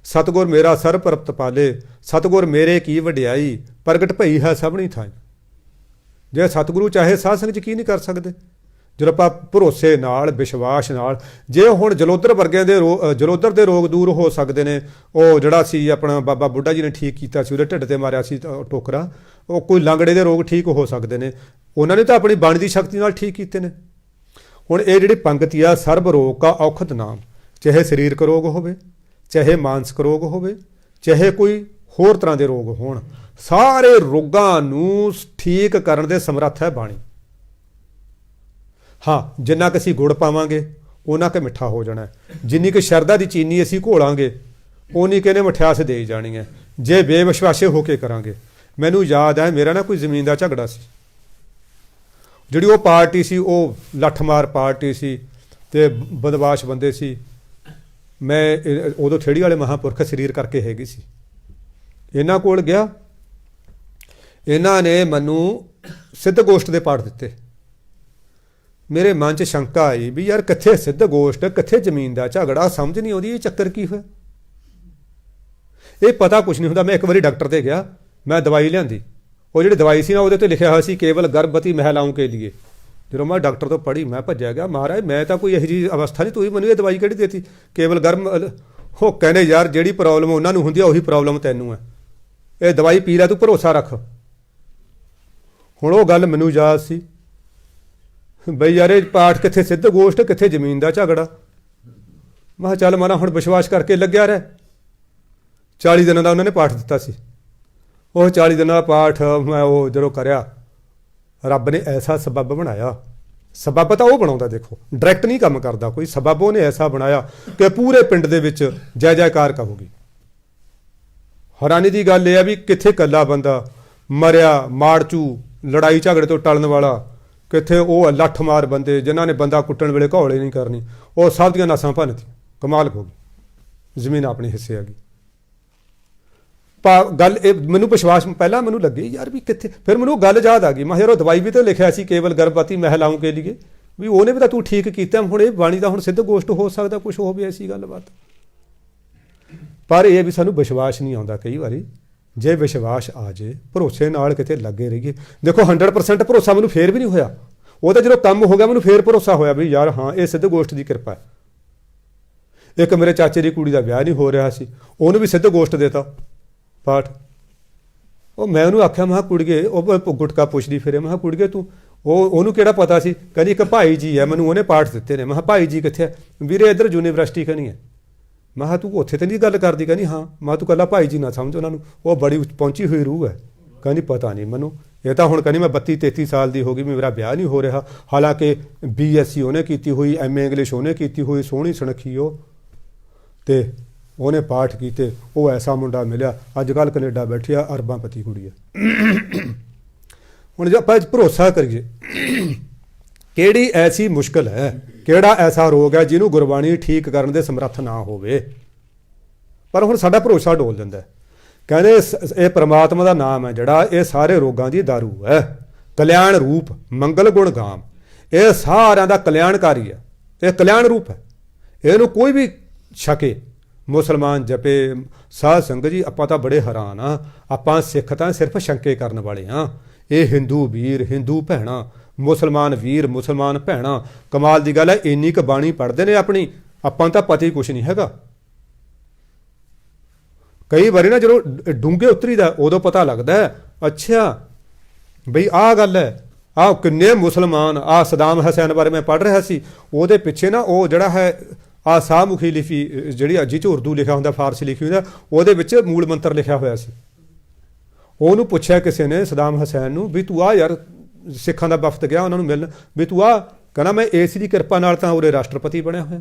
A: ਸਤਿਗੁਰ ਮੇਰਾ ਸਰ ਪਰਪਤ ਪਾਲੇ, ਸਤਿਗੁਰ ਮੇਰੇ ਕੀ ਵਡਿਆਈ, ਪ੍ਰਗਟ ਭਈ ਹੈ ਸਭਨੀ ਥਾਈ। ਜੇ ਸਤਿਗੁਰੂ ਚਾਹੇ ਸਾਧ ਸੰਗਤ ਕੀ ਨਹੀਂ ਕਰ ਸਕਦੇ, ਜਦੋਂ ਆਪਾਂ ਭਰੋਸੇ ਨਾਲ ਵਿਸ਼ਵਾਸ ਨਾਲ। ਜੇ ਹੁਣ ਜਲੋਧਰ ਵਰਗਿਆਂ ਦੇ ਜਲੋਧਰ ਦੇ ਰੋਗ ਦੂਰ ਹੋ ਸਕਦੇ ਨੇ, ਉਹ ਜਿਹੜਾ ਸੀ ਆਪਣਾ ਬਾਬਾ ਬੁੱਢਾ ਜੀ ਨੇ ਠੀਕ ਕੀਤਾ ਸੀ, ਉਹਦੇ ਢਿੱਡ 'ਤੇ ਮਾਰਿਆ ਸੀ ਟੋਕਰਾ, ਉਹ ਕੋਈ ਲੰਗੜੇ ਦੇ ਰੋਗ ਠੀਕ ਹੋ ਸਕਦੇ ਨੇ, ਉਹਨਾਂ ਨੇ ਤਾਂ ਆਪਣੀ ਬਾਣੀ ਦੀ ਸ਼ਕਤੀ ਨਾਲ ਠੀਕ ਕੀਤੇ ਨੇ। ਹੁਣ ਇਹ ਜਿਹੜੀ ਪੰਗਤੀ ਆ ਸਰਬ ਰੋਗ ਕਾ ਔਖਦ ਨਾਮ, ਚਾਹੇ ਸਰੀਰਕ ਰੋਗ ਹੋਵੇ, ਚਾਹੇ ਮਾਨਸਿਕ ਰੋਗ ਹੋਵੇ, ਚਾਹੇ ਕੋਈ ਹੋਰ ਤਰ੍ਹਾਂ ਦੇ ਰੋਗ ਹੋਣ, ਸਾਰੇ ਰੋਗਾਂ ਨੂੰ ਠੀਕ ਕਰਨ ਦੇ ਸਮਰੱਥ ਹੈ ਬਾਣੀ। ਹਾਂ ਜਿੰਨਾ ਕੁ ਅਸੀਂ ਗੁੜ ਪਾਵਾਂਗੇ ਉਹਨਾਂ ਕੁ ਮਿੱਠਾ ਹੋ ਜਾਣਾ, ਜਿੰਨੀ ਕੁ ਸ਼ਰਧਾ ਦੀ ਚੀਨੀ ਅਸੀਂ ਘੋਲਾਂਗੇ ਉਨੀ ਕੁ ਇਹਨੇ ਮਠਿਆਸ ਦੇ ਜਾਣੀ ਹੈ, ਜੇ ਬੇਵਿਸ਼ਵਾਸੇ ਹੋ ਕੇ ਕਰਾਂਗੇ। ਮੈਨੂੰ ਯਾਦ ਹੈ ਮੇਰਾ ਨਾ ਕੋਈ ਜ਼ਮੀਨ ਦਾ ਝਗੜਾ ਸੀ, ਜਿਹੜੀ ਉਹ ਪਾਰਟੀ ਸੀ ਉਹ ਲੱਠਮਾਰ ਪਾਰਟੀ ਸੀ ਅਤੇ ਬਦਮਾਸ਼ ਬੰਦੇ ਸੀ। ਮੈਂ ਉਦੋਂ ਠੇੜੀ ਵਾਲੇ ਮਹਾਂਪੁਰਖ ਸਰੀਰ ਕਰਕੇ ਹੈਗੀ ਸੀ, ਇਹਨਾਂ ਕੋਲ ਗਿਆ, ਇਹਨਾਂ ਨੇ ਮੈਨੂੰ ਸਿੱਧ ਗੋਸ਼ਟ ਦੇ ਪਾਠ ਦਿੱਤੇ। ਮੇਰੇ ਮਨ 'ਚ ਸ਼ੰਕਾ ਆਈ ਵੀ ਯਾਰ ਕਿੱਥੇ ਸਿੱਧ ਗੋਸ਼ਟ, ਕਿੱਥੇ ਜ਼ਮੀਨ ਦਾ ਝਗੜਾ, ਸਮਝ ਨਹੀਂ ਆਉਂਦੀ ਇਹ ਚੱਕਰ ਕੀ ਹੋਇਆ, ਇਹ ਪਤਾ ਕੁਛ ਨਹੀਂ ਹੁੰਦਾ। ਮੈਂ ਇੱਕ ਵਾਰੀ ਡਾਕਟਰ 'ਤੇ ਗਿਆ, ਮੈਂ ਦਵਾਈ ਲਿਆਂਦੀ, ਉਹ ਜਿਹੜੀ ਦਵਾਈ ਸੀ ਨਾ ਉਹਦੇ 'ਤੇ ਲਿਖਿਆ ਹੋਇਆ ਸੀ ਕੇਵਲ ਗਰਭਵਤੀ ਮਹਿਲਾओं ਕੇ लिए। ਜਦੋਂ ਮੈਂ ਡਾਕਟਰ ਤੋਂ ਪੜ੍ਹੀ ਮੈਂ ਭੱਜਿਆ ਗਿਆ, ਮਹਾਰਾਜ ਮੈਂ ਤਾਂ ਕੋਈ ਇਹੋ ਜਿਹੀ ਅਵਸਥਾ ਨਹੀਂ, ਤੂੰ ਹੀ ਮੈਨੂੰ ਇਹ ਦਵਾਈ ਕਿਹੜੀ ਦੇਤੀ ਕੇਵਲ ਗਰਭ। ਉਹ ਕਹਿੰਦੇ ਯਾਰ ਜਿਹੜੀ ਪ੍ਰੋਬਲਮ ਉਹਨਾਂ ਨੂੰ ਹੁੰਦੀ ਆ ਉਹੀ ਪ੍ਰੋਬਲਮ ਤੈਨੂੰ ਹੈ, ਇਹ ਦਵਾਈ ਪੀ ਲੈ, ਤੂੰ ਭਰੋਸਾ ਰੱਖ। ਹੁਣ ਉਹ ਗੱਲ ਮੈਨੂੰ ਯਾਦ ਸੀ ਬਈ ਯਾਰ ਇਹ ਪਾਠ ਕਿੱਥੇ ਸਿੱਧ ਗੋਸ਼ਟ, ਕਿੱਥੇ ਜ਼ਮੀਨ ਦਾ ਝਗੜਾ। ਮੈਂ ਕਿਹਾ ਚੱਲ ਮਾਰਾ ਹੁਣ ਵਿਸ਼ਵਾਸ ਕਰਕੇ ਲੱਗਿਆ ਰਹਿ। 40 ਦਿਨਾਂ ਦਾ ਉਹਨਾਂ ਨੇ ਪਾਠ ਦਿੱਤਾ ਸੀ, ਉਹ 40 ਦਿਨਾਂ ਦਾ ਪਾਠ ਮੈਂ ਉਹ ਜਦੋਂ ਕਰਿਆ, ਰੱਬ ਨੇ ਐਸਾ ਸਬੱਬ ਬਣਾਇਆ। ਸਬੱਬ ਤਾਂ ਉਹ ਬਣਾਉਂਦਾ ਦੇਖੋ, ਡਾਇਰੈਕਟ ਨਹੀਂ ਕੰਮ ਕਰਦਾ ਕੋਈ, ਸਬੱਬ ਉਹਨੇ ਐਸਾ ਬਣਾਇਆ ਕਿ ਪੂਰੇ ਪਿੰਡ ਦੇ ਵਿੱਚ ਜੈ ਜੈਕਾਰ ਕਹੂਗੀ। ਹੈਰਾਨੀ ਦੀ ਗੱਲ ਇਹ ਆ ਵੀ ਕਿੱਥੇ ਇਕੱਲਾ ਬੰਦਾ ਮਰਿਆ, ਮਾੜਚੂ ਲੜਾਈ ਝਗੜੇ ਤੋਂ ਟਲਣ ਵਾਲਾ, ਕਿੱਥੇ ਉਹ ਲੱਠਮਾਰ ਬੰਦੇ ਜਿਨ੍ਹਾਂ ਨੇ ਬੰਦਾ ਕੁੱਟਣ ਵੇਲੇ ਘੌਲੇ ਨਹੀਂ ਕਰਨੀ, ਉਹ ਸਭ ਦੀਆਂ ਨਸਾਂ ਭੰਨਤੀਆਂ, ਕਮਾਲ ਹੋ ਗਈ। ਜ਼ਮੀਨ ਆਪਣੇ ਹਿੱਸੇ ਆ ਗਈ। ਗੱਲ ਇਹ ਮੈਨੂੰ ਵਿਸ਼ਵਾਸ ਪਹਿਲਾਂ ਮੈਨੂੰ ਲੱਗੇ ਯਾਰ ਵੀ ਕਿੱਥੇ, ਫਿਰ ਮੈਨੂੰ ਗੱਲ ਯਾਦ ਆ ਗਈ। ਮੈਂ ਯਾਰ ਉਹ ਦਵਾਈ ਵੀ ਤਾਂ ਲਿਖਿਆ ਸੀ ਕੇਵਲ ਗਰਭਵਤੀ ਮਹਿਲਾओं ਕੇ लिए, ਵੀ ਉਹਨੇ ਵੀ ਤਾਂ ਤੂੰ ਠੀਕ ਕੀਤਾ। ਹੁਣ ਇਹ ਬਾਣੀ ਦਾ ਹੁਣ ਸਿੱਧ ਗੋਸ਼ਟ ਹੋ ਸਕਦਾ ਕੁਛ ਹੋਵੇ ਐਸੀ ਗੱਲਬਾਤ, ਪਰ ਇਹ ਵੀ ਸਾਨੂੰ ਵਿਸ਼ਵਾਸ ਨਹੀਂ ਆਉਂਦਾ ਕਈ ਵਾਰੀ। ਜੇ ਵਿਸ਼ਵਾਸ ਆ ਜੇ, ਭਰੋਸੇ ਨਾਲ ਕਿਤੇ ਲੱਗੇ ਰਹੀਏ। ਦੇਖੋ 100% ਭਰੋਸਾ ਮੈਨੂੰ ਫੇਰ ਵੀ ਨਹੀਂ ਹੋਇਆ, ਉਹ ਤਾਂ ਜਦੋਂ ਕੰਮ ਹੋ ਗਿਆ ਮੈਨੂੰ ਫੇਰ ਭਰੋਸਾ ਹੋਇਆ ਵੀ ਯਾਰ ਹਾਂ ਇਹ ਸਿੱਧ ਗੋਸ਼ਟ ਦੀ ਕਿਰਪਾ ਹੈ। ਇੱਕ ਮੇਰੇ ਚਾਚੇ ਦੀ ਕੁੜੀ ਦਾ ਵਿਆਹ ਨਹੀਂ ਹੋ ਰਿਹਾ ਸੀ, ਉਹਨੂੰ ਵੀ ਸਿੱਧ ਗੋਸ਼ਟ ਦੇਤਾ ਪਾਠ। ਉਹ ਮੈਂ ਉਹਨੂੰ ਆਖਿਆ, ਮੈਂ ਕਿਹਾ ਕੁੜੀਏ, ਉਹ ਗੁਟਕਾ ਪੁੱਛਦੀ ਫਿਰੇ, ਮੈਂ ਕਿਹਾ ਕੁੜੀਏ ਤੂੰ, ਉਹਨੂੰ ਕਿਹੜਾ ਪਤਾ ਸੀ, ਕਹਿੰਦੀ ਇੱਕ ਭਾਈ ਜੀ ਹੈ ਮੈਨੂੰ ਉਹਨੇ ਪਾਠ ਦਿੱਤੇ ਨੇ। ਮੈਂ ਕਿਹਾ ਭਾਈ ਜੀ ਕਿੱਥੇ ਹੈ, ਵੀਰੇ ਇੱਧਰ ਯੂਨੀਵਰਸਿਟੀ ਕਹਿੰਦੀ ਹੈ। ਮੈਂ ਕਿਹਾ ਤੂੰ ਉੱਥੇ ਤਾਂ ਨਹੀਂ ਗੱਲ ਕਰਦੀ, ਕਹਿੰਦੀ ਹਾਂ। ਮੈਂ ਤੂੰ ਇਕੱਲਾ ਭਾਈ ਜੀ ਨਾ ਸਮਝ ਉਹਨਾਂ ਨੂੰ, ਉਹ ਬੜੀ ਪਹੁੰਚੀ ਹੋਈ ਰੂਹ ਹੈ। ਕਹਿੰਦੀ ਪਤਾ ਨਹੀਂ ਮੈਨੂੰ, ਇਹ ਤਾਂ ਹੁਣ ਕਹਿੰਦੀ ਮੈਂ 32-33 ਸਾਲ ਦੀ ਹੋ ਗਈ, ਮੇਰਾ ਵਿਆਹ ਨਹੀਂ ਹੋ ਰਿਹਾ। ਹਾਲਾਂਕਿ BSc ਉਹਨੇ ਕੀਤੀ ਹੋਈ, MA ਇੰਗਲਿਸ਼ ਉਹਨੇ ਕੀਤੀ ਹੋਈ, ਸੋਹਣੀ ਸੁਣਖੀ ਉਹ, ਅਤੇ ਉਹਨੇ ਪਾਠ ਕੀਤੇ। ਉਹ ਐਸਾ ਮੁੰਡਾ ਮਿਲਿਆ, ਅੱਜ ਕੱਲ੍ਹ ਕੈਨੇਡਾ ਬੈਠੀ ਆ, ਅਰਬਾਂ ਪਤੀ ਕੁੜੀ ਹੈ। ਹੁਣ ਜੇ ਆਪਾਂ ਭਰੋਸਾ ਕਰੀਏ, ਕਿਹੜੀ ਐਸੀ ਮੁਸ਼ਕਿਲ ਹੈ, ਕਿਹੜਾ ਐਸਾ ਰੋਗ ਹੈ ਜਿਹਨੂੰ ਗੁਰਬਾਣੀ ਠੀਕ ਕਰਨ ਦੇ ਸਮਰੱਥ ਨਾ ਹੋਵੇ। ਪਰ ਹੁਣ ਸਾਡਾ ਭਰੋਸਾ ਡੋਲ ਦਿੰਦਾ। ਕਹਿੰਦੇ ਇਹ ਪ੍ਰਮਾਤਮਾ ਦਾ ਨਾਮ ਹੈ ਜਿਹੜਾ, ਇਹ ਸਾਰੇ ਰੋਗਾਂ ਦੀ ਦਾਰੂ ਹੈ। ਕਲਿਆਣ ਰੂਪ ਮੰਗਲ ਗੁਣ ਗਾਮ, ਇਹ ਸਾਰਿਆਂ ਦਾ ਕਲਿਆਣਕਾਰੀ ਹੈ, ਇਹ ਕਲਿਆਣ ਰੂਪ ਹੈ। ਇਹਨੂੰ ਕੋਈ ਵੀ ਛਕੇ, ਮੁਸਲਮਾਨ ਜਪੇ। ਸਾਧ ਸੰਗਤ ਜੀ ਆਪਾਂ ਤਾਂ ਬੜੇ ਹੈਰਾਨ ਆ, ਆਪਾਂ ਸਿੱਖ ਤਾਂ ਸਿਰਫ ਸ਼ੰਕੇ ਕਰਨ ਵਾਲੇ ਹਾਂ। ਇਹ ਹਿੰਦੂ ਵੀਰ, ਹਿੰਦੂ ਭੈਣਾਂ, ਮੁਸਲਮਾਨ ਵੀਰ, ਮੁਸਲਮਾਨ ਭੈਣਾਂ, ਕਮਾਲ ਦੀ ਗੱਲ ਹੈ ਇੰਨੀ ਕੁ ਬਾਣੀ ਪੜ੍ਹਦੇ ਨੇ ਆਪਣੀ, ਆਪਾਂ ਨੂੰ ਤਾਂ ਪਤਾ ਹੀ ਕੁਛ ਨਹੀਂ ਹੈਗਾ। ਕਈ ਵਾਰੀ ਨਾ ਜਦੋਂ ਡੂੰਘੇ ਉਤਰੀਦਾ ਉਦੋਂ ਪਤਾ ਲੱਗਦਾ ਹੈ, ਅੱਛਾ ਬਈ ਆਹ ਗੱਲ ਹੈ। ਆਹ ਕਿੰਨੇ ਮੁਸਲਮਾਨ, ਆਹ ਸਦਾਮ ਹੁਸੈਨ ਬਾਰੇ ਮੈਂ ਪੜ੍ਹ ਰਿਹਾ ਸੀ, ਉਹਦੇ ਪਿੱਛੇ ਨਾ ਉਹ ਜਿਹੜਾ ਹੈ ਆਹ ਸਾਹਮੁਖੀ ਲਿਪੀ ਜਿਹੜੀ ਜਿਹ 'ਚ ਉਰਦੂ ਲਿਖਿਆ ਹੁੰਦਾ, ਫਾਰਸੀ ਲਿਖੀ ਹੁੰਦਾ, ਉਹਦੇ ਵਿੱਚ ਮੂਲ ਮੰਤਰ ਲਿਖਿਆ ਹੋਇਆ ਸੀ। ਉਹਨੂੰ ਪੁੱਛਿਆ ਕਿਸੇ ਨੇ ਸਦਾਮ ਹੁਸੈਨ ਨੂੰ ਵੀ ਤੂੰ ਆ ਯਾਰ, ਸਿੱਖਾਂ ਦਾ ਵਫਦ ਗਿਆ ਉਹਨਾਂ ਨੂੰ ਮਿਲਣ, ਵੀ ਤੂੰ ਆ, ਕਹਿੰਦਾ ਮੈਂ ਇਸ ਦੀ ਕਿਰਪਾ ਨਾਲ ਤਾਂ ਉਹਦੇ ਰਾਸ਼ਟਰਪਤੀ ਬਣਿਆ ਹੋਇਆ।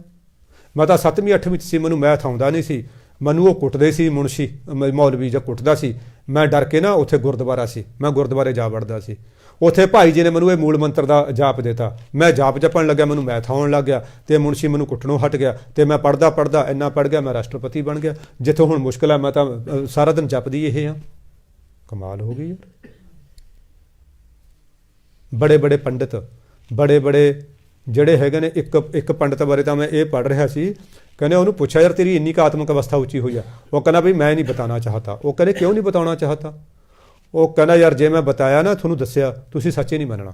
A: ਮੈਂ ਤਾਂ 7ਵੀਂ 8ਵੀਂ 'ਚ ਸੀ, ਮੈਨੂੰ ਮੈਥ ਆਉਂਦਾ ਨਹੀਂ ਸੀ, ਮੈਨੂੰ ਉਹ ਕੁੱਟਦੇ ਸੀ, ਮੁਨਸ਼ੀ ਮੌਲਵੀ ਜਾਂ ਕੁੱਟਦਾ ਸੀ। ਮੈਂ ਡਰ ਕੇ ਨਾ, ਉੱਥੇ ਗੁਰਦੁਆਰਾ ਸੀ, ਮੈਂ ਗੁਰਦੁਆਰੇ ਜਾ ਵੜਦਾ ਸੀ। ਉੱਥੇ ਭਾਈ ਜੀ ਨੇ ਮੈਨੂੰ ਇਹ ਮੂਲ ਮੰਤਰ ਦਾ ਜਾਪ ਦਿੱਤਾ, ਮੈਂ ਜਾਪ ਜਪਣ ਲੱਗਿਆ, ਮੈਨੂੰ ਮੈਥ ਆਉਣ ਲੱਗ ਗਿਆ, ਅਤੇ ਮੁਨਸ਼ੀ ਮੈਨੂੰ ਕੁੱਟਣੋਂ ਹਟ ਗਿਆ, ਅਤੇ ਮੈਂ ਪੜ੍ਹਦਾ ਇੰਨਾ ਪੜ੍ਹ ਗਿਆ, ਮੈਂ ਰਾਸ਼ਟਰਪਤੀ ਬਣ ਗਿਆ। ਜਿੱਥੋਂ ਹੁਣ ਮੁਸ਼ਕਿਲ ਹੈ, ਮੈਂ ਤਾਂ ਸਾਰਾ ਦਿਨ ਜਪਦੀ ਇਹ ਹਾਂ। ਕਮਾਲ ਹੋ ਗਈ ਯਾਰ। ਬੜੇ ਬੜੇ ਪੰਡਿਤ, ਬੜੇ ਬੜੇ ਜਿਹੜੇ ਹੈਗੇ ਨੇ, ਇੱਕ ਪੰਡਿਤ ਬਾਰੇ ਤਾਂ ਮੈਂ ਇਹ ਪੜ੍ਹ ਰਿਹਾ ਸੀ, ਕਹਿੰਦੇ ਉਹਨੂੰ ਪੁੱਛਿਆ ਯਾਰ ਤੇਰੀ ਇੰਨੀ ਕੁ ਆਤਮਿਕ ਅਵਸਥਾ ਉੱਚੀ ਹੋਈ ਆ? ਉਹ ਕਹਿੰਦਾ ਵੀ ਮੈਂ ਨਹੀਂ ਬਤਾਉਣਾ ਚਾਹਤਾ। ਉਹ ਕਹਿੰਦੇ ਕਿਉਂ ਨਹੀਂ ਬਤਾਉਣਾ ਚਾਹਤਾ? ਉਹ ਕਹਿੰਦਾ ਯਾਰ ਜੇ ਮੈਂ ਬਤਾਇਆ ਨਾ, ਤੁਹਾਨੂੰ ਦੱਸਿਆ, ਤੁਸੀਂ ਸੱਚੇ ਨਹੀਂ ਮੰਨਣਾ।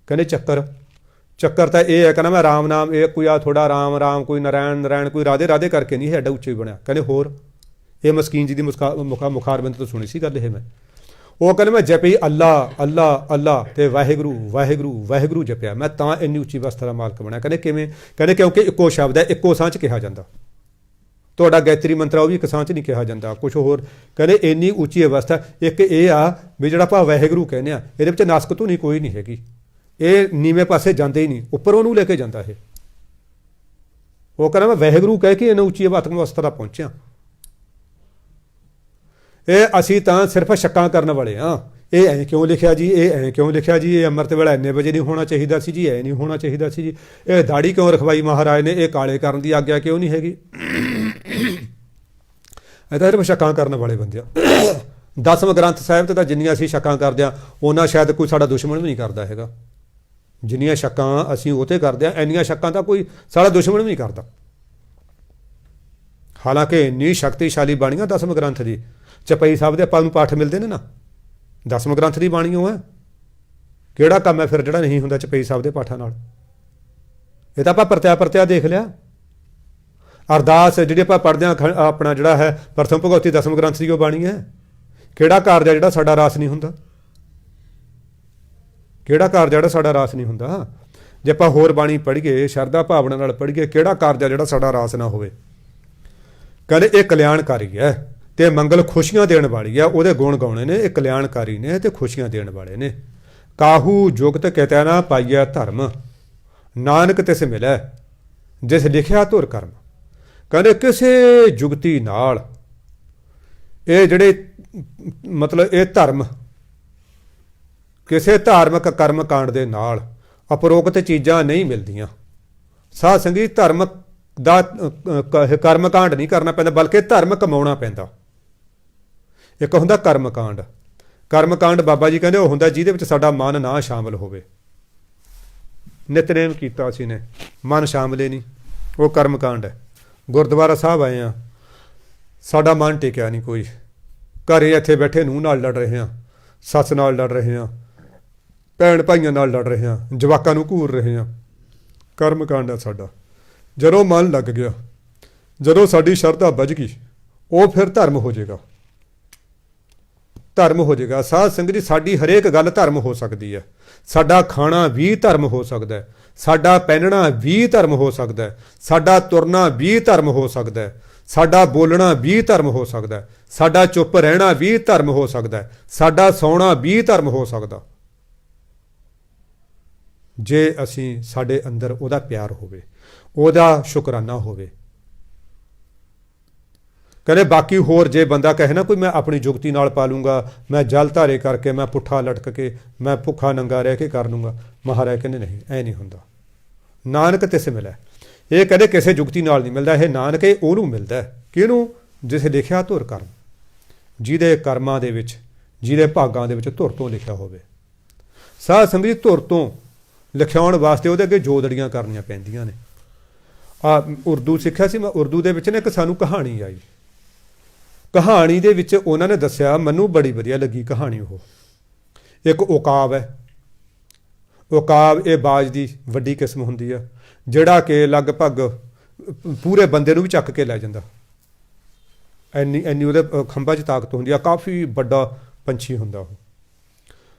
A: ਕਹਿੰਦੇ ਚੱਕਰ ਤਾਂ ਇਹ ਹੈ, ਕਹਿੰਦਾ ਮੈਂ ਰਾਮ ਨਾਮ, ਇਹ ਕੋਈ ਆ ਥੋੜਾ ਰਾਮ ਰਾਮ, ਕੋਈ ਨਾਰਾਇਣ ਨਾਰਾਇਣ, ਕੋਈ ਰਾਧੇ ਰਾਧੇ ਕਰਕੇ ਨਹੀਂ ਐਡਾ ਉੱਚਾ ਹੀ ਬਣਿਆ। ਕਹਿੰਦੇ ਹੋਰ? ਇਹ ਮਸਕੀਨ ਜੀ ਦੀ ਮੁਖਾਰਬਿੰਦ ਤੋਂ ਸੁਣੀ ਸੀ ਗੱਲ ਇਹ ਮੈਂ। ਉਹ ਕਹਿੰਦੇ ਮੈਂ ਜਪੀ ਅੱਲਾ ਅੱਲਾ ਅੱਲਾ ਤੇ ਵਾਹਿਗੁਰੂ ਵਾਹਿਗੁਰੂ ਵਾਹਿਗੁਰੂ ਜਪਿਆ, ਮੈਂ ਤਾਂ ਇੰਨੀ ਉੱਚੀ ਅਵਸਥਾ ਦਾ ਮਾਲਕ ਬਣਿਆ। ਕਹਿੰਦੇ ਕਿਵੇਂ? ਕਹਿੰਦੇ ਕਿਉਂਕਿ ਇੱਕੋ ਸ਼ਬਦ ਹੈ, ਇੱਕੋ ਸਾਹ 'ਚ ਕਿਹਾ ਜਾਂਦਾ। ਤੁਹਾਡਾ ਗਾਇਤਰੀ ਮੰਤਰ ਉਹ ਵੀ ਇੱਕ ਸਾਹ 'ਚ ਨਹੀਂ ਕਿਹਾ ਜਾਂਦਾ, ਕੁਛ ਹੋਰ। ਕਹਿੰਦੇ ਇੰਨੀ ਉੱਚੀ ਅਵਸਥਾ। ਇੱਕ ਇਹ ਆ ਵੀ ਜਿਹੜਾ ਆਪਾਂ ਵਾਹਿਗੁਰੂ ਕਹਿੰਦੇ ਆ, ਇਹਦੇ ਵਿੱਚ ਨਸਕ ਧੁਨੀ ਕੋਈ ਨਹੀਂ ਹੈਗੀ, ਇਹ ਨੀਵੇਂ ਪਾਸੇ ਜਾਂਦੇ ਹੀ ਨਹੀਂ, ਉੱਪਰ ਉਹਨੂੰ ਲੈ ਕੇ ਜਾਂਦਾ ਇਹ। ਉਹ ਕਹਿੰਦਾ ਮੈਂ ਵਾਹਿਗੁਰੂ ਕਹਿ ਕੇ ਇਹਨਾਂ ਉੱਚੀ ਆਤਮ ਅਵਸਥਾ ਦਾ ਪਹੁੰਚਿਆ। ਇਹ ਅਸੀਂ ਤਾਂ ਸਿਰਫ ਸ਼ੱਕਾਂ ਕਰਨ ਵਾਲੇ ਹਾਂ। ਇਹ ਐਂ ਕਿਉਂ ਲਿਖਿਆ ਜੀ, ਇਹ ਐਂ ਕਿਉਂ ਲਿਖਿਆ ਜੀ, ਇਹ ਅੰਮ੍ਰਿਤ ਵੇਲਾ ਇੰਨੇ ਵਜੇ ਨਹੀਂ ਹੋਣਾ ਚਾਹੀਦਾ ਸੀ ਜੀ, ਇਹ ਨਹੀਂ ਹੋਣਾ ਚਾਹੀਦਾ ਸੀ ਜੀ, ਇਹ ਦਾੜੀ ਕਿਉਂ ਰਖਵਾਈ ਮਹਾਰਾਜ ਨੇ, ਇਹ ਕਾਲੇ ਕਰਨ ਦੀ ਆਗਿਆ ਕਿਉਂ ਨਹੀਂ ਹੈਗੀ। ਇਹ ਤਾਂ ਸਿਰਫ ਸ਼ੱਕਾਂ ਕਰਨ ਵਾਲੇ ਬੰਦੇ ਆ। 10ਵੇਂ ਗ੍ਰੰਥ ਸਾਹਿਬ 'ਤੇ ਤਾਂ ਜਿੰਨੀਆਂ ਅਸੀਂ ਸ਼ੱਕਾਂ ਕਰਦੇ ਹਾਂ, ਉਹਨਾਂ ਸ਼ਾਇਦ ਕੋਈ ਸਾਡਾ ਦੁਸ਼ਮਣ ਵੀ ਨਹੀਂ ਕਰਦਾ ਹੈਗਾ। ਜਿੰਨੀਆਂ ਸ਼ੱਕਾਂ ਅਸੀਂ ਉਹ 'ਤੇ ਕਰਦੇ ਹਾਂ, ਇੰਨੀਆਂ ਸ਼ੱਕਾਂ ਤਾਂ ਕੋਈ ਸਾਡਾ ਦੁਸ਼ਮਣ ਵੀ ਨਹੀਂ ਕਰਦਾ। ਹਾਲਾਂਕਿ ਇੰਨੀ ਸ਼ਕਤੀਸ਼ਾਲੀ ਬਾਣੀ ਆ 10ਵੇਂ ਗ੍ਰੰਥ ਦੀ। ਚਪਈ ਸਾਹਿਬ ਦੇ ਆਪਾਂ ਨੂੰ ਪਾਠ ਮਿਲਦੇ ਨੇ ਨਾ, 10ਵੇਂ ਗ੍ਰੰਥ ਦੀ ਬਾਣੀ ਉਹ ਹੈ। ਕਿਹੜਾ ਕੰਮ ਹੈ ਫਿਰ ਜਿਹੜਾ ਨਹੀਂ ਹੁੰਦਾ ਚਪਈ ਸਾਹਿਬ ਦੇ ਪਾਠਾਂ ਨਾਲ? ਇਹ ਤਾਂ ਆਪਾਂ ਪਰਤਿਆ ਦੇਖ ਲਿਆ। ਅਰਦਾਸ ਜਿਹੜੀ ਆਪਾਂ ਪੜ੍ਹਦੇ ਹਾਂ, ਆਪਣਾ ਜਿਹੜਾ ਹੈ ਪ੍ਰਥਮ ਭਗਵਤੀ 10ਵੇਂ ਗ੍ਰੰਥ ਦੀ ਉਹ ਬਾਣੀ ਹੈ। ਕਿਹੜਾ ਕਾਰਜ ਹੈ ਜਿਹੜਾ ਸਾਡਾ ਰਾਸ ਨਹੀਂ ਹੁੰਦਾ? ਕਿਹੜਾ ਕਾਰਜ ਜਿਹੜਾ ਸਾਡਾ ਰਾਸ ਨਹੀਂ ਹੁੰਦਾ? ਜੇ ਆਪਾਂ ਹੋਰ ਬਾਣੀ ਪੜ੍ਹੀਏ, ਸ਼ਰਧਾ ਭਾਵਨਾ ਨਾਲ ਪੜ੍ਹੀਏ, ਕਿਹੜਾ ਕਾਰਜ ਹੈ ਜਿਹੜਾ ਸਾਡਾ ਰਾਸ ਨਾ ਹੋਵੇ? ਕਹਿੰਦੇ ਇਹ ਕਲਿਆਣਕਾਰੀ ਹੈ ਤੇ ਮੰਗਲ ਖੁਸ਼ੀਆਂ ਦੇਣ ਵਾਲੀ ਹੈ। ਉਹਦੇ ਗੁਣ ਗਾਉਣੇ ਨੇ, ਇਹ ਕਲਿਆਣਕਾਰੀ ਨੇ ਤੇ ਖੁਸ਼ੀਆਂ ਦੇਣ ਵਾਲੇ ਨੇ। ਕਾਹੂ ਜੁਗਤ ਕਿਤੈ ਨਾ ਪਾਈਐ ਧਰਮ, ਨਾਨਕ ਤਿਸ ਮਿਲੈ ਜਿਸ ਲਿਖਿਆ ਧੁਰ ਕਰਮ। ਕਹਿੰਦੇ ਕਿਸੇ ਜੁਗਤੀ ਨਾਲ ਇਹ ਜਿਹੜੇ ਮਤਲਬ ਇਹ ਧਰਮ, ਕਿਸੇ ਧਾਰਮਿਕ ਕਰਮ ਕਾਂਡ ਦੇ ਨਾਲ ਉਪਰੋਕਤ ਚੀਜ਼ਾਂ ਨਹੀਂ ਮਿਲਦੀਆਂ। ਸਾਧ ਸੰਗਤ, ਧਰਮ ਦਾ ਕਰਮ ਕਾਂਡ ਨਹੀਂ ਕਰਨਾ ਪੈਂਦਾ, ਬਲਕਿ ਧਰਮ ਕਮਾਉਣਾ ਪੈਂਦਾ। ਇੱਕ ਹੁੰਦਾ ਕਰਮ ਕਾਂਡ। ਕਰਮ ਕਾਂਡ ਬਾਬਾ ਜੀ ਕਹਿੰਦੇ ਉਹ ਹੁੰਦਾ ਜਿਹਦੇ ਵਿੱਚ ਸਾਡਾ ਮਨ ਨਾ ਸ਼ਾਮਲ ਹੋਵੇ। ਨਿਤਨੇਮ ਕੀਤਾ ਅਸੀਂ ਨੇ, ਮਨ ਸ਼ਾਮਲ ਹੀ ਨਹੀਂ, ਉਹ ਕਰਮ ਕਾਂਡ ਹੈ। ਗੁਰਦੁਆਰਾ ਸਾਹਿਬ ਆਏ ਹਾਂ, ਸਾਡਾ ਮਨ ਟਿਕਿਆ ਨਹੀਂ ਕੋਈ। ਘਰੇ ਇੱਥੇ ਬੈਠੇ ਨੂੰਹ ਨਾਲ ਲੜ ਰਹੇ ਹਾਂ, ਸੱਸ ਨਾਲ ਲੜ ਰਹੇ ਹਾਂ, ਭੈਣ ਭਾਈਆਂ ਨਾਲ ਲੜ ਰਹੇ ਹਾਂ, ਜਵਾਕਾਂ ਨੂੰ ਘੂਰ ਰਹੇ ਹਾਂ। ਕਰਮ ਕਾਂਡ ਹੈ ਸਾਡਾ। ਜਦੋਂ ਮਨ ਲੱਗ ਗਿਆ, ਜਦੋਂ ਸਾਡੀ ਸ਼ਰਧਾ ਬੱਝ ਗਈ, ਉਹ ਫਿਰ ਧਰਮ ਹੋ ਜਾਏਗਾ। ਧਰਮ ਹੋ ਜਾਏਗਾ। ਸਾਧ ਸੰਗਤ ਜੀ, ਸਾਡੀ ਹਰੇਕ ਗੱਲ ਧਰਮ ਹੋ ਸਕਦੀ ਹੈ। ਸਾਡਾ ਖਾਣਾ ਵੀ ਧਰਮ ਹੋ ਸਕਦਾ ਹੈ, ਸਾਡਾ ਪਹਿਨਣਾ ਵੀ ਧਰਮ ਹੋ ਸਕਦਾ ਹੈ, ਸਾਡਾ ਤੁਰਨਾ ਵੀ ਧਰਮ ਹੋ ਸਕਦਾ ਹੈ, ਸਾਡਾ ਬੋਲਣਾ ਵੀ ਧਰਮ ਹੋ ਸਕਦਾ ਹੈ, ਸਾਡਾ ਚੁੱਪ ਰਹਿਣਾ ਵੀ ਧਰਮ ਹੋ ਸਕਦਾ ਹੈ, ਸਾਡਾ ਸੌਣਾ ਵੀ ਧਰਮ ਹੋ ਸਕਦਾ, ਜੇ ਅਸੀਂ ਸਾਡੇ ਅੰਦਰ ਉਹਦਾ ਪਿਆਰ ਹੋਵੇ, ਉਹਦਾ ਸ਼ੁਕਰਾਨਾ ਹੋਵੇ। ਕਹਿੰਦੇ ਬਾਕੀ ਹੋਰ ਜੇ ਬੰਦਾ ਕਹੇ ਨਾ ਕੋਈ ਮੈਂ ਆਪਣੀ ਜੁਗਤੀ ਨਾਲ ਪਾ ਲੂੰਗਾ, ਮੈਂ ਜਲ ਧਾਰੇ ਕਰਕੇ, ਮੈਂ ਪੁੱਠਾ ਲਟਕ ਕੇ, ਮੈਂ ਭੁੱਖਾ ਨੰਗਾ ਰਹਿ ਕੇ ਕਰ ਲੂੰਗਾ, ਮਹਾਰਾਜ ਕਹਿੰਦੇ ਨਹੀਂ, ਐ ਨਹੀਂ ਹੁੰਦਾ। ਨਾਨਕ ਤਿਸ ਮਿਲੈ। ਇਹ ਕਹਿੰਦੇ ਕਿਸੇ ਜੁਗਤੀ ਨਾਲ ਨਹੀਂ ਮਿਲਦਾ, ਇਹ ਨਾਨਕ ਉਹਨੂੰ ਮਿਲਦਾ। ਕਿਹਨੂੰ? ਜਿਸ ਲਿਖਿਆ ਧੁਰ ਕਰਮ। ਜਿਹਦੇ ਕਰਮਾਂ ਦੇ ਵਿੱਚ, ਜਿਹਦੇ ਭਾਗਾਂ ਦੇ ਵਿੱਚ ਧੁਰ ਤੋਂ ਲਿਖਿਆ ਹੋਵੇ। ਸਾਧ ਸੰਗਤ ਜੀ, ਧੁਰ ਤੋਂ ਲਿਖਾਉਣ ਵਾਸਤੇ ਉਹਦੇ ਅੱਗੇ ਜੋਦੜੀਆਂ ਕਰਨੀਆਂ ਪੈਂਦੀਆਂ ਨੇ। ਉਰਦੂ ਸਿੱਖਿਆ ਸੀ ਮੈਂ, ਉਰਦੂ ਦੇ ਵਿੱਚ ਨਾ ਇੱਕ ਸਾਨੂੰ ਕਹਾਣੀ ਆਈ। ਕਹਾਣੀ ਦੇ ਵਿੱਚ ਉਹਨਾਂ ਨੇ ਦੱਸਿਆ, ਮੈਨੂੰ ਬੜੀ ਵਧੀਆ ਲੱਗੀ ਕਹਾਣੀ। ਉਹ ਇੱਕ ਉਕਾਬ ਹੈ। ਉਕਾਬ ਇਹ ਬਾਜ ਦੀ ਵੱਡੀ ਕਿਸਮ ਹੁੰਦੀ ਆ, ਜਿਹੜਾ ਕਿ ਲਗਭਗ ਪੂਰੇ ਬੰਦੇ ਨੂੰ ਵੀ ਚੱਕ ਕੇ ਲੈ ਜਾਂਦਾ। ਇੰਨੀ ਉਹਦੇ ਖੰਭਾਂ 'ਚ ਤਾਕਤ ਹੁੰਦੀ ਆ। ਕਾਫੀ ਵੱਡਾ ਪੰਛੀ ਹੁੰਦਾ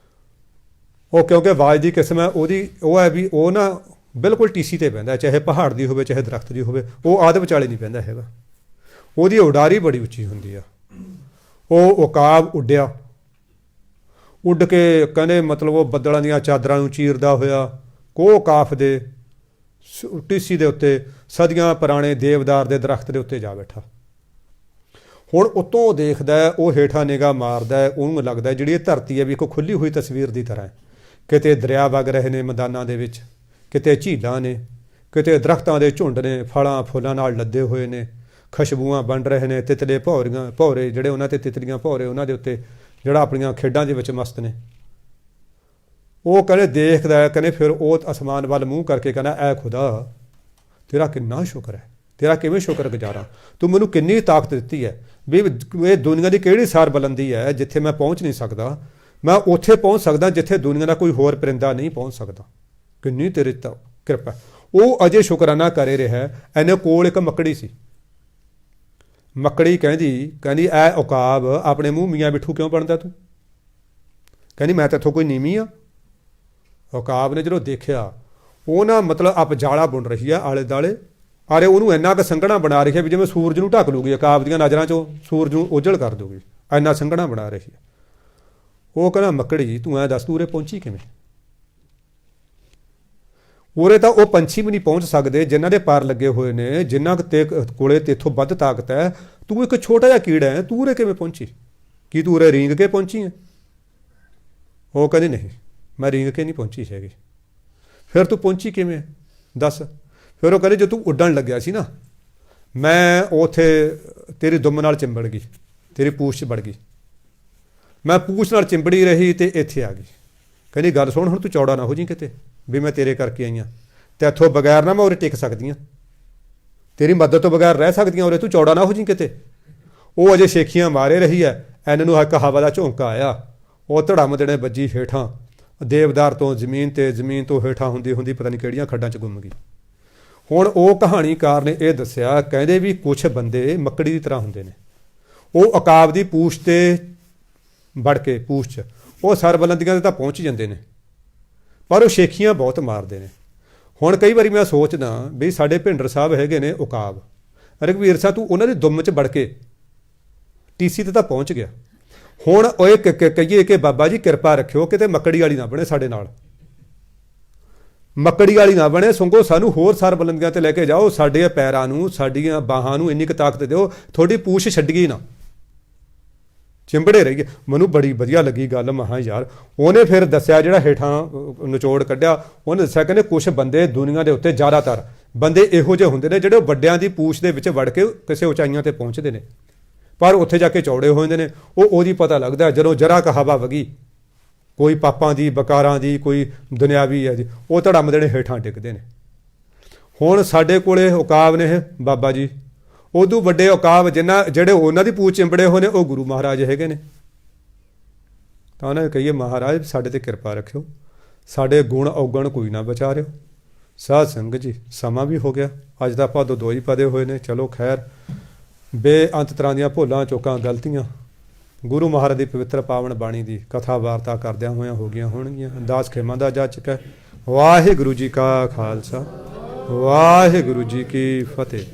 A: ਉਹ ਕਿਉਂਕਿ ਆਵਾਜ਼ ਦੀ ਕਿਸਮ ਹੈ ਉਹਦੀ। ਉਹ ਹੈ ਵੀ ਉਹ ਨਾ ਬਿਲਕੁਲ ਟੀਸੀ 'ਤੇ ਬਹਿੰਦਾ, ਚਾਹੇ ਪਹਾੜ ਦੀ ਹੋਵੇ ਚਾਹੇ ਦਰਖਤ ਦੀ ਹੋਵੇ, ਉਹ ਆਦ ਵਿਚਾਲੇ ਨਹੀਂ ਬਹਿੰਦਾ ਹੈਗਾ। ਉਹਦੀ ਉਡਾਰੀ ਬੜੀ ਉੱਚੀ ਹੁੰਦੀ ਆ। ਉਹ ਉਕਾਬ ਉੱਡਿਆ, ਉੱਡ ਕੇ ਕਹਿੰਦੇ ਮਤਲਬ ਉਹ ਬੱਦਲਾਂ ਦੀਆਂ ਚਾਦਰਾਂ ਨੂੰ ਚੀਰਦਾ ਹੋਇਆ ਕੋਹ ਕਾਫ ਦੇ ਟੀਸੀ ਦੇ ਉੱਤੇ ਸਦੀਆਂ ਪੁਰਾਣੇ ਦੇਵਦਾਰ ਦੇ ਦਰਖਤ ਦੇ ਉੱਤੇ ਜਾ ਬੈਠਾ। ਹੁਣ ਉੱਤੋਂ ਦੇਖਦਾ, ਉਹ ਹੇਠਾਂ ਨਿਗਾਹ ਮਾਰਦਾ, ਉਹਨੂੰ ਲੱਗਦਾ ਜਿਹੜੀ ਇਹ ਧਰਤੀ ਹੈ ਵੀ ਇੱਕ ਖੁੱਲੀ ਹੋਈ ਤਸਵੀਰ ਦੀ ਤਰ੍ਹਾਂ ਹੈ। ਕਿਤੇ ਦਰਿਆ ਵਗ ਰਹੇ ਨੇ ਮੈਦਾਨਾਂ ਦੇ ਵਿੱਚ, ਕਿਤੇ ਝੀਲਾਂ ਨੇ, ਕਿਤੇ ਦਰਖਤਾਂ ਦੇ ਝੁੰਡ ਨੇ ਫਲਾਂ ਫੁੱਲਾਂ ਨਾਲ ਲੱਦੇ ਹੋਏ ਨੇ, ਖੁਸ਼ਬੂਆਂ ਬਣ ਰਹੇ ਨੇ, ਤਿਤਲੇ ਭੌਰੇ ਜਿਹੜੇ ਉਹਨਾਂ 'ਤੇ ਤਿਤਲੀਆਂ ਭੌਰੇ ਉਹਨਾਂ ਦੇ ਉੱਤੇ ਜਿਹੜਾ ਆਪਣੀਆਂ ਖੇਡਾਂ ਦੇ ਵਿੱਚ ਮਸਤ ਨੇ। ਉਹ ਕਹਿੰਦੇ ਦੇਖਦਾ, ਕਹਿੰਦੇ ਫਿਰ ਉਹ ਅਸਮਾਨ ਵੱਲ ਮੂੰਹ ਕਰਕੇ ਕਹਿੰਦਾ, ਐ ਖੁਦਾ ਤੇਰਾ ਕਿੰਨਾ ਸ਼ੁਕਰ ਹੈ, ਤੇਰਾ ਕਿਵੇਂ ਸ਼ੁਕਰ ਗੁਜ਼ਾਰਾਂ, ਤੂੰ ਮੈਨੂੰ ਕਿੰਨੀ ਤਾਕਤ ਦਿੱਤੀ ਹੈ ਵੀ ਇਹ ਦੁਨੀਆ ਦੀ ਕਿਹੜੀ ਸਾਰ ਬੁਲੰਦੀ ਹੈ ਜਿੱਥੇ ਮੈਂ ਪਹੁੰਚ ਨਹੀਂ ਸਕਦਾ, ਮੈਂ ਉੱਥੇ ਪਹੁੰਚ ਸਕਦਾ ਜਿੱਥੇ ਦੁਨੀਆ ਦਾ ਕੋਈ ਹੋਰ ਪਰਿੰਦਾ ਨਹੀਂ ਪਹੁੰਚ ਸਕਦਾ। ਕਿੰਨੀ ਤੇਰੀ ਕਿਰਪਾ। ਉਹ ਅਜੇ ਸ਼ੁਕਰਾਨਾ ਕਰੇ ਰਿਹਾ। ਇਹਨੇ ਕੋਲ ਇੱਕ ਮੱਕੜੀ ਸੀ। ਮੱਕੜੀ ਕਹਿੰਦੀ ਐ ਉਕਾਬ ਆਪਣੇ ਮੂੰਹ ਮੀਆਂ ਬਿੱਠੂ ਕਿਉਂ ਬਣਦਾ ਤੂੰ? ਕਹਿੰਦੀ ਮੈਂ ਤਾਂ ਇੱਥੋਂ ਕੋਈ ਨੀਵੀਂ ਆ। ਉਕਾਬ ਨੇ ਜਦੋਂ ਦੇਖਿਆ, ਉਹ ਨਾ ਮਤਲਬ ਆਪ ਜਾਲਾ ਬੁਣ ਰਹੀ ਆ ਆਲੇ ਦੁਆਲੇ, ਅਰੇ ਉਹਨੂੰ ਇੰਨਾ ਕੁ ਸੰਘਣਾ ਬਣਾ ਰਹੀ ਹੈ ਵੀ ਜਿਵੇਂ ਸੂਰਜ ਨੂੰ ਢੱਕ ਲੂਗੀ, ਉਕਾਬ ਦੀਆਂ ਨਜ਼ਰਾਂ 'ਚੋਂ ਸੂਰਜ ਨੂੰ ਉਜਲ ਕਰ ਦੂਗੀ, ਇੰਨਾ ਸੰਘਣਾ ਬਣਾ ਰਹੀ ਹੈ। ਉਹ ਕਹਿੰਦਾ ਮੱਕੜੀ ਤੂੰ ਐਂ ਦੱਸ ਤੂੰ ਉਰੇ ਪਹੁੰਚੀ ਕਿਵੇਂ? ਉਰੇ ਤਾਂ ਉਹ ਪੰਛੀ ਵੀ ਨਹੀਂ ਪਹੁੰਚ ਸਕਦੇ ਜਿਨ੍ਹਾਂ ਦੇ ਪਰ ਲੱਗੇ ਹੋਏ ਨੇ, ਜਿਨ੍ਹਾਂ ਕੋਲੇ ਤੇਥੋਂ ਵੱਧ ਤਾਕਤ ਹੈ। ਤੂੰ ਇੱਕ ਛੋਟਾ ਜਿਹਾ ਕੀੜਾ ਹੈ, ਤੂੰ ਉਰੇ ਕਿਵੇਂ ਪਹੁੰਚੀ? ਕੀ ਤੂੰ ਉਰੇ ਰੀਂਗ ਕੇ ਪਹੁੰਚੀ ਹੈ? ਉਹ ਕਹਿੰਦੀ ਨਹੀਂ, ਮੈਂ ਰੀਂਗ ਕੇ ਨਹੀਂ ਪਹੁੰਚੀ ਹੈਗੀ। ਫਿਰ ਤੂੰ ਪਹੁੰਚੀ ਕਿਵੇਂ ਦੱਸ? ਫਿਰ ਉਹ ਕਹਿੰਦੀ ਜੇ ਤੂੰ ਉੱਡਣ ਲੱਗਿਆ ਸੀ ਨਾ, ਮੈਂ ਉੱਥੇ ਤੇਰੀ ਦੁੰਮ ਨਾਲ ਚਿੰਬੜ ਗਈ, ਤੇਰੀ ਪੂਛ 'ਚ ਵੜ ਗਈ, ਮੈਂ ਪੂਛ ਨਾਲ ਚਿੰਬੜੀ ਰਹੀ ਅਤੇ ਇੱਥੇ ਆ ਗਈ। ਕਹਿੰਦੀ ਗੱਲ ਸੁਣ, ਹੁਣ ਤੂੰ ਚੌੜਾ ਨਾ ਹੋ ਜੀ ਕਿਤੇ ਵੀ ਮੈਂ ਤੇਰੇ ਕਰਕੇ ਆਈ ਹਾਂ, ਅਤੇ ਇੱਥੋਂ ਬਗੈਰ ਨਾ ਮੈਂ ਉਰੇ ਟਿਕ ਸਕਦੀ ਹਾਂ, ਤੇਰੀ ਮਦਦ ਤੋਂ ਬਗੈਰ ਰਹਿ ਸਕਦੀ ਹਾਂ ਉਰੇ, ਤੂੰ ਚੌੜਾ ਨਾ ਹੋ ਜੀ ਕਿਤੇ। ਉਹ ਅਜੇ ਸ਼ੇਖੀਆਂ ਮਾਰੇ ਰਹੀ ਹੈ। ਇਹਨਾਂ ਨੂੰ ਇੱਕ ਹਵਾ ਦਾ ਝੋਂਕਾ ਆਇਆ, ਉਹ ਧੜਮ ਦੇਣੇ ਵੱਜੀ ਹੇਠਾਂ ਦੇਵਦਾਰ ਤੋਂ ਜ਼ਮੀਨ 'ਤੇ, ਜ਼ਮੀਨ ਤੋਂ ਹੇਠਾਂ ਹੁੰਦੀ ਪਤਾ ਨਹੀਂ ਕਿਹੜੀਆਂ ਖੱਡਾਂ 'ਚ ਗੁੰਮ ਗਈ। ਹੁਣ ਉਹ ਕਹਾਣੀਕਾਰ ਨੇ ਇਹ ਦੱਸਿਆ, ਕਹਿੰਦੇ ਵੀ ਕੁਛ ਬੰਦੇ ਮੱਕੜੀ ਦੀ ਤਰ੍ਹਾਂ ਹੁੰਦੇ ਨੇ। ਉਹ ਉਕਾਬ ਦੀ ਪੂਛ 'ਤੇ ਵੜ ਕੇ ਪੂਛ 'ਚ ਉਹ ਸਰਬੁਲੰਦੀਆਂ 'ਤੇ ਤਾਂ ਪਹੁੰਚ ਜਾਂਦੇ ਨੇ, ਪਰ ਉਹ ਸ਼ੇਖੀਆਂ ਬਹੁਤ ਮਾਰਦੇ ਨੇ। ਹੁਣ ਕਈ ਵਾਰੀ ਮੈਂ ਸੋਚਦਾ ਵੀ ਸਾਡੇ ਭਿੰਡਰ ਸਾਹਿਬ ਹੈਗੇ ਨੇ ਉਕਾਬ, ਰਘਵੀਰ ਸਾਹਿਬ ਤੂੰ ਉਹਨਾਂ ਦੀ ਦੁੰਮ 'ਚ ਵੜ ਕੇ ਟੀਸੀ 'ਤੇ ਤਾਂ ਪਹੁੰਚ ਗਿਆ। ਹੁਣ ਉਹ ਕਹੀਏ ਕਿ ਬਾਬਾ ਜੀ ਕਿਰਪਾ ਰੱਖਿਓ ਕਿਤੇ ਮੱਕੜੀ ਵਾਲੀ ਨਾ ਬਣੇ ਸਾਡੇ ਨਾਲ, ਮੱਕੜੀ ਵਾਲੀ ਨਾ ਬਣੇ, ਸਗੋਂ ਸਾਨੂੰ ਹੋਰ ਸਰਬੁਲੰਦੀਆਂ 'ਤੇ ਲੈ ਕੇ ਜਾਓ, ਸਾਡੇ ਪੈਰਾਂ ਨੂੰ ਸਾਡੀਆਂ ਬਾਹਾਂ ਨੂੰ ਇੰਨੀ ਕੁ ਤਾਕਤ ਦਿਓ, ਤੁਹਾਡੀ ਪੂਛ ਛੱਡੀਏ ਨਾ, ਚਿੰਬੜੇ ਰਹੀਏ। ਮੈਨੂੰ ਬੜੀ ਵਧੀਆ ਲੱਗੀ ਗੱਲ। ਮਹਾ ਯਾਰ ਉਹਨੇ ਫਿਰ ਦੱਸਿਆ, ਜਿਹੜਾ ਹੇਠਾਂ ਨਿਚੋੜ ਕੱਢਿਆ, ਉਹਨੇ ਦੱਸਿਆ ਕਹਿੰਦੇ ਕੁਛ ਬੰਦੇ ਦੁਨੀਆ ਦੇ ਉੱਤੇ ਜ਼ਿਆਦਾਤਰ ਬੰਦੇ ਇਹੋ ਜਿਹੇ ਹੁੰਦੇ ਨੇ ਜਿਹੜੇ ਵੱਡਿਆਂ ਦੀ ਪੂਛ ਦੇ ਵਿੱਚ ਵੜ ਕੇ ਕਿਸੇ ਉਚਾਈਆਂ 'ਤੇ ਪਹੁੰਚਦੇ ਨੇ, ਪਰ ਉੱਥੇ ਜਾ ਕੇ ਚੌੜੇ ਹੋ ਜਾਂਦੇ ਨੇ। ਉਹਦੀ ਪਤਾ ਲੱਗਦਾ ਜਦੋਂ ਜਰਾ ਕੁ ਹਵਾ ਵਗੀ, ਕੋਈ ਪਾਪਾਂ ਦੀ ਬਕਾਰਾਂ ਦੀ ਕੋਈ ਦੁਨਿਆਵੀ ਹੈ ਜੀ, ਉਹ ਧੜਮ ਦੇਣੇ ਹੇਠਾਂ ਡਿੱਗਦੇ ਨੇ। ਹੁਣ ਸਾਡੇ ਕੋਲੇ ਉਕਾਬ ਨੇ ਬਾਬਾ ਜੀ, ਉਦੋਂ ਵੱਡੇ ਉਕਾਬ ਜਿਹੜੇ ਉਹਨਾਂ ਦੀ ਪੂਛ ਚਿੰਬੜੇ ਹੋਏ ਨੇ, ਉਹ ਗੁਰੂ ਮਹਾਰਾਜ ਹੈਗੇ ਨੇ। ਤਾਂ ਉਹਨਾਂ ਨੇ ਕਹੀਏ ਮਹਾਰਾਜ ਸਾਡੇ 'ਤੇ ਕਿਰਪਾ ਰੱਖਿਓ, ਸਾਡੇ ਗੁਣ ਔਗਣ ਕੋਈ ਨਾ ਵਿਚਾਰਿਓ। ਸਾਧ ਸੰਗਤ ਜੀ ਸਮਾਂ ਵੀ ਹੋ ਗਿਆ, ਅੱਜ ਦਾ ਭਾਦੋਂ 2 ਹੀ ਪਦੇ ਹੋਏ ਨੇ। ਚਲੋ ਖੈਰ, ਬੇਅੰਤ ਤਰ੍ਹਾਂ ਦੀਆਂ ਭੁੱਲਾਂ ਚੋਕਾਂ ਗਲਤੀਆਂ ਗੁਰੂ ਮਹਾਰਾਜ ਦੀ ਪਵਿੱਤਰ ਪਾਵਨ ਬਾਣੀ ਦੀ ਕਥਾ ਵਾਰਤਾ ਕਰਦਿਆਂ ਹੋਇਆਂ ਹੋ ਗਈਆਂ ਹੋਣਗੀਆਂ। ਦਾਸ ਖੇਮਾਂ ਦਾ ਜਾ ਚੁੱਕਾ। ਵਾਹਿਗੁਰੂ ਜੀ ਕਾ ਖਾਲਸਾ, ਵਾਹਿਗੁਰੂ ਜੀ ਕੀ ਫਤਿਹ।